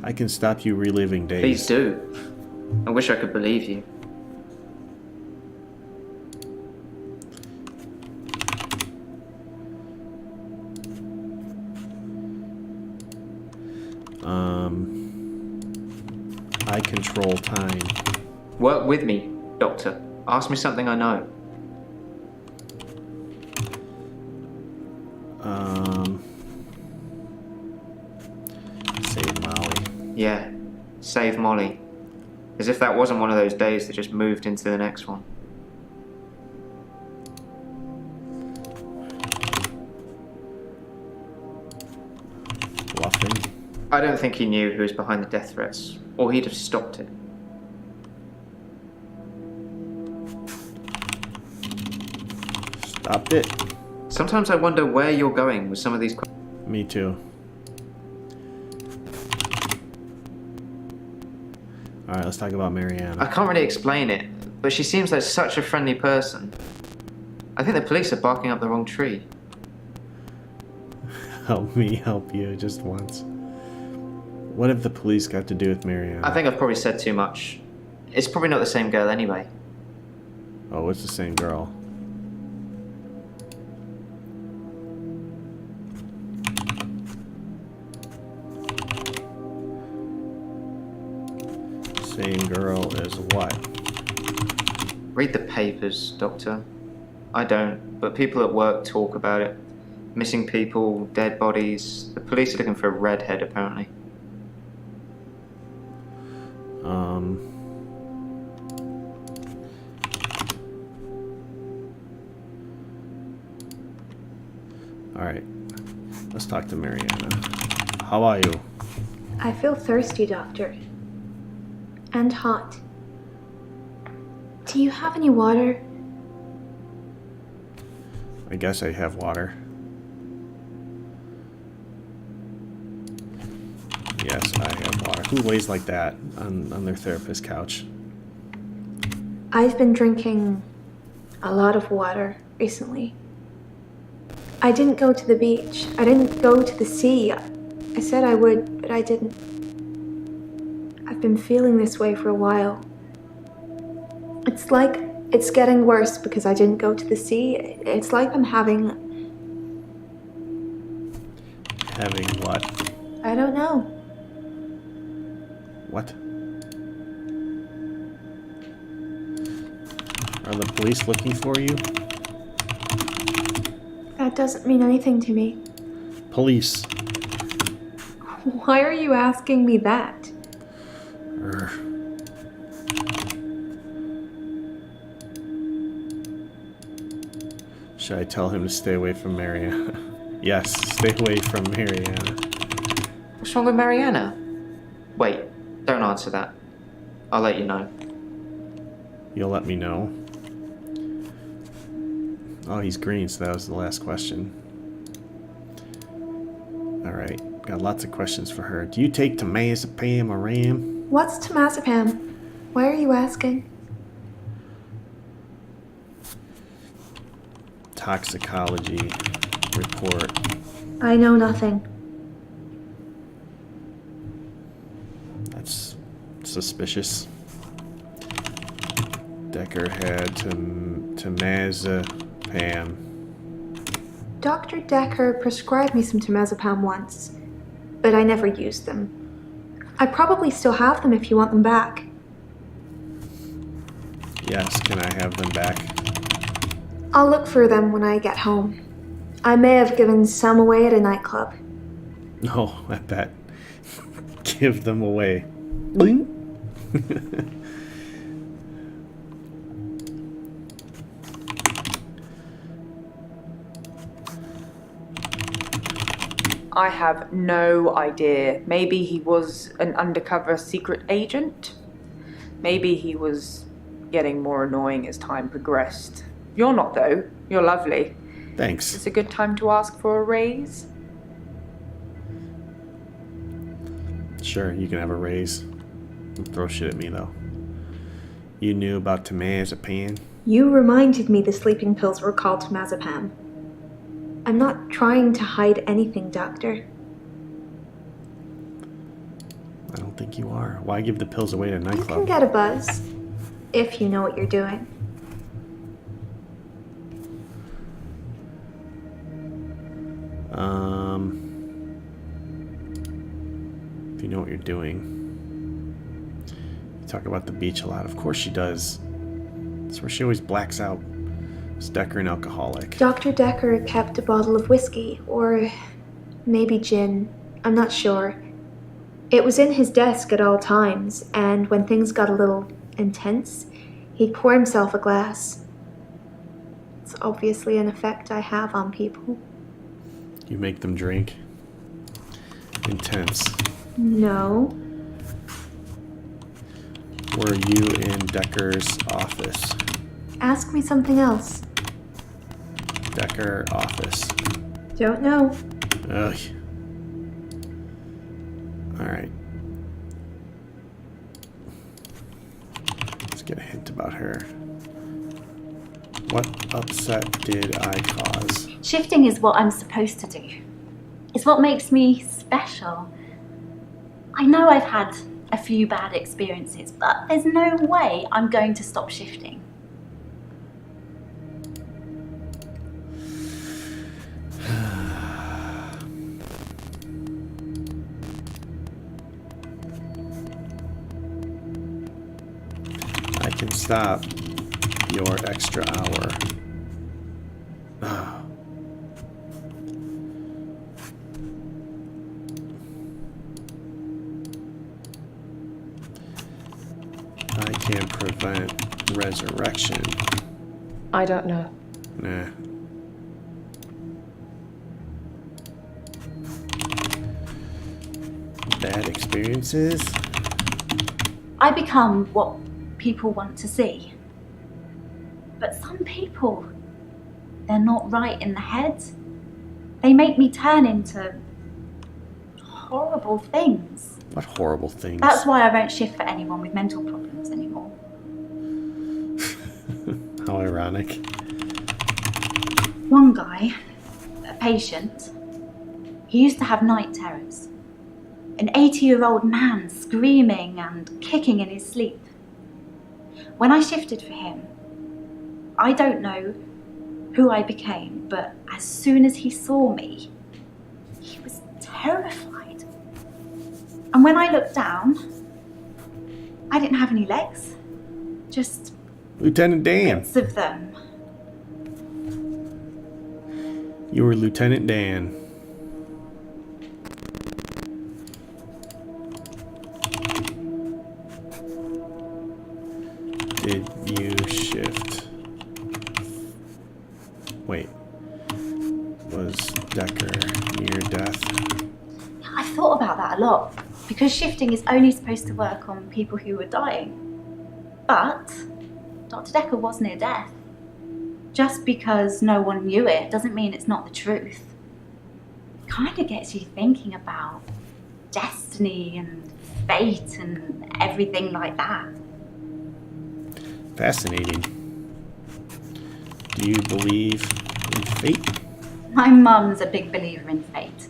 I can stop you reliving days. Please do. I wish I could believe you. I control time. Work with me, Doctor. Ask me something I know. Save Molly. Yeah, save Molly. As if that wasn't one of those days that just moved into the next one. Bluffing. I don't think he knew who was behind the death threats, or he'd have stopped it. Stopped it. Sometimes I wonder where you're going with some of these questions. Me too. Alright, let's talk about Mariana. I can't really explain it, but she seems like such a friendly person. I think the police are barking up the wrong tree. Help me help you just once. What have the police got to do with Mariana? I think I've probably said too much. It's probably not the same girl anyway. Oh, it's the same girl. Same girl as what? Read the papers, Doctor. I don't, but people at work talk about it. Missing people, dead bodies. The police are looking for a redhead, apparently. Alright. Let's talk to Mariana. How are you? I feel thirsty, Doctor. And hot. Do you have any water? I guess I have water. Yes, I have water. Who lays like that on their therapist couch? I've been drinking a lot of water recently. I didn't go to the beach. I didn't go to the sea. I said I would, but I didn't. I've been feeling this way for a while. It's like it's getting worse because I didn't go to the sea. It's like I'm having... Having what? I don't know. What? Are the police looking for you? That doesn't mean anything to me. Police. Why are you asking me that? Should I tell him to stay away from Mariana? Yes, stay away from Mariana. What's wrong with Mariana? Wait, don't answer that. I'll let you know. You'll let me know. Oh, he's green, so that was the last question. Alright, got lots of questions for her. Do you take temazepam or RAM? What's temazepam? Why are you asking? Toxicology report. I know nothing. That's suspicious. Dekker had temazepam. Dr. Dekker prescribed me some temazepam once, but I never used them. I probably still have them if you want them back. Yes, can I have them back? I'll look for them when I get home. I may have given some away at a nightclub. No, I bet. Give them away. Bling. I have no idea. Maybe he was an undercover secret agent. Maybe he was getting more annoying as time progressed. You're not, though. You're lovely. Thanks. It's a good time to ask for a raise. Sure, you can have a raise. Don't throw shit at me, though. You knew about temazepam? You reminded me the sleeping pills were called temazepam. I'm not trying to hide anything, Doctor. I don't think you are. Why give the pills away at a You nightclub? can get a buzz, if you know what you're doing. If you know what you're doing. You talk about the beach a lot. Of course she does. That's where she always blacks out. Is Dekker an alcoholic? Dr. Dekker kept a bottle of whiskey, or maybe gin. I'm not sure. It was in his desk at all times, and when things got a little intense, he'd pour himself a glass. It's obviously an effect I have on people. You make them drink? Intense. No. Were you in Dekker's office? Ask me something else. Dekker office. Don't know. Ugh. Alright. Let's get a hint about her. What upset did I cause? Shifting is what I'm supposed to do. It's what makes me special. I know I've had a few bad experiences, but there's no way I'm going to stop shifting. I can stop your extra hour. I can prevent resurrection. I don't know. Nah. Bad experiences? I become what people want to see. But some people, they're not right in the head. They make me turn into horrible things. What horrible things? That's why I won't shift for anyone with mental problems anymore. How ironic. One guy, a patient, he used to have night terrors. An 80-year-old man screaming and kicking in his sleep. When I shifted for him, I don't know who I became, but as soon as he saw me, he was terrified. And when I looked down, I didn't have any legs, just Lieutenant Dan. bits of them. You were Lieutenant Dan. Did you shift? Wait. Was Dekker near death? I thought about that a lot, because shifting is only supposed to work on people who are dying. But Dr. Dekker was near death. Just because no one knew it doesn't mean it's not the truth. It kind of gets you thinking about destiny and fate and everything like that. Fascinating. Do you believe in fate? My mum's a big believer in fate.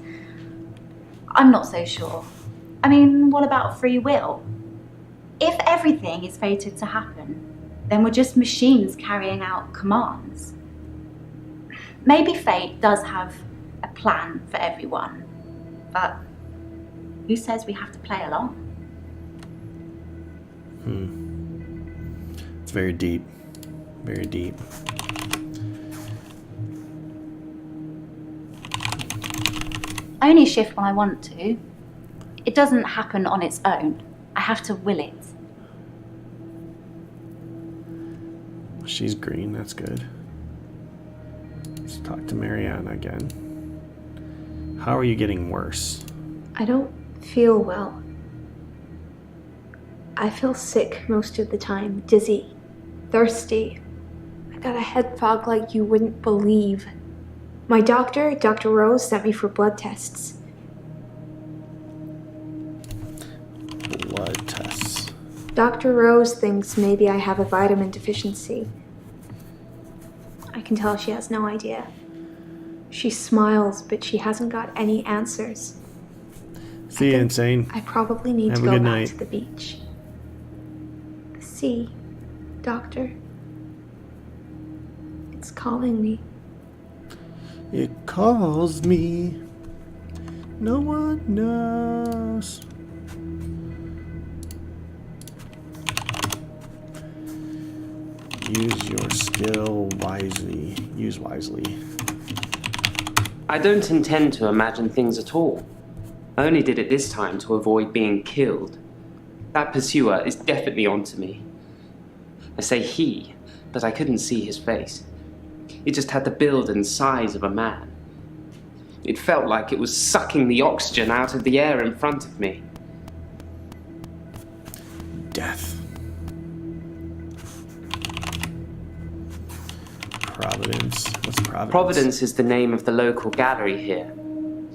I'm not so sure. I mean, what about free will? If everything is fated to happen, then we're just machines carrying out commands. Maybe fate does have a plan for everyone, but who says we have to play along? It's very deep. Very deep. I only shift when I want to. It doesn't happen on its own. I have to will it. She's green, that's good. Let's talk to Mariana again. How are you getting worse? I don't feel well. I feel sick most of the time, dizzy, thirsty. I got a head fog like you wouldn't believe. My doctor, Dr. Rose, sent me for blood tests. Blood tests. Dr. Rose thinks maybe I have a vitamin deficiency. I can tell she has no idea. She smiles, but she hasn't got any answers. See you, Insane. I probably need Have to a go good back night. to the beach. The sea, doctor. It's calling me. It calls me. No one knows. Use your skill wisely. Use wisely. I don't intend to imagine things at all. I only did it this time to avoid being killed. That pursuer is definitely onto me. I say he, but I couldn't see his face. It just had the build and size of a man. It felt like it was sucking the oxygen out of the air in front of me. Death. Providence. What's Providence? Providence is the name of the local gallery here.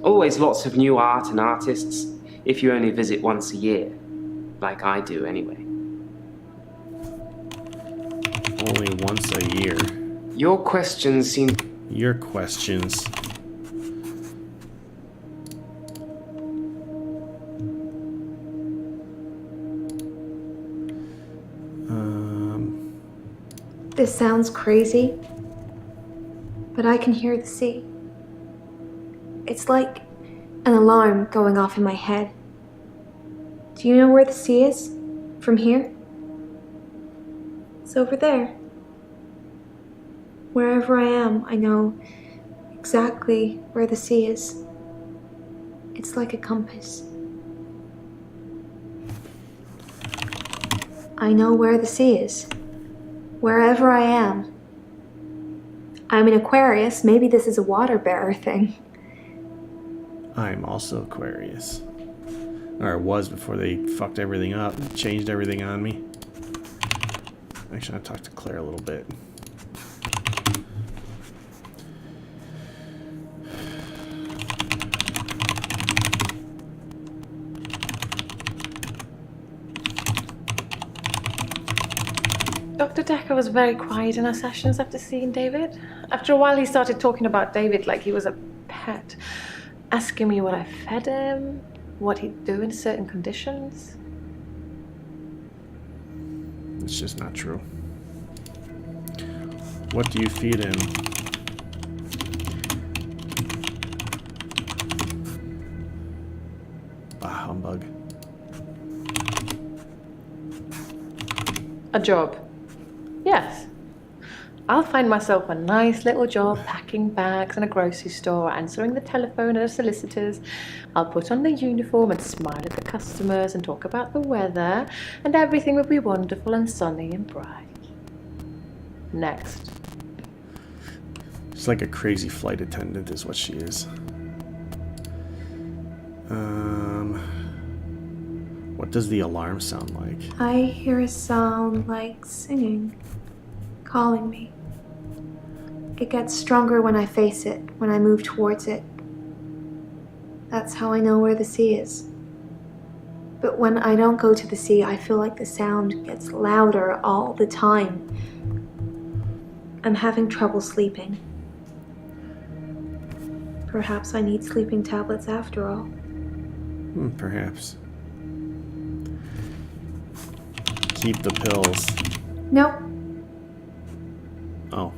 Always lots of new art and artists, if you only visit once a year. Like I do, anyway. Only once a year. Your questions seem... Your questions. This sounds crazy, but I can hear the sea. It's like an alarm going off in my head. Do you know where the sea is? From here? It's over there. Wherever I am, I know exactly where the sea is. It's like a compass. I know where the sea is. Wherever I am. I'm an Aquarius. Maybe this is a water bearer thing. I'm also Aquarius. Or I was before they fucked everything up, changed everything on me. Actually, I talked to Claire a little bit. Dr. Dekker was very quiet in our sessions after seeing David. After a while, he started talking about David like he was a pet, asking me what I fed him, what he'd do in certain conditions. It's just not true. What do you feed him? Bah, humbug. A job. Yes. I'll find myself a nice little job packing bags in a grocery store, answering the telephone at a solicitor's. I'll put on the uniform and smile at the customers and talk about the weather, and everything will be wonderful and sunny and bright. Next. She's like a crazy flight attendant is what she is. What does the alarm sound like? I hear a sound like singing, calling me. It gets stronger when I face it, when I move towards it. That's how I know where the sea is. But when I don't go to the sea, I feel like the sound gets louder all the time. I'm having trouble sleeping. Perhaps I need sleeping tablets after all. Perhaps. Keep the pills. Nope. Oh.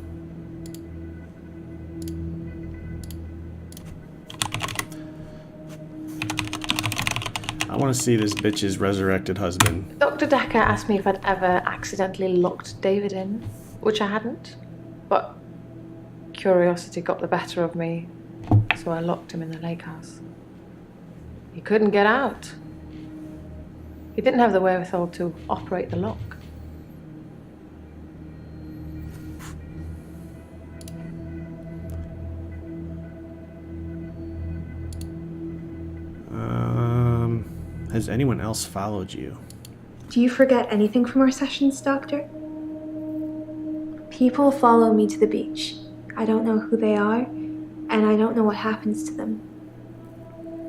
I want to see this bitch's resurrected husband. Dr. Dekker asked me if I'd ever accidentally locked David in, which I hadn't. But curiosity got the better of me, so I locked him in the lake house. He couldn't get out. He didn't have the wherewithal to operate the lock. Has anyone else followed you? Do you forget anything from our sessions, Doctor? People follow me to the beach. I don't know who they are, and I don't know what happens to them.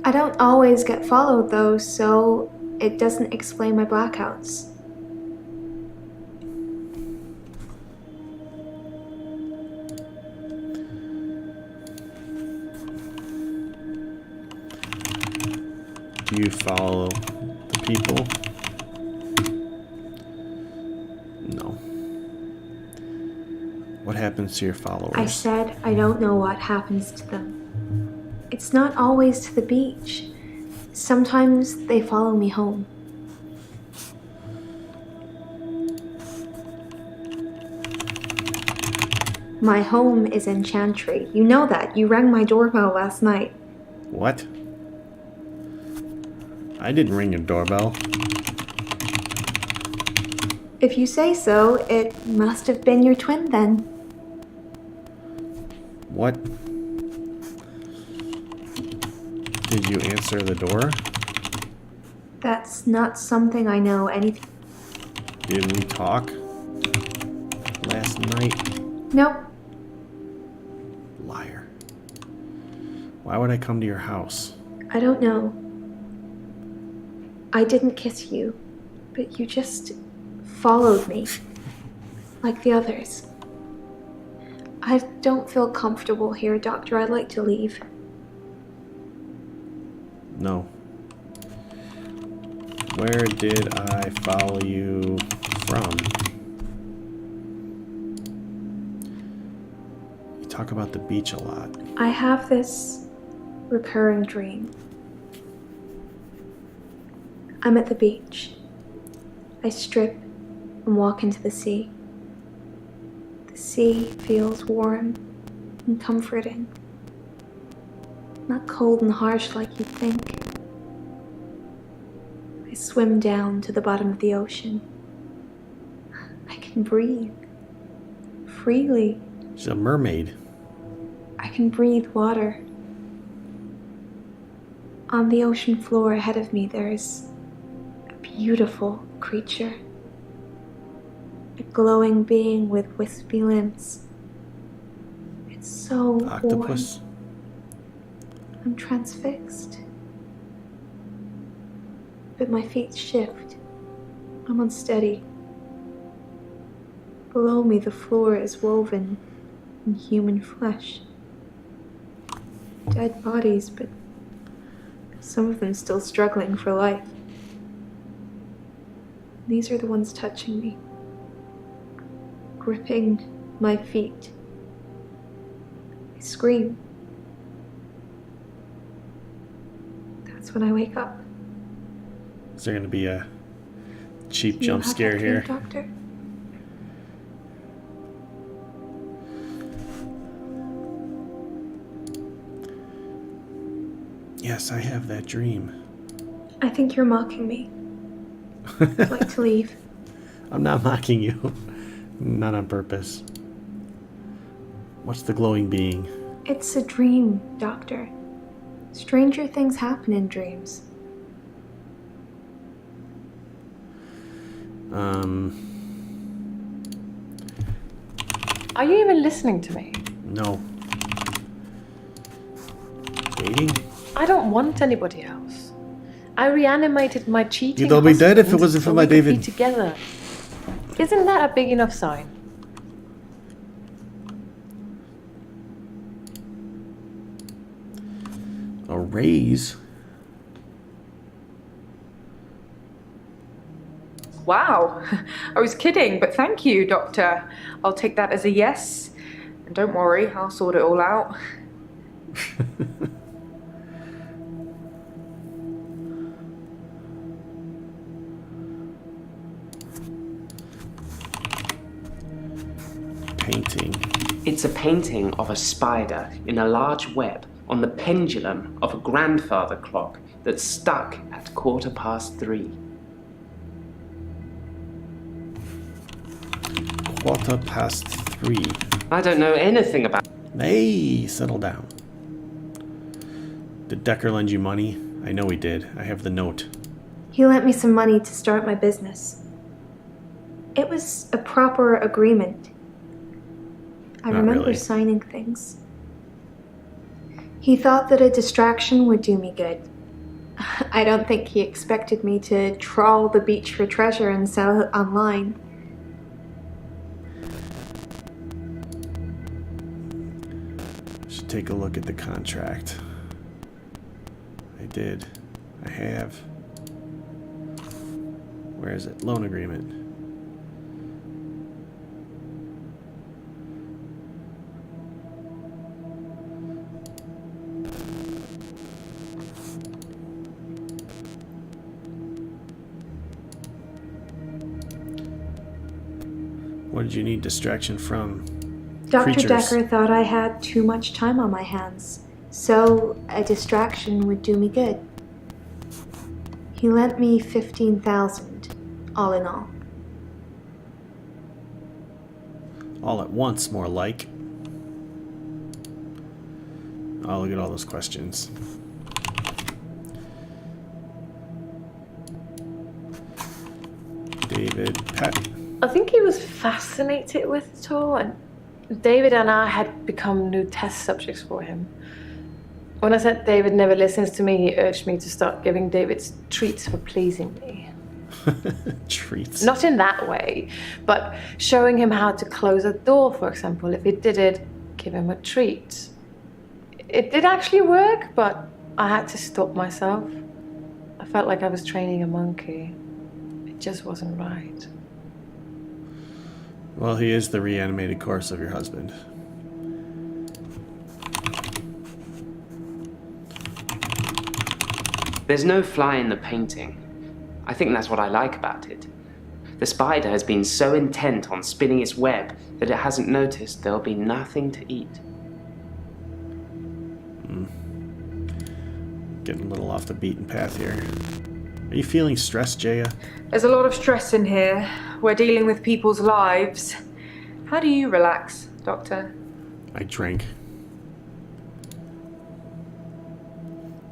I don't always get followed, though, so it doesn't explain my blackouts. Do you follow the people? No. What happens to your followers? I said I don't know what happens to them. It's not always to the beach. Sometimes they follow me home. My home is in Chantry. You know that. You rang my doorbell last night. What? I didn't ring your doorbell. If you say so, it must have been your twin then. What? Did you answer the door? That's not something I know anything. Did we talk last night? Nope. Liar. Why would I come to your house? I don't know. I didn't kiss you, but you just followed me, like the others. I don't feel comfortable here, Doctor. I'd like to leave. No. Where did I follow you from? You talk about the beach a lot. I have this recurring dream. I'm at the beach. I strip and walk into the sea. The sea feels warm and comforting. Not cold and harsh like you'd think. I swim down to the bottom of the ocean. I can breathe freely. She's a mermaid. I can breathe water. On the ocean floor ahead of me, there's a beautiful creature. A glowing being with wispy limbs. It's so Octopus. warm. I'm transfixed. But my feet shift. I'm unsteady. Below me, the floor is woven in human flesh. Dead bodies, but some of them still struggling for life. These are the ones touching me, gripping my feet. I scream. That's when I wake up. Is there going to be a cheap Do you jump have scare that dream, here? Doctor? Yes, I have that dream. I think you're mocking me. I'd like to leave. I'm not mocking you. Not on purpose. What's the glowing being? It's a dream, Doctor. Stranger things happen in dreams. Are you even listening to me? No. Dating? I don't want anybody else. I reanimated my cheating You'd all be dead if it husband wasn't for so my we could be David. together. Isn't that a big enough sign? A raise? Wow, I was kidding, but thank you, Doctor. I'll take that as a yes. And don't worry, I'll sort it all out. Painting. It's a painting of a spider in a large web on the pendulum of a grandfather clock that's stuck at 3:15. 3:15. I don't know anything about... Hey, settle down. Did Dekker lend you money? I know he did. I have the note. He lent me some money to start my business. It was a proper agreement. I Not remember really. signing things. He thought that a distraction would do me good. I don't think he expected me to trawl the beach for treasure and sell it online. Should take a look at the contract. I did. I have. Where is it? Loan agreement. What did you need distraction from? Dr. Creatures. Dekker thought I had too much time on my hands, so a distraction would do me good. He lent me $15,000, all in all. All at once, more like. Oh, look at all those questions. David, Pat. I think he was fascinated with it all, and David and I had become new test subjects for him. When I said David never listens to me, he urged me to start giving David treats for pleasing me. Treats. Not in that way, but showing him how to close a door, for example. If he did it, give him a treat. It did actually work, but I had to stop myself. I felt like I was training a monkey. It just wasn't right. Well, he is the reanimated corpse of your husband. There's no fly in the painting. I think that's what I like about it. The spider has been so intent on spinning its web that it hasn't noticed there'll be nothing to eat. Getting a little off the beaten path here. Are you feeling stressed, Jaya? There's a lot of stress in here. We're dealing with people's lives. How do you relax, Doctor? I drink.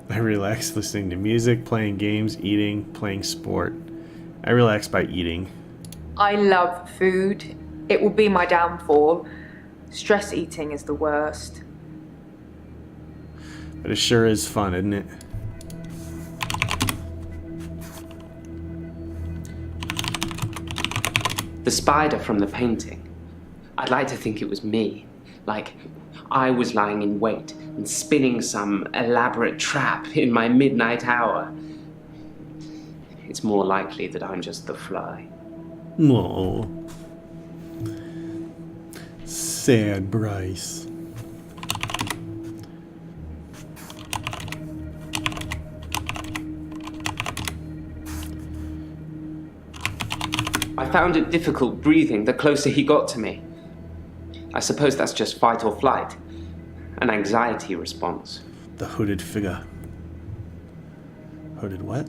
I relax listening to music, playing games, eating, playing sport. I relax by eating. I love food. It will be my downfall. Stress eating is the worst. But it sure is fun, isn't it? The spider from the painting. I'd like to think it was me. Like, I was lying in wait and spinning some elaborate trap in my midnight hour. It's more likely that I'm just the fly. Aww. Sad Bryce. I found it difficult breathing the closer he got to me. I suppose that's just fight or flight. An anxiety response. The hooded figure. Hooded what?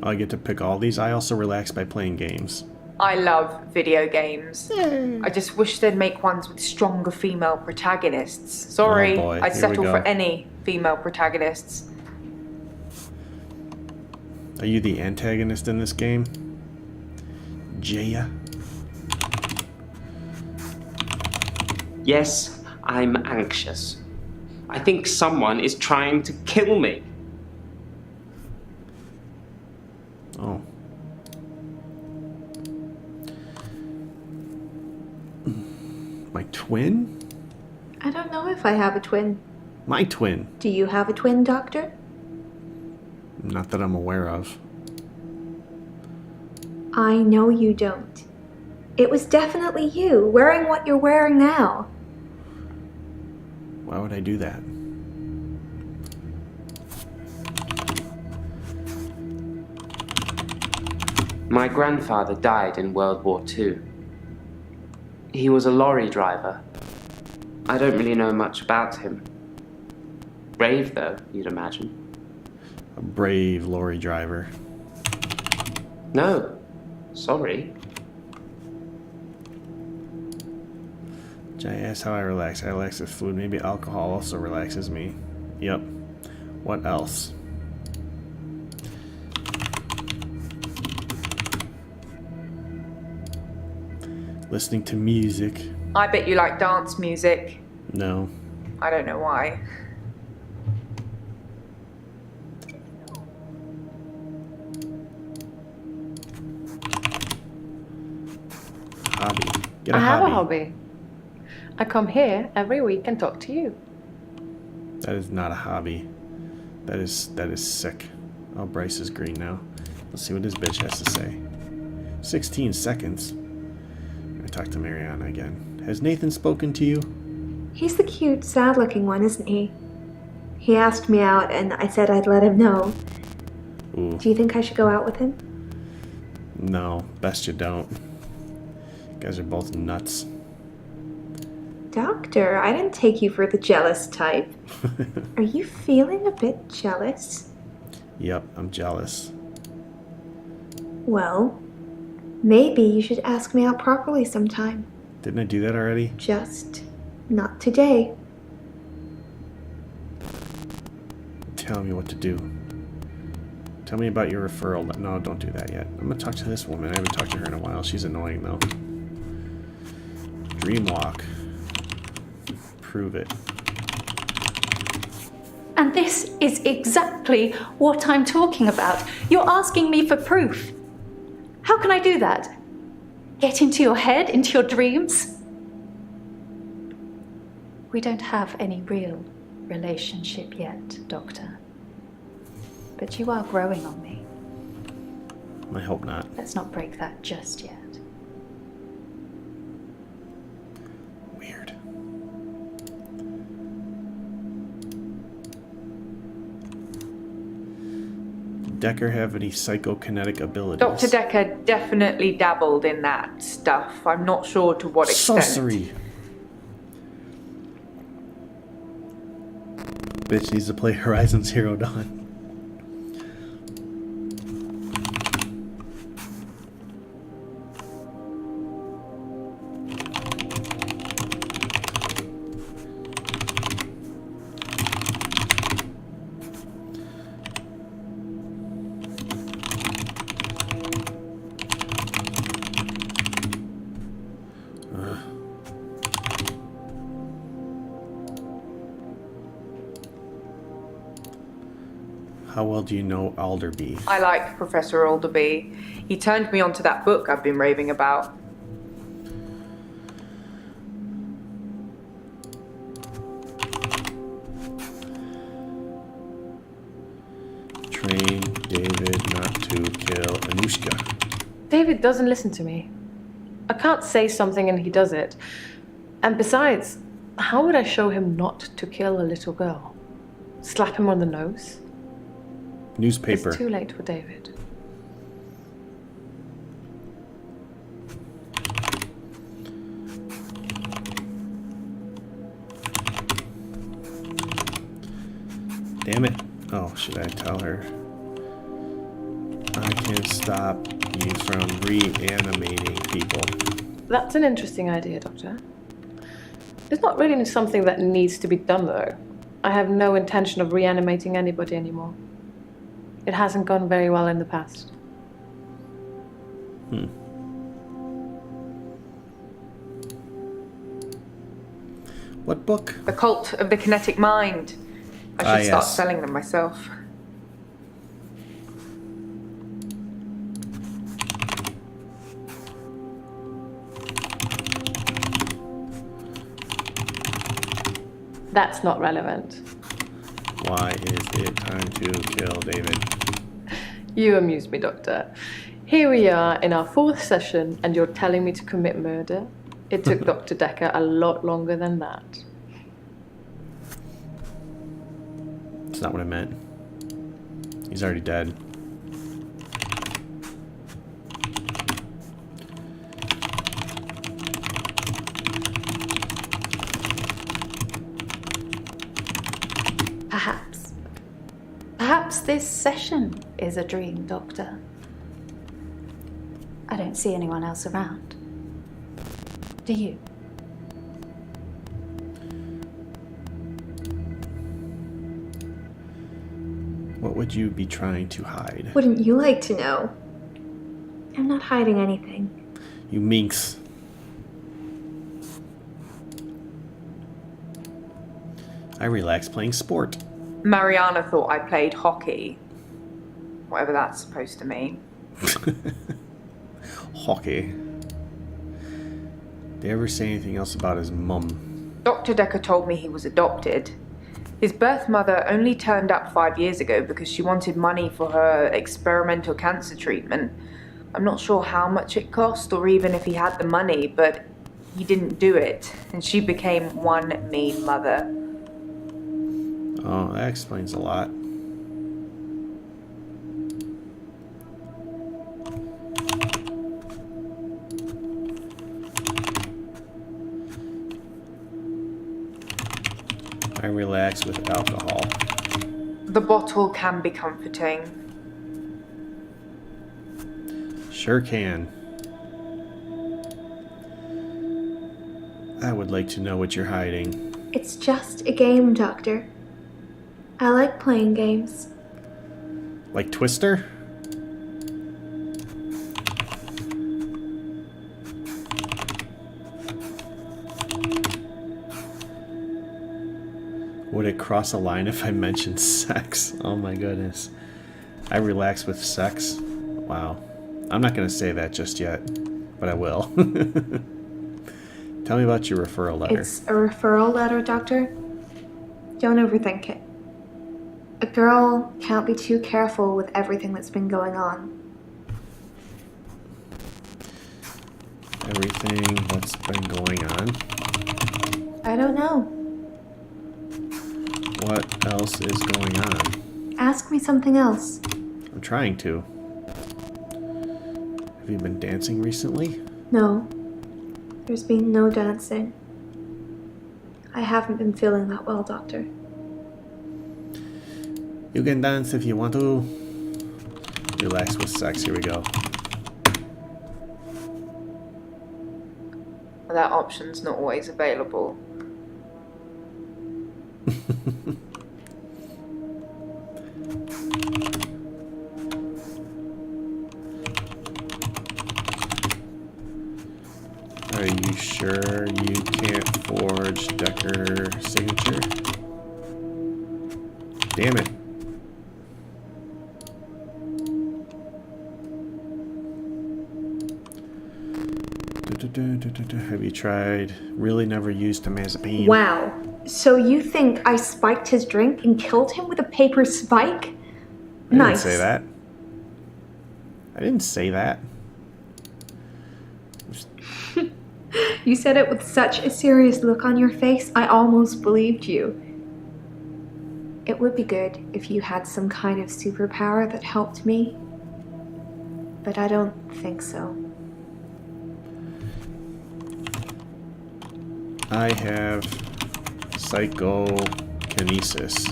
I get to pick all these. I also relax by playing games. I love video games. I just wish they'd make ones with stronger female protagonists. Sorry, Oh boy, I'd here we settle go. for any female protagonists. Are you the antagonist in this game? Jaya? Yes, I'm anxious. I think someone is trying to kill me. Oh. My twin? I don't know if I have a twin. My twin. Do you have a twin, Doctor? Not that I'm aware of. I know you don't. It was definitely you, wearing what you're wearing now. Why would I do that? My grandfather died in World War II. He was a lorry driver. I don't really know much about him. Brave, though, you'd imagine. A brave lorry driver. No, sorry. Jay asks how I relax. I relax with food. Maybe alcohol also relaxes me. Yep. What else? Listening to music. I bet you like dance music. No. I don't know why. Hobby. Get a I have hobby. a hobby. I come here every week and talk to you. That is not a hobby. That is sick. Oh, Bryce is green now. Let's see what this bitch has to say. 16 seconds. I talk to Mariana again. Has Nathan spoken to you? He's the cute, sad-looking one, isn't he? He asked me out, and I said I'd let him know. Ooh. Do you think I should go out with him? No, best you don't. You guys are both nuts. Doctor, I didn't take you for the jealous type. Are you feeling a bit jealous? Yep, I'm jealous. Well, maybe you should ask me out properly sometime. Didn't I do that already? Just not today. Tell me what to do. Tell me about your referral. No, don't do that yet. I'm gonna talk to this woman. I haven't talked to her in a while. She's annoying though. Dreamwalk. Prove it. And this is exactly what I'm talking about. You're asking me for proof. How can I do that? Get into your head, into your dreams? We don't have any real relationship yet, Doctor. But you are growing on me. I hope not. Let's not break that just yet. Weird. Dekker have any psychokinetic abilities? Dr. Dekker definitely dabbled in that stuff. I'm not sure to what extent. Sorcery. Bitch needs to play Horizon Zero Dawn. How well do you know Alderby? I like Professor Alderby. He turned me onto that book I've been raving about. Train David not to kill Anushka. David doesn't listen to me. I can't say something and he does it. And besides, how would I show him not to kill a little girl? Slap him on the nose? Newspaper. It's too late for David. Damn it. Oh, should I tell her? I can stop you from reanimating people. That's an interesting idea, Doctor. It's not really something that needs to be done, though. I have no intention of reanimating anybody anymore. It hasn't gone very well in the past. What book? The Cult of the Kinetic Mind. I should start yes. selling them myself. That's not relevant. Why is it time to kill David? You amuse me, Doctor. Here we are in our 4th session, and you're telling me to commit murder? It took Dr. Dekker a lot longer than that. That's not what I meant. He's already dead. Perhaps this session is a dream, Doctor. I don't see anyone else around. Do you? What would you be trying to hide? Wouldn't you like to know? I'm not hiding anything. You minx. I relax playing sport. Mariana thought I played hockey. Whatever that's supposed to mean. Hockey. Did they ever say anything else about his mum? Dr. Dekker told me he was adopted. His birth mother only turned up 5 years ago because she wanted money for her experimental cancer treatment. I'm not sure how much it cost or even if he had the money, but he didn't do it, and she became one mean mother. Oh, that explains a lot. I relax with alcohol. The bottle can be comforting. Sure can. I would like to know what you're hiding. It's just a game, Doctor. I like playing games. Like Twister? Would it cross a line if I mentioned sex? Oh my goodness. I relax with sex? Wow. I'm not going to say that just yet, but I will. Tell me about your referral letter. It's a referral letter, Doctor. Don't overthink it. A girl can't be too careful with everything that's been going on. Everything that's been going on? I don't know. What else is going on? Ask me something else. I'm trying to. Have you been dancing recently? No. There's been no dancing. I haven't been feeling that well, Doctor. You can dance if you want to. Relax with sex. Here we go. That option's not always available. Are you sure you can't forge Dekker signature? Damn it. Have you tried? Really never used temazepine. Wow. So you think I spiked his drink and killed him with a paper spike? I Nice. didn't say that. I didn't say that. You said it with such a serious look on your face, I almost believed you. It would be good if you had some kind of superpower that helped me, but I don't think so. I have psychokinesis.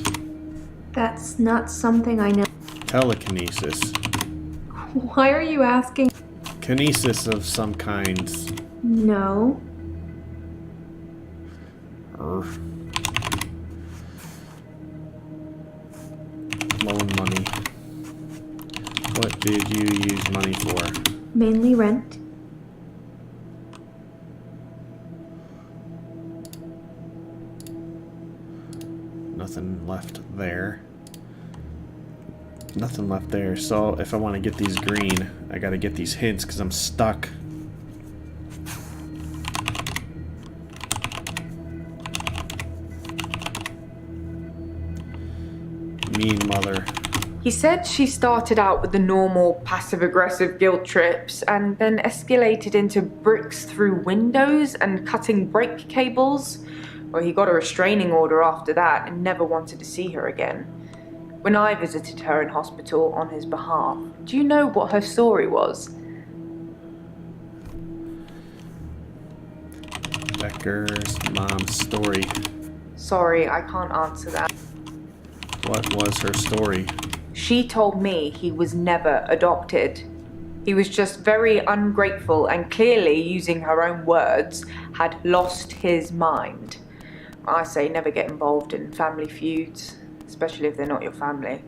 That's not something I know. Telekinesis. Why are you asking? Kinesis of some kind. No. Loan money. What did you use money for? Mainly rent. Nothing left there. Nothing left there. So if I want to get these green, I gotta get these hints because I'm stuck. Mean mother. He said she started out with the normal passive-aggressive guilt trips and then escalated into bricks through windows and cutting brake cables. Well, he got a restraining order after that and never wanted to see her again. When I visited her in hospital on his behalf, do you know what her story was? Dekker's mom's story. Sorry, I can't answer that. What was her story? She told me he was never adopted. He was just very ungrateful and clearly, using her own words, had lost his mind. I say never get involved in family feuds, especially if they're not your family.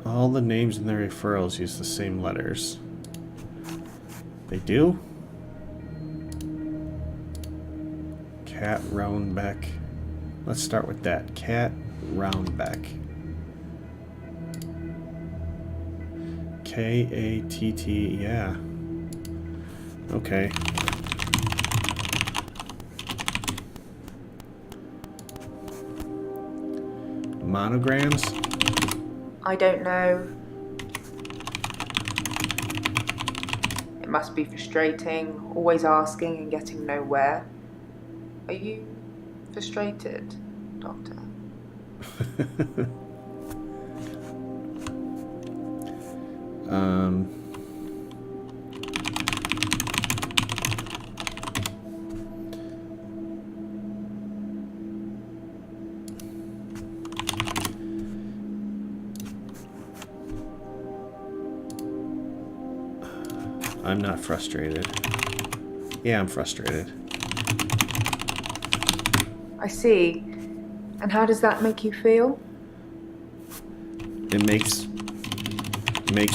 All the names in the referrals use the same letters. They do? Cat Roundbeck. Let's start with that. Cat Roundbeck. K-A-T-T, yeah. Okay. Monograms? I don't know. It must be frustrating, always asking and getting nowhere. Are you frustrated, Doctor? I'm not frustrated. Yeah, I'm frustrated. I see. And how does that make you feel? It makes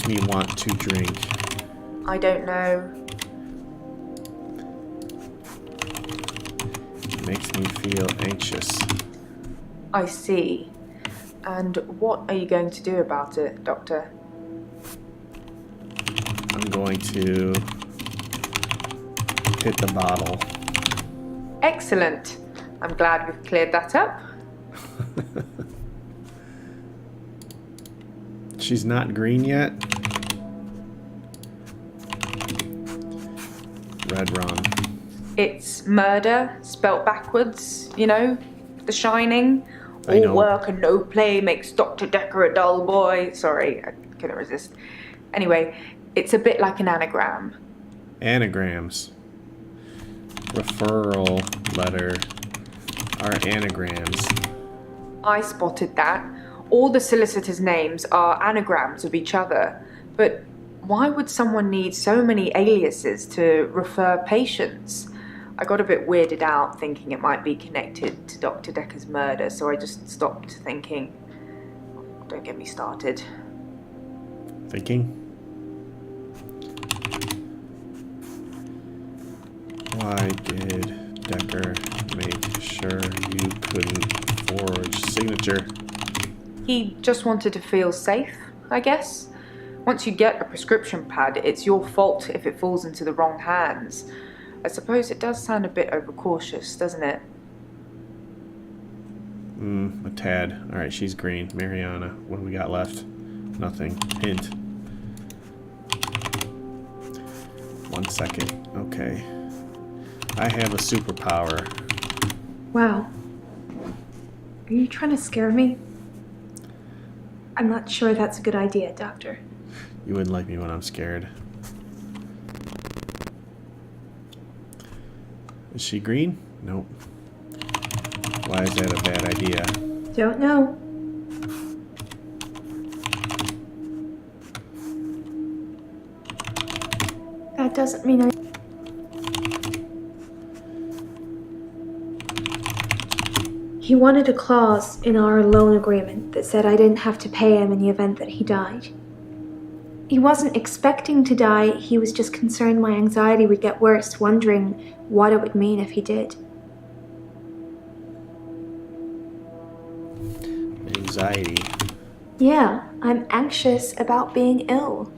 me want to drink. I don't know. It makes me feel anxious. I see. And what are you going to do about it, Doctor? I'm going to hit the bottle. Excellent. I'm glad we've cleared that up. She's not green yet. Red rum. It's murder, spelt backwards, you know? The Shining. I know. All work and no play makes Dr. Dekker a dull boy. Sorry, I couldn't resist. Anyway, it's a bit like an anagram. Anagrams. Referral letter are anagrams. I spotted that. All the solicitors' names are anagrams of each other. But why would someone need so many aliases to refer patients? I got a bit weirded out thinking it might be connected to Dr. Dekker's murder, so I just stopped thinking. Don't get me started. Thinking? Why did Dekker make sure you couldn't forge signature? He just wanted to feel safe, I guess. Once you get a prescription pad, it's your fault if it falls into the wrong hands. I suppose it does sound a bit overcautious, doesn't it? A tad. Alright, she's green. Mariana. What do we got left? Nothing. Hint. 1 second. Okay. I have a superpower. Wow. Are you trying to scare me? I'm not sure that's a good idea, Doctor. You wouldn't like me when I'm scared. Is she green? Nope. Why is that a bad idea? Don't know. That doesn't mean I... He wanted a clause in our loan agreement that said I didn't have to pay him in the event that he died. He wasn't expecting to die, he was just concerned my anxiety would get worse, wondering what it would mean if he did. Anxiety. Yeah, I'm anxious about being ill.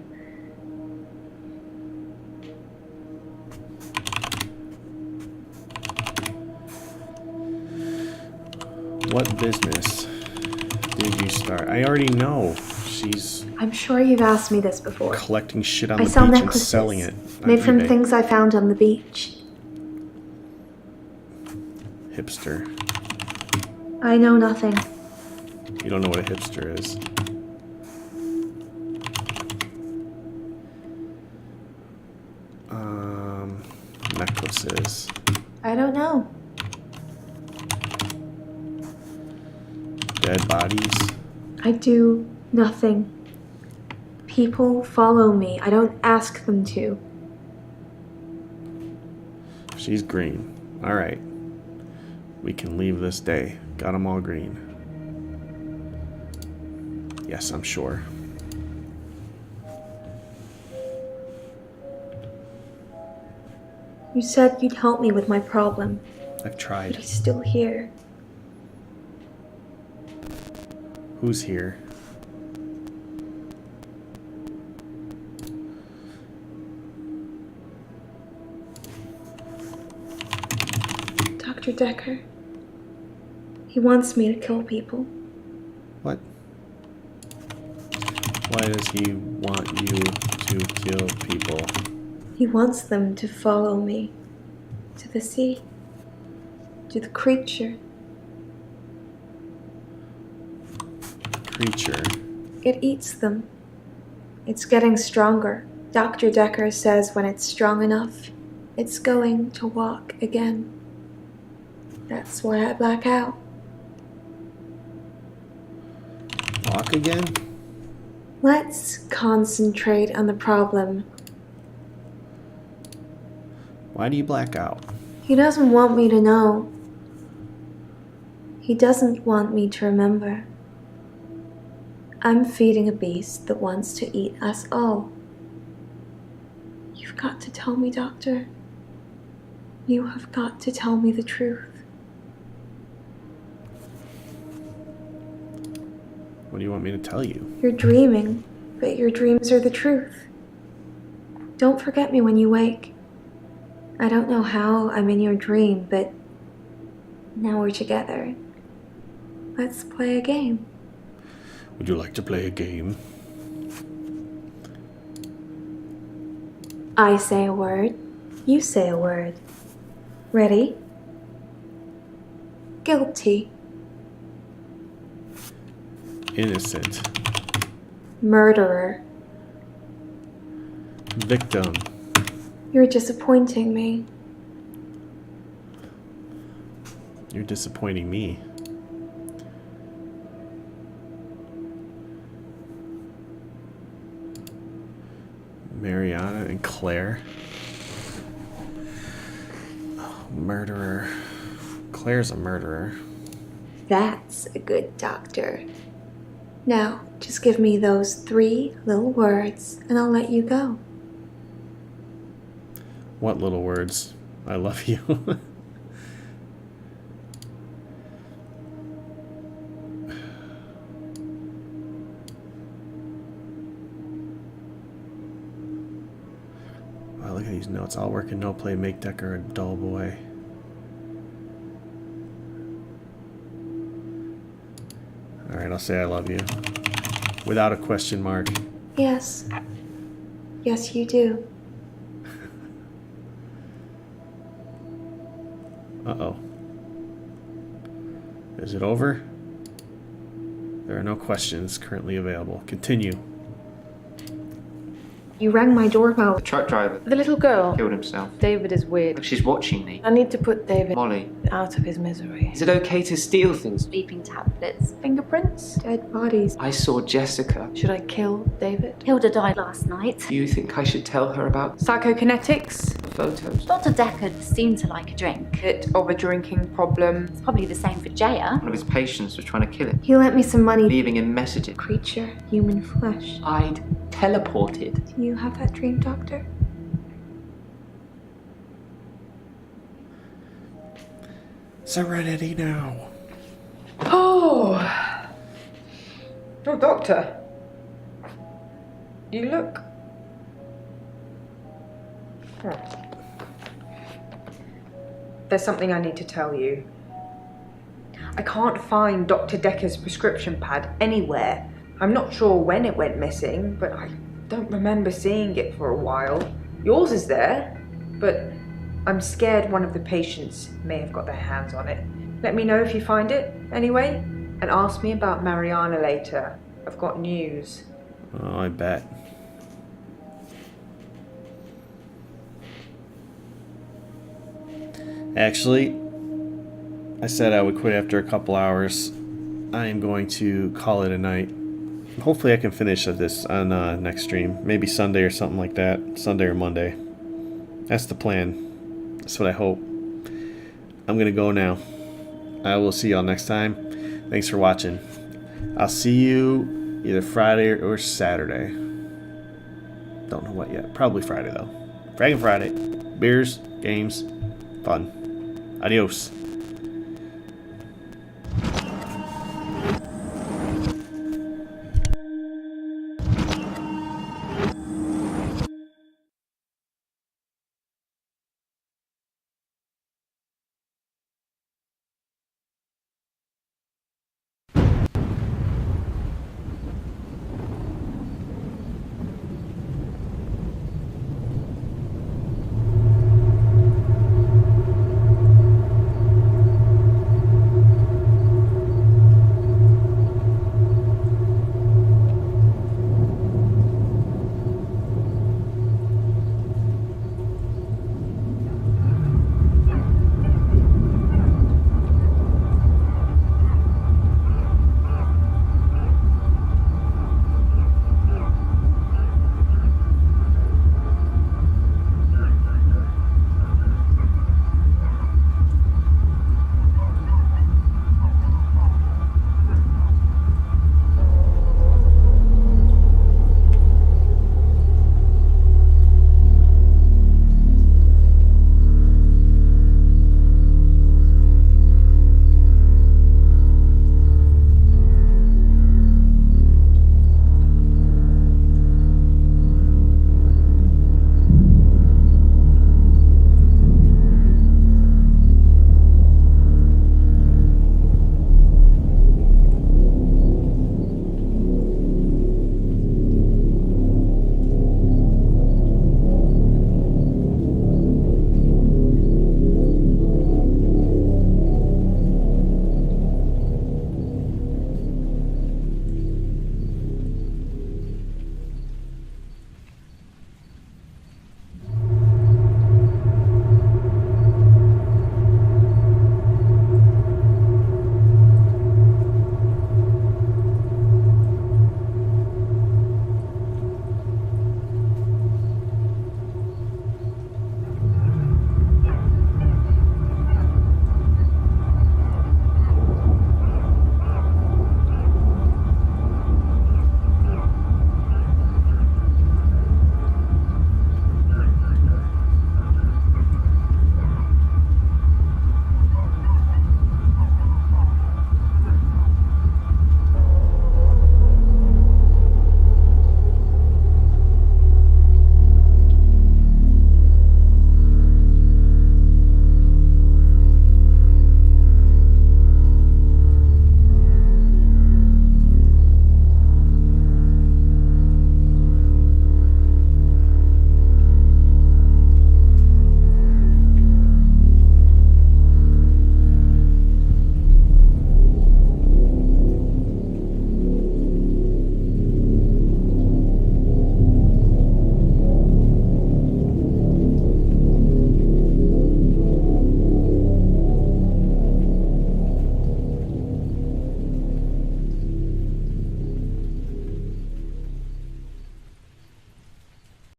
What business did you start? I already know. She's I'm sure you've asked me this before. collecting shit on I the sell beach and necklaces selling it on made from eBay. things I found on the beach. Hipster. I know nothing. You don't know what a hipster is. Necklaces. I don't know. Dead bodies. I do nothing. People follow me. I don't ask them to. She's green. Alright. We can leave this day. Got them all green. Yes, I'm sure. You said you'd help me with my problem, I've but tried. he's still here. Who's here? Dr. Dekker. He wants me to kill people. What? Why does he want you to kill people? He wants them to follow me to the sea, to the creature. Creature. It eats them. It's getting stronger. Dr. Dekker says when it's strong enough, it's going to walk again. That's why I black out. Walk again? Let's concentrate on the problem. Why do you black out? He doesn't want me to know. He doesn't want me to remember. I'm feeding a beast that wants to eat us all. You've got to tell me, Doctor. You have got to tell me the truth. What do you want me to tell you? You're dreaming, but your dreams are the truth. Don't forget me when you wake. I don't know how I'm in your dream, but now we're together. Let's play a game. Would you like to play a game? I say a word, you say a word. Ready? Guilty. Innocent. Murderer. Victim. You're disappointing me. You're disappointing me. Mariana and Claire. Oh, murderer. Claire's a murderer. That's a good doctor. Now, just give me those 3 little words and I'll let you go. What little words? I love you. Wow, look at these notes. All work and no play make Dekker a dull boy. Alright, I'll say I love you. Without a question mark. Yes. Yes, you do. Uh-oh. Is it over? There are no questions currently available. Continue. You rang my doorbell. The truck driver The little girl. killed himself. David is weird. Look, she's watching me. I need to put David Molly. out of his misery. Is it okay to steal things? Sleeping tablets. Fingerprints? Dead bodies. I saw Jessica. Should I kill David? Hilda died last night. Do you think I should tell her about Psychokinetics? the photos? Dr. Dekker seemed to like a drink. Bit of a drinking problem. It's probably the same for Jaya. One of his patients was trying to kill him, He lent me some money. leaving him messages. Creature, human flesh. I'd teleported. Do you have that dream, Doctor? Serenity now. Oh! Oh, Doctor. You look... There's something I need to tell you. I can't find Dr. Dekker's prescription pad anywhere. I'm not sure when it went missing, but I don't remember seeing it for a while. Yours is there, but I'm scared one of the patients may have got their hands on it. Let me know if you find it, anyway, and ask me about Mariana later. I've got news. Oh, I bet. Actually, I said I would quit after a couple hours. I am going to call it a night. Hopefully I can finish this on next stream. Maybe Sunday or something like that. Sunday or Monday. That's the plan. That's what I hope. I'm going to go now. I will see y'all next time. Thanks for watching. I'll see you either Friday or Saturday. Don't know what yet. Probably Friday, though. Dragon Friday. Beers, games, fun. Adios.